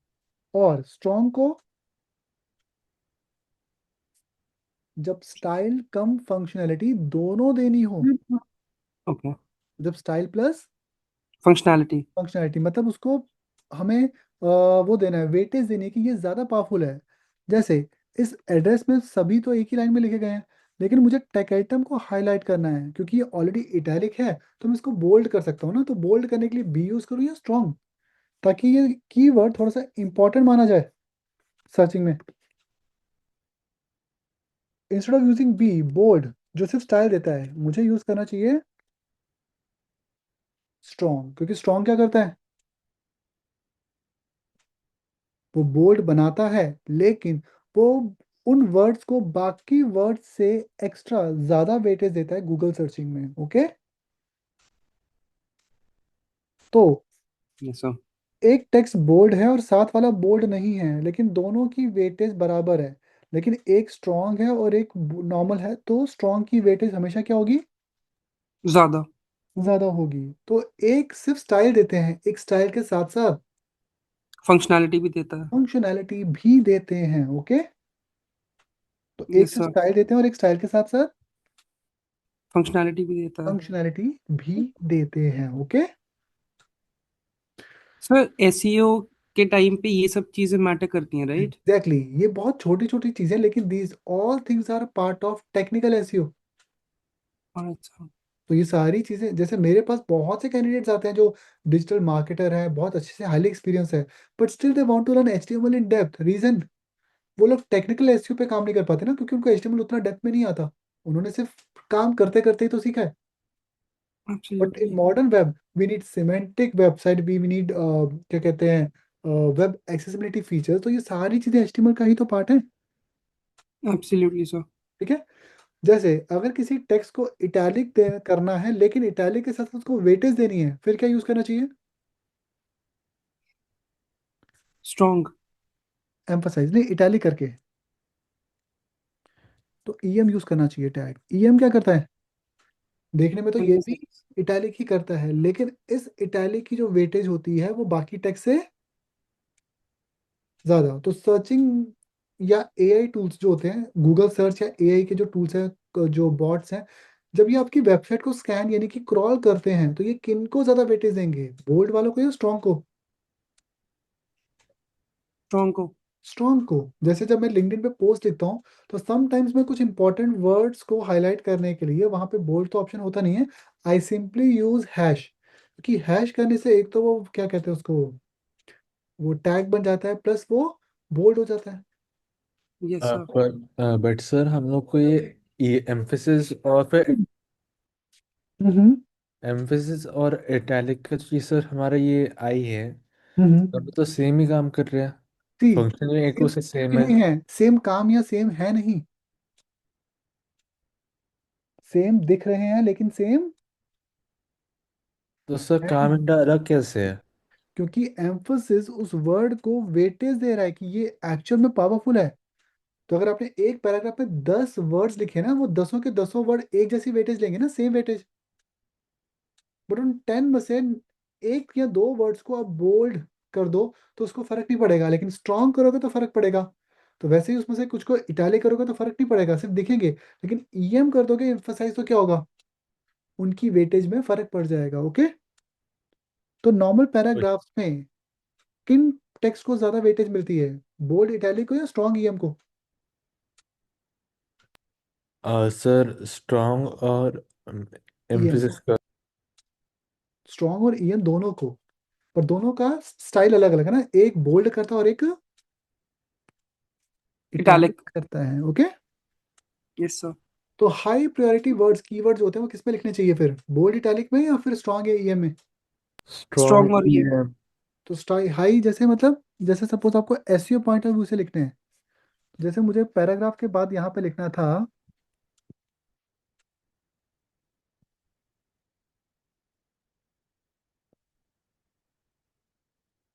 और स्ट्रॉन्ग को जब स्टाइल कम फंक्शनैलिटी दोनों देनी हो, ओके, जब स्टाइल प्लस फंक्शनैलिटी। फंक्शनैलिटी मतलब उसको हमें वो देना है, वेटेज देनी है कि ये ज्यादा पावरफुल है। जैसे इस एड्रेस में सभी तो एक ही लाइन में लिखे गए हैं, लेकिन मुझे टैग आइटम को हाईलाइट करना है क्योंकि ये ऑलरेडी इटैलिक है, तो मैं इसको बोल्ड कर सकता हूँ ना। तो बोल्ड करने के लिए बी यूज करूँ या स्ट्रॉन्ग, ताकि ये कीवर्ड थोड़ा सा इंपॉर्टेंट माना जाए सर्चिंग में। Instead of using B bold जो सिर्फ स्टाइल देता है, मुझे यूज करना चाहिए स्ट्रॉन्ग, क्योंकि स्ट्रॉन्ग क्या करता है, वो बोल्ड बनाता है, लेकिन वो उन वर्ड्स को बाकी वर्ड्स से एक्स्ट्रा ज्यादा वेटेज देता है गूगल सर्चिंग में। ओके, तो यस सर। एक टेक्स्ट बोल्ड है और साथ वाला बोल्ड नहीं है, लेकिन दोनों की वेटेज बराबर है, लेकिन एक स्ट्रॉन्ग है और एक नॉर्मल है, तो स्ट्रॉन्ग की वेटेज हमेशा क्या होगी, ज्यादा। ज्यादा होगी। तो एक सिर्फ स्टाइल देते हैं, एक स्टाइल के साथ साथ फंक्शनैलिटी भी देता है। फंक्शनैलिटी भी देते हैं। ओके, तो एक यस सिर्फ सर, स्टाइल देते हैं और एक स्टाइल के साथ साथ फंक्शनैलिटी भी देता है। फंक्शनैलिटी भी देते हैं। ओके, सर एसईओ के टाइम पे ये सब चीजें मैटर करती हैं, राइट? एग्जैक्टली ये बहुत छोटी छोटी चीजें, लेकिन these all things are part of technical SEO. अच्छा। तो ये सारी चीजें, जैसे मेरे पास बहुत से कैंडिडेट्स आते हैं जो डिजिटल मार्केटर हैं, बहुत अच्छे से हाईली एक्सपीरियंस है, but still they want to learn HTML in depth. Reason, वो लोग टेक्निकल एसईओ पे काम नहीं कर पाते ना, क्योंकि उनको एचटीएमएल उतना डेप्थ में नहीं आता, उन्होंने सिर्फ काम करते करते ही तो सीखा है। But in absolutely. Modern web we need semantic website, we need क्या कहते हैं, वेब एक्सेसिबिलिटी फीचर्स, तो ये सारी चीजें एचटीएमएल का ही तो पार्ट है। Absolutely sir. ठीक है, जैसे अगर किसी टेक्स्ट को इटैलिक करना है, लेकिन इटैलिक के साथ साथ उसको वेटेज देनी है, फिर क्या यूज करना चाहिए, स्ट्रॉन्ग। एम्फसाइज नहीं, इटैलिक करके, तो ईएम यूज करना चाहिए। टैग ईएम क्या करता है, देखने में तो ये भी इटैलिक ही करता है, लेकिन इस इटैलिक की जो वेटेज होती है वो बाकी टेक्स्ट से ज्यादा। तो सर्चिंग या एआई टूल्स जो होते हैं, गूगल सर्च या एआई के जो टूल्स हैं, जो बॉट्स हैं, जब ये आपकी वेबसाइट को स्कैन यानी कि क्रॉल करते हैं, तो ये किन को ज्यादा वेटेज देंगे, बोल्ड वालों को या स्ट्रॉन्ग को, स्ट्रॉन्ग को। स्ट्रॉन्ग को। जैसे जब मैं लिंक्डइन पे पोस्ट लिखता हूँ, तो समटाइम्स मैं कुछ इंपॉर्टेंट वर्ड्स को हाईलाइट करने के लिए वहां पे बोल्ड तो ऑप्शन होता नहीं है, आई सिंपली यूज हैश, क्योंकि हैश करने से एक तो वो क्या कहते हैं उसको, वो टैग बन जाता है, प्लस वो बोल्ड हो जाता है। Yes sir. पर बट सर हम लोग को ये एम्फेसिस और फिर हम्म एम्फेसिस और इटैलिक का जो ये सर हमारा ये आई है, हम्म अब तो सेम ही काम कर रहे हैं, सी फंक्शन में एक सेम से भी सेम है। नहीं है, सेम काम या सेम है नहीं, सेम दिख रहे हैं लेकिन सेम तो सर है काम नहीं, इनका अलग कैसे है? क्योंकि एम्फोसिस उस वर्ड को वेटेज दे रहा है कि ये एक्चुअल में पावरफुल है। तो अगर आपने एक पैराग्राफ में 10 वर्ड्स लिखे ना, वो 10 के 10 वर्ड एक जैसी वेटेज लेंगे ना, सेम वेटेज। बट उन 10 में से एक या दो वर्ड्स को आप बोल्ड कर दो तो उसको फर्क नहीं पड़ेगा, लेकिन स्ट्रॉन्ग करोगे तो फर्क पड़ेगा। तो वैसे ही उसमें से कुछ को इटैलिक करोगे तो फर्क नहीं पड़ेगा, सिर्फ दिखेंगे, लेकिन ईएम कर दोगे एम्फसाइज, तो क्या होगा, उनकी वेटेज में फर्क पड़ जाएगा। ओके, तो नॉर्मल पैराग्राफ्स में किन टेक्स्ट को ज्यादा वेटेज मिलती है, बोल्ड इटैलिक को या स्ट्रॉन्ग ईएम को, सर स्ट्रॉन्ग और ईएम, एम्फेसिस का। स्ट्रॉन्ग और ईएम दोनों को, पर दोनों का स्टाइल अलग अलग है ना, एक बोल्ड करता है और एक इटैलिक इटैलिक। करता है। ओके, यस सर। तो हाई प्रायोरिटी वर्ड्स कीवर्ड्स होते हैं वो किस में लिखने चाहिए फिर, बोल्ड इटैलिक में या फिर स्ट्रॉन्ग या ईएम में। स्ट्रॉन्ग और स्ट्रॉन्ग ये। तो स्टाइल हाई जैसे मतलब, जैसे सपोज आपको एसईओ पॉइंट ऑफ व्यू से लिखने हैं, जैसे मुझे पैराग्राफ के बाद यहाँ पे लिखना था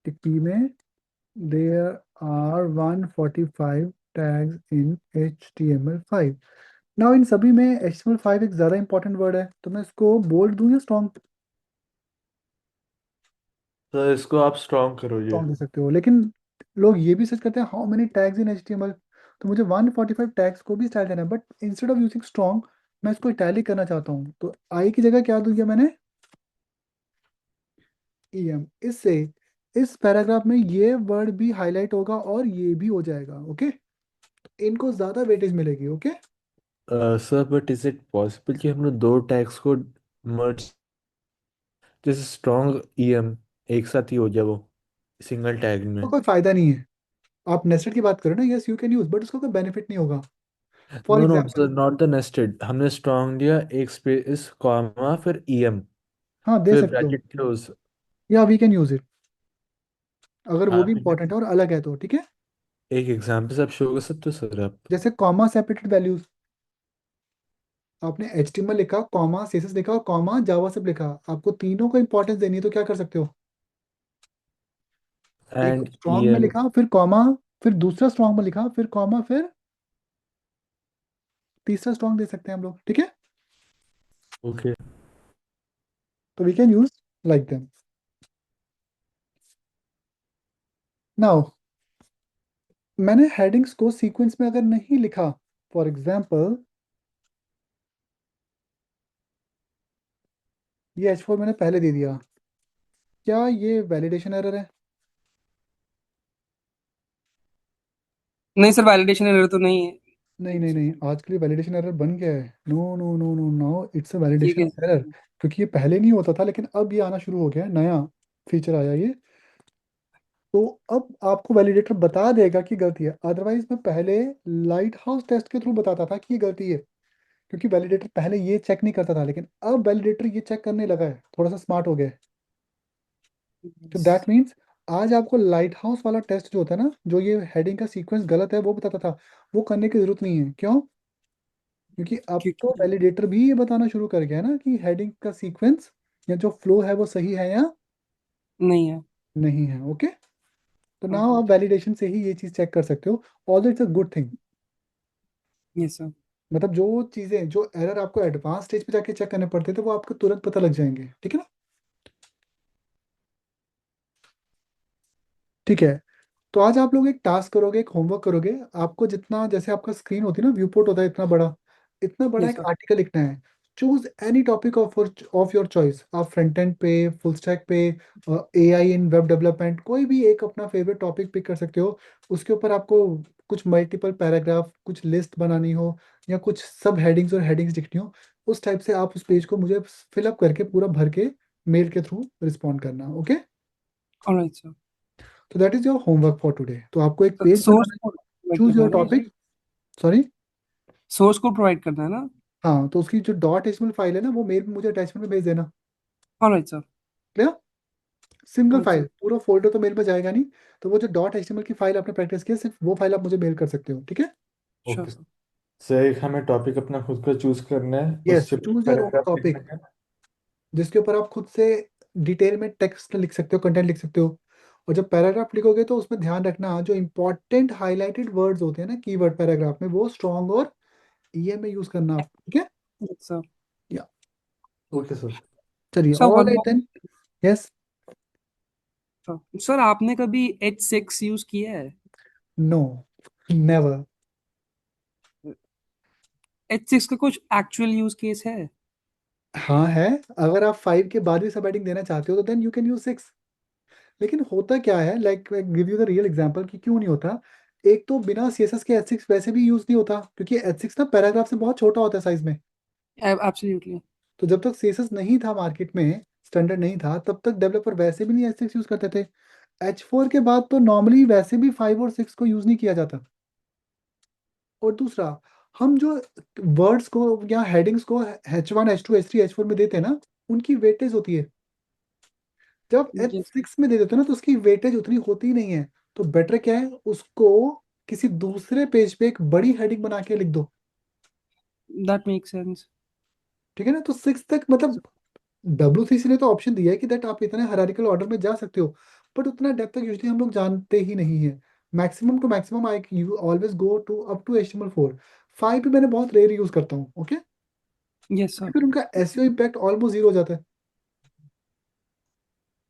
कि पी में there are 145 tags in HTML5। Now इन सभी में HTML5 एक ज़्यादा इंपॉर्टेंट वर्ड है, तो मैं इसको बोल्ड दूं या स्ट्रॉन्ग, सर इसको आप स्ट्रॉन्ग करोगे। स्ट्रॉन्ग दे सकते हो, लेकिन लोग ये भी सर्च करते हैं how many tags in HTML, तो मुझे 145 टैग्स को भी स्टाइल देना है, but instead of using strong मैं इसको इटैलिक करना चाहता हूँ, तो आई की जगह क्या दूं दिया मैंने, EM। इससे इस पैराग्राफ में ये वर्ड भी हाईलाइट होगा और ये भी हो जाएगा। ओके, इनको ज्यादा वेटेज मिलेगी। Okay, sir but is it possible कि हम लोग दो टैग्स को मर्ज, जैसे स्ट्रॉन्ग ईएम एक साथ ही हो जाए वो सिंगल टैग में? तो कोई फायदा नहीं है। आप नेस्टेड की बात करो ना, yes you can use, but उसका कोई बेनिफिट नहीं होगा। For no no example, sir, not the nested. हमने स्ट्रॉन्ग दिया, एक स्पेस कॉमा फिर ईएम हाँ दे फिर सकते हो, ब्रैकेट क्लोज। या वी कैन यूज इट, अगर वो भी आप इंपॉर्टेंट है और अलग है तो ठीक है। एक एग्जांपल से आप शो कर सकते हो सर आप? जैसे कॉमा सेपरेटेड वैल्यूज, आपने HTML लिखा, कॉमा CSS लिखा और कॉमा जावास्क्रिप्ट लिखा, आपको तीनों को इंपॉर्टेंस देनी है, तो क्या कर सकते हो, एक एंड स्ट्रॉन्ग में ईएम। लिखा फिर कॉमा, फिर दूसरा स्ट्रॉन्ग में लिखा फिर कॉमा, फिर तीसरा स्ट्रॉन्ग दे सकते हैं हम लोग, ठीक है। ओके। तो we can use like them. Now मैंने हेडिंग्स को सीक्वेंस में अगर नहीं लिखा, फॉर एग्जाम्पल ये H4 मैंने पहले दे दिया, क्या ये वैलिडेशन एरर है? नहीं सर, वैलिडेशन एरर तो नहीं है। नहीं नहीं नहीं, आज के लिए वैलिडेशन एरर बन गया है। No no no no no, it's a ठीक वैलिडेशन है। एरर, क्योंकि ये पहले नहीं होता था, लेकिन अब ये आना शुरू हो गया है, नया फीचर आया ये। तो अब आपको वैलिडेटर बता देगा कि गलती है, अदरवाइज मैं पहले लाइट हाउस टेस्ट के थ्रू बताता था कि ये गलती है, क्योंकि वैलिडेटर पहले ये चेक नहीं करता था, लेकिन अब वैलिडेटर ये चेक करने लगा है, थोड़ा सा स्मार्ट हो गया है। तो दैट मीन्स आज आपको लाइट हाउस वाला टेस्ट जो होता है ना, जो ये हेडिंग का सीक्वेंस गलत है वो बताता था, वो करने की जरूरत नहीं है। क्यों? क्योंकि अब तो क्योंकि वैलिडेटर भी ये बताना शुरू कर गया है ना कि हेडिंग का सीक्वेंस या जो फ्लो है वो सही है या नहीं है। नहीं है। ओके, तो हाँ। नाउ आप वैलिडेशन से ही ये चीज चेक कर सकते हो, although it's a good thing. Yes sir. मतलब जो चीजें, जो एरर आपको एडवांस स्टेज पे जाके चेक करने पड़ते थे, वो आपको तुरंत पता लग जाएंगे, ठीक है ना। ठीक है, तो आज आप लोग एक टास्क करोगे, एक होमवर्क करोगे। आपको जितना, जैसे आपका स्क्रीन होती है ना, व्यू पोर्ट होता है इतना बड़ा यस एक सर। आर्टिकल लिखना है। Choose any topic of your choice, आप फ्रंट एंड पे, फुल स्टैक पे, AI इन वेब डेवलपमेंट, कोई भी एक अपना फेवरेट टॉपिक पिक कर सकते हो। उसके ऊपर आपको कुछ मल्टीपल पैराग्राफ, कुछ लिस्ट बनानी हो, या कुछ सब हेडिंग्स और हेडिंग्स लिखनी हो, उस टाइप से आप उस पेज को मुझे फिलअप करके पूरा भर के मेल के थ्रू रिस्पॉन्ड करना। Okay, alright sir. तो that is your homework for today. तो आपको एक पेज सोर्स बनाना है, कोड प्रोवाइड चूज करना योर है ना मुझे? Topic. Sorry, source code provide करना है ना? हाँ, तो उसकी जो .html फाइल है ना, वो मेल में मुझे अटैचमेंट में भेज देना। Alright sir. Clear? Single alright file, sir. पूरा फोल्डर तो मेल में जाएगा नहीं, तो वो जो .html की फाइल आपने प्रैक्टिस की है, सिर्फ वो फाइल आप मुझे मेल कर सकते हो, ठीक है। Sure okay sir. सर, एक हमें टॉपिक अपना खुद का चूज करना है, यस, उसके चूज योर ओन पैराग्राफ लिखना टॉपिक, है। जिसके ऊपर आप खुद से डिटेल में टेक्स्ट लिख सकते हो, कंटेंट लिख सकते हो। और जब पैराग्राफ लिखोगे तो उसमें ध्यान रखना, जो इंपॉर्टेंट हाईलाइटेड वर्ड्स होते हैं ना कीवर्ड पैराग्राफ में, वो स्ट्रॉन्ग और EM में यूज करना आप, ठीक है। Yes sir. या ओके सर। चलिए, सर ऑल वन राइट मोर। देन। यस। सर आपने कभी H6 यूज किया है? No, never. H6 का कुछ एक्चुअल यूज केस है? हाँ है, अगर आप 5 के बाद भी सब हेडिंग देना चाहते हो तो देन यू कैन यूज 6। लेकिन होता क्या है, like give you the real example कि क्यों नहीं होता। एक तो बिना CSS के H6 वैसे भी यूज नहीं होता, क्योंकि H6 ना पैराग्राफ से बहुत छोटा होता है साइज में। एब्सोल्युटली। तो जब तक CSS नहीं था मार्केट में, स्टैंडर्ड नहीं था, तब तक डेवलपर वैसे भी नहीं H6 यूज करते थे। H4 के बाद तो नॉर्मली वैसे भी 5 और 6 को यूज नहीं किया जाता। और दूसरा, हम जो वर्ड्स को या हेडिंग्स को H1 H2 H3 H4 में देते हैं ना, उनकी वेटेज होती है। जब यस। H6 में दे देते हो ना, तो उसकी वेटेज उतनी होती नहीं है। तो बेटर क्या है, उसको किसी दूसरे पेज पे एक बड़ी हेडिंग बना के लिख दो, दैट मेक सेंस। ठीक है ना। तो 6 तक, मतलब W3C ने तो ऑप्शन दिया है कि दैट आप इतने हायरार्किकल ऑर्डर में जा सकते हो, बट उतना डेप्थ तक यूजली हम लोग जानते ही नहीं है। Maximum to maximum I you always go to up to HTML4। 5 भी मैंने बहुत रेयर यूज करता हूँ। ओके, यस सर। फिर उनका SEO इम्पैक्ट ऑलमोस्ट जीरो हो जाता है।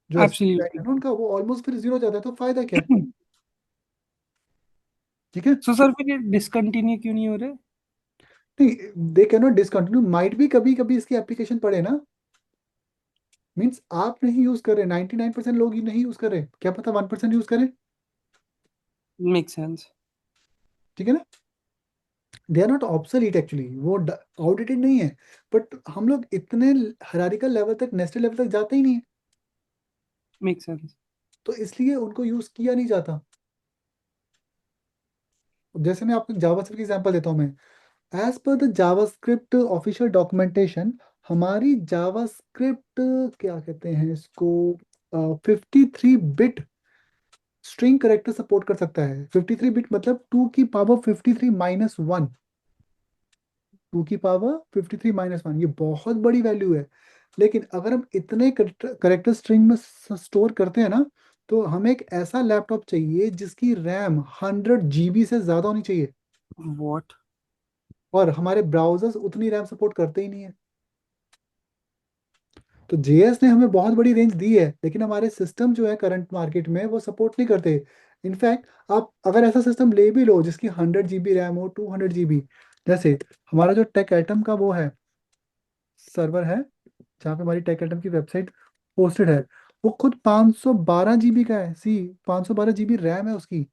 जो SEO इम्पैक्ट एब्सोल्युटली। है ना उनका, वो ऑलमोस्ट फिर जीरो हो जाता है, तो फायदा क्या है। ठीक है। सो सर फिर ये डिसकंटिन्यू क्यों नहीं हो रहे? नहीं, they can not discontinue, might भी कभी कभी इसकी एप्लीकेशन पड़े ना, मीन्स आप नहीं यूज कर रहे, 99% लोग ही नहीं यूज कर रहे, क्या पता 1% यूज करें, मेक सेंस। ठीक है ना। They are not obsolete actually, वो आउटडेटेड नहीं है, बट हम लोग इतने हायरार्किकल लेवल तक, नेस्टेड लेवल तक जाते ही नहीं है, मेक सेंस। तो इसलिए उनको यूज किया नहीं जाता। जैसे मैं आपको जावास्क्रिप्ट की एग्जांपल देता हूँ मैं, as per the JavaScript official documentation, हमारी जावास्क्रिप्ट क्या कहते हैं इसको, 53 बिट स्ट्रिंग करेक्टर सपोर्ट कर सकता है। 53 बिट मतलब 2 की पावर 53 - 1, 2 की पावर 53 - 1, ये बहुत बड़ी वैल्यू है। लेकिन अगर हम इतने करेक्टर स्ट्रिंग में स्टोर करते हैं ना, तो हमें एक ऐसा लैपटॉप चाहिए जिसकी रैम 100 GB से ज्यादा होनी चाहिए, व्हाट? और हमारे ब्राउजर्स उतनी रैम सपोर्ट करते ही नहीं है। तो जेएस ने हमें बहुत बड़ी रेंज दी है, लेकिन हमारे सिस्टम जो है करंट मार्केट में वो सपोर्ट नहीं करते। इनफैक्ट आप अगर ऐसा सिस्टम ले भी लो जिसकी 100 GB रैम हो, 200 GB, जैसे हमारा जो टेक एटम का वो है सर्वर है, जहाँ पे हमारी टेक एटम की वेबसाइट होस्टेड है, वो खुद 512 GB का है, सी 512 GB रैम है उसकी,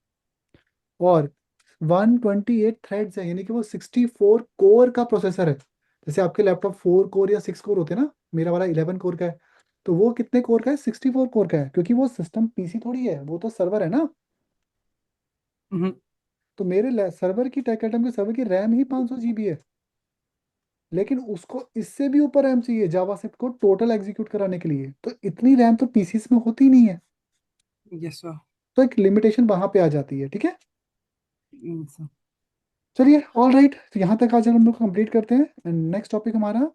और 128 थ्रेड्स है, यानी कि वो 64 कोर का प्रोसेसर है। जैसे आपके लैपटॉप 4 कोर या 6 कोर होते हैं ना, मेरा वाला 11 कोर का है, तो वो कितने कोर का है, 64 कोर का है, क्योंकि वो सिस्टम पीसी थोड़ी है, वो तो सर्वर है ना। तो मेरे सर्वर की, टेक एटम के सर्वर की रैम ही 500 GB है, लेकिन उसको इससे भी ऊपर रैम चाहिए जावास्क्रिप्ट को टोटल एग्जीक्यूट कराने के लिए, तो इतनी रैम तो पीसी में होती नहीं है, यस सर। तो एक लिमिटेशन वहां पे आ जाती है, ठीक है। सर चलिए ऑल राइट, तो यहाँ तक आज हम लोग कंप्लीट करते हैं, एंड नेक्स्ट टॉपिक हमारा